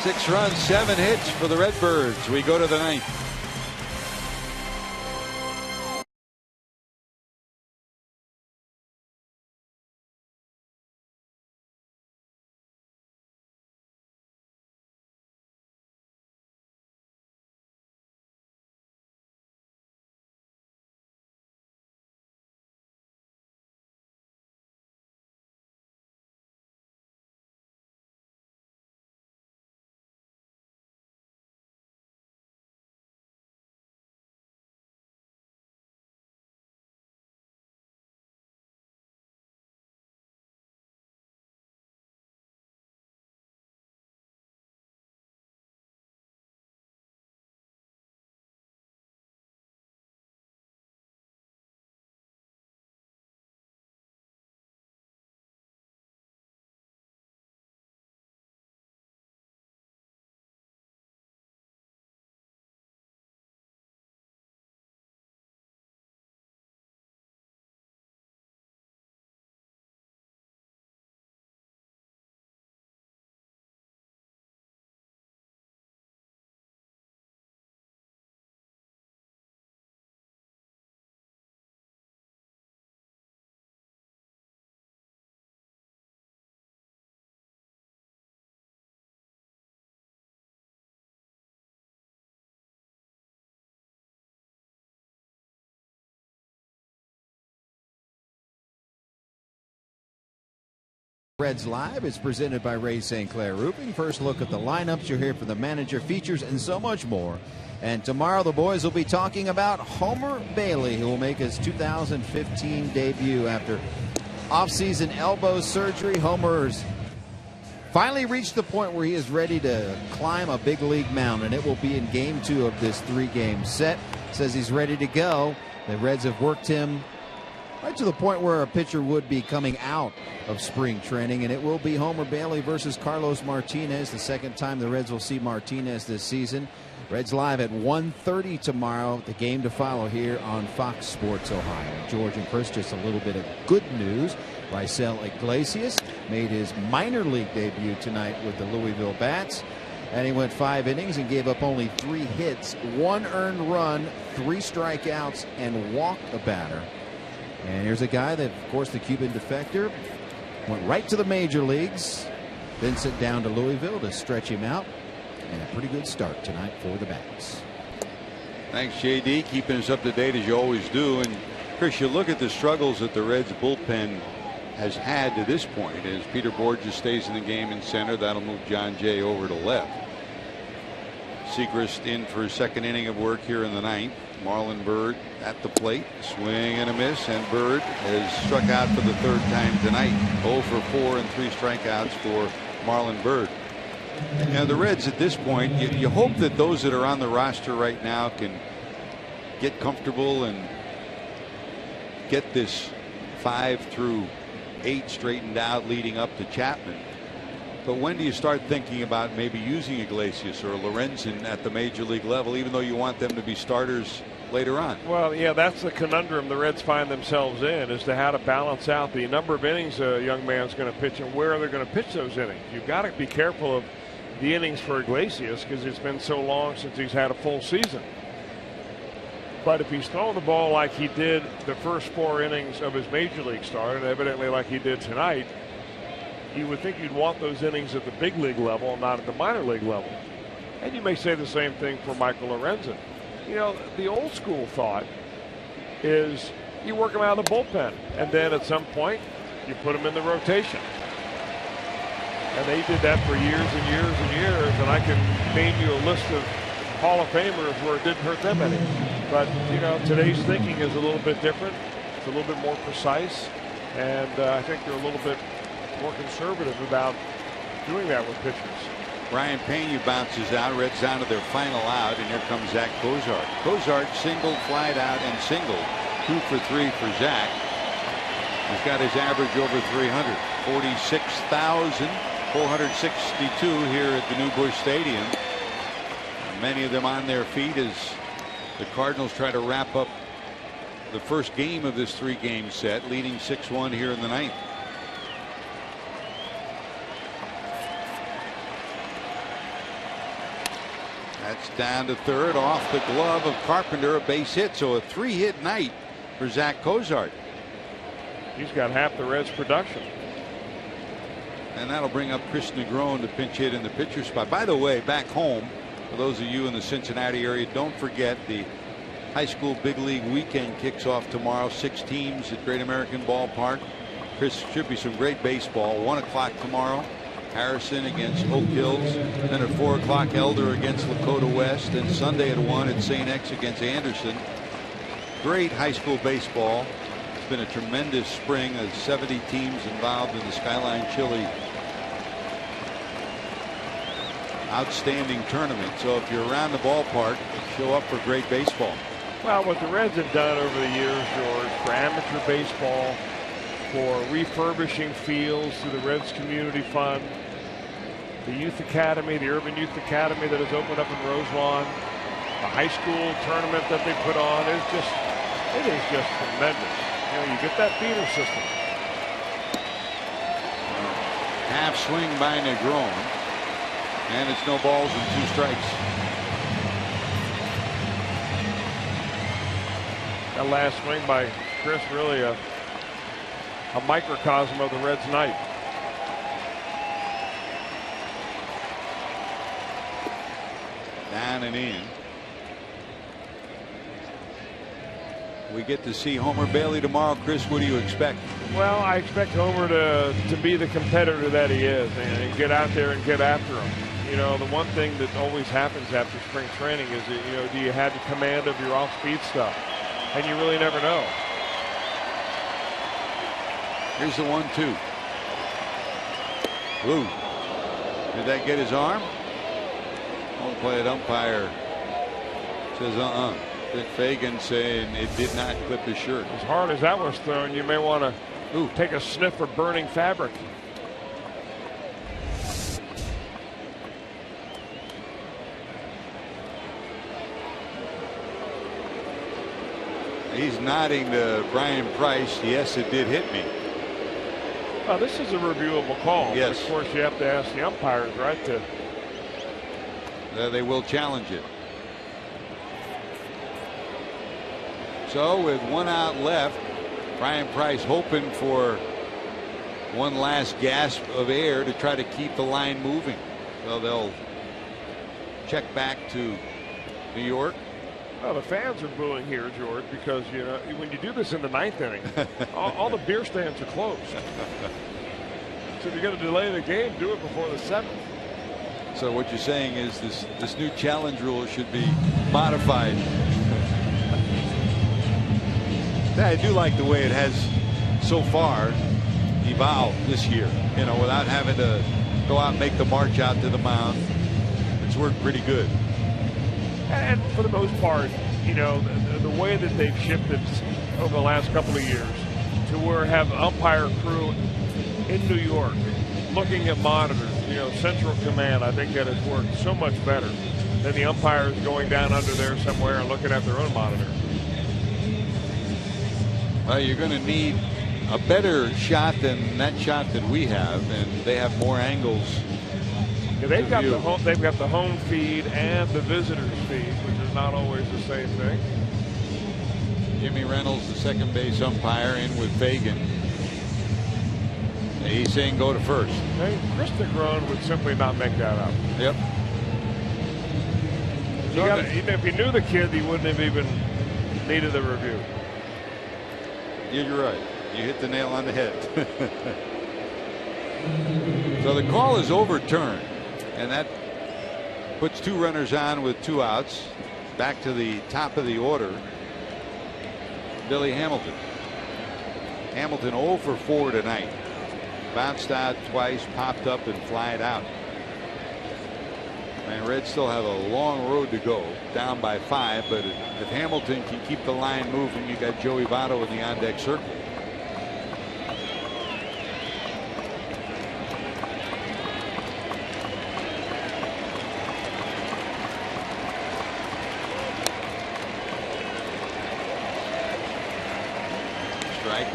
6 runs, 7 hits for the Redbirds. We go to the 9th. Reds Live is presented by Ray St. Clair Roofing. First look at the lineups. You'll hear from the manager, features, and so much more. And tomorrow the boys will be talking about Homer Bailey, who will make his 2015 debut after off-season elbow surgery. Homer's finally reached the point where he is ready to climb a big league mountain. It will be in game 2 of this 3-game set. Says he's ready to go. The Reds have worked him right to the point where a pitcher would be coming out of spring training, and it will be Homer Bailey versus Carlos Martinez, the second time the Reds will see Martinez this season. Reds Live at 1:30 tomorrow. The game to follow here on Fox Sports Ohio. George and Chris, just a little bit of good news. Raisel Iglesias made his minor league debut tonight with the Louisville Bats, and he went 5 innings and gave up only 3 hits, 1 earned run, 3 strikeouts, and walked a batter. And here's a guy that, of course, the Cuban defector went right to the major leagues, then sent down to Louisville to stretch him out, and a pretty good start tonight for the Bats. Thanks, JD, keeping us up to date as you always do. And Chris, you look at the struggles that the Reds bullpen has had to this point. As Peter Borges stays in the game in center, that'll move John Jay over to left. Segrist in for his second inning of work here in the 9th. Marlon Byrd at the plate, swing and a miss, and Byrd has struck out for the 3rd time tonight. 0 for 4 and 3 strikeouts for Marlon Byrd. Now the Reds at this point, you hope that those that are on the roster right now can get comfortable and get this 5 through 8 straightened out leading up to Chapman. But when do you start thinking about maybe using Iglesias or Lorenzen at the major league level, even though you want them to be starters later on? Well, yeah, that's the conundrum the Reds find themselves in, is to how to balance out the number of innings a young man's going to pitch and where they're going to pitch those innings. You've got to be careful of the innings for Iglesias because it's been so long since he's had a full season. But if he's throwing the ball like he did the first 4 innings of his major league start, and evidently like he did tonight, you would think you'd want those innings at the big league level and not at the minor league level. And you may say the same thing for Michael Lorenzen. You know, the old school thought is you work him out of the bullpen, and then at some point you put him in the rotation. And they did that for years and years and years, and I can name you a list of Hall of Famers where it didn't hurt them any. But, you know, today's thinking is a little bit different. It's a little bit more precise, and I think they're a little bit more conservative about doing that with pitchers. Brian Pena bounces out. Reds down to their final out, and here comes Zach Cozart. Cozart singled, flied out, and singled. 2 for 3 for Zach. He's got his average over 300. 46,462 here at the new Busch Stadium. Many of them on their feet as the Cardinals try to wrap up the first game of this 3-game set, leading 6-1 here in the 9th. That's down to third, off the glove of Carpenter, a base hit. So a 3-hit night for Zach Cozart. He's got half the Reds' production. And that'll bring up Chris Negron to pinch hit in the pitcher spot. By the way, back home, for those of you in the Cincinnati area, don't forget the high school big league weekend kicks off tomorrow. 6 teams at Great American Ballpark. Chris, should be some great baseball. 1 o'clock tomorrow. Harrison against Oak Hills. Then at 4 o'clock, Elder against Lakota West. And Sunday at 1 at St. X against Anderson. Great high school baseball. It's been a tremendous spring. 70 teams involved in the Skyline Chili outstanding tournament. So if you're around the ballpark, show up for great baseball. Well, what the Reds have done over the years, George, for amateur baseball, for refurbishing fields through the Reds Community Fund, the Youth Academy, the Urban Youth Academy that has opened up in Roselawn, the high school tournament that they put on, it is just tremendous. You know, you get that feeder system. Half swing by Negron, and it's no balls and 2 strikes. That last swing by Chris, really a microcosm of the Reds' night. Down and in. We get to see Homer Bailey tomorrow. Chris, what do you expect? Well, I expect Homer to be the competitor that he is and get out there and get after him. You know, the one thing that always happens after spring training is that, you know, do you have the command of your off-speed stuff? And you really never know. Here's the 1-2. Ooh. Did that get his arm? Home plate umpire says Dick Fagan saying it did not clip his shirt. As hard as that was thrown, you may want to take a sniff of burning fabric. He's nodding to Brian Price. Yes, it did hit me. Well, this is a reviewable call. Yes. Of course, you have to ask the umpires, right? They will challenge it. So with 1 out left, Brian Price hoping for one last gasp of air to try to keep the line moving. So they'll check back to New York. Well, the fans are booing here, George, because, you know, when you do this in the 9th inning, all the beer stands are closed. So if you're going to delay the game, do it before the 7th. So what you're saying is this new challenge rule should be modified. I do like the way it has so far evolved this year, you know, without having to go out and make the march out to the mound. It's worked pretty good. And for the most part, you know, the way that they've shifted over the last couple of years to where have umpire crew in New York looking at monitors, you know, central command, I think that has worked so much better than the umpires going down under there somewhere and looking at their own monitor. Well, you're going to need a better shot than that shot that we have, and they have more angles. Yeah, they've got the home feed and the visitors feed, which is not always the same thing. Jimmy Reynolds, the second base umpire, in with Fagan. He's saying go to first. Hey, Chris Negron would simply not make that up. Yep. Even if he knew the kid, he wouldn't have even needed the review. You're right. You hit the nail on the head. So the call is overturned, and that puts 2 runners on with 2 outs. Back to the top of the order, Billy Hamilton. Hamilton 0 for 4 tonight. Bounced out twice, popped up and flied out. And Reds still have a long road to go, down by 5, but if Hamilton can keep the line moving, you got Joey Votto in the on-deck circle.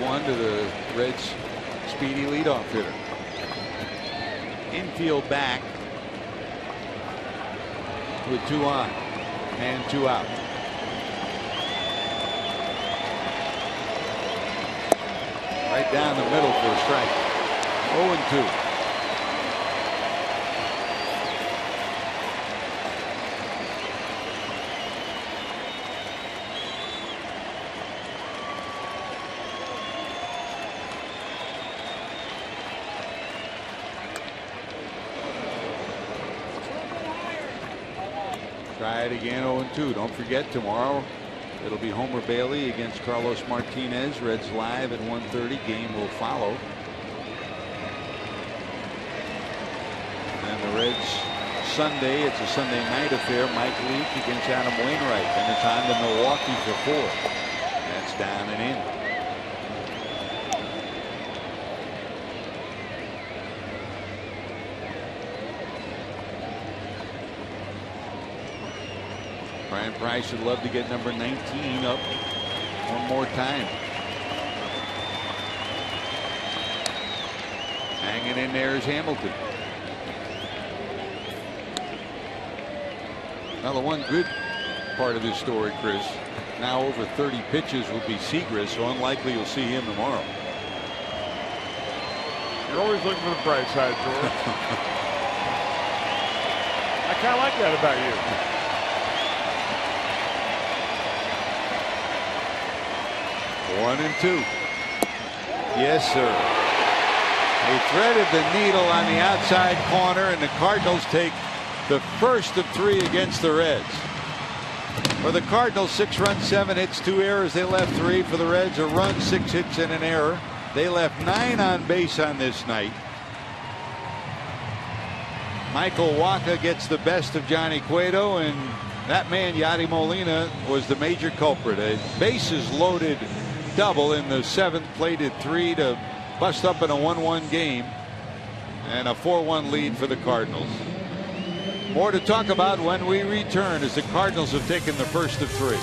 6-1 to the Reds' speedy leadoff hitter. Infield back with 2 on and 2 out. Right down the middle for a strike. 0-2. Try it again, 0-2. Don't forget, tomorrow it'll be Homer Bailey against Carlos Martinez. Reds live at 1:30. Game will follow. And the Reds Sunday, it's a Sunday night affair. Mike Leake against Adam Wainwright. And it's on to Milwaukee for 4. That's down and in. Brian Price would love to get number 19 up one more time. Hanging in there is Hamilton. Now the one good part of this story, Chris, now over 30 pitches will be Seagrass, so unlikely you'll see him tomorrow. You're always looking for the bright side, George. I kind of like that about you. One and 2. Yes, sir. They threaded the needle on the outside corner, and the Cardinals take the first of 3 against the Reds. For the Cardinals, 6 runs, 7 hits, 2 errors. They left 3. For the Reds, a run, 6 hits, and an error. They left 9 on base on this night. Michael Wacha gets the best of Johnny Cueto, and that man, Yadi Molina, was the major culprit. A bases loaded double in the 7th, plated 3 to bust up in a 1-1 game, and a 4-1 lead for the Cardinals. More to talk about when we return, as the Cardinals have taken the first of 3.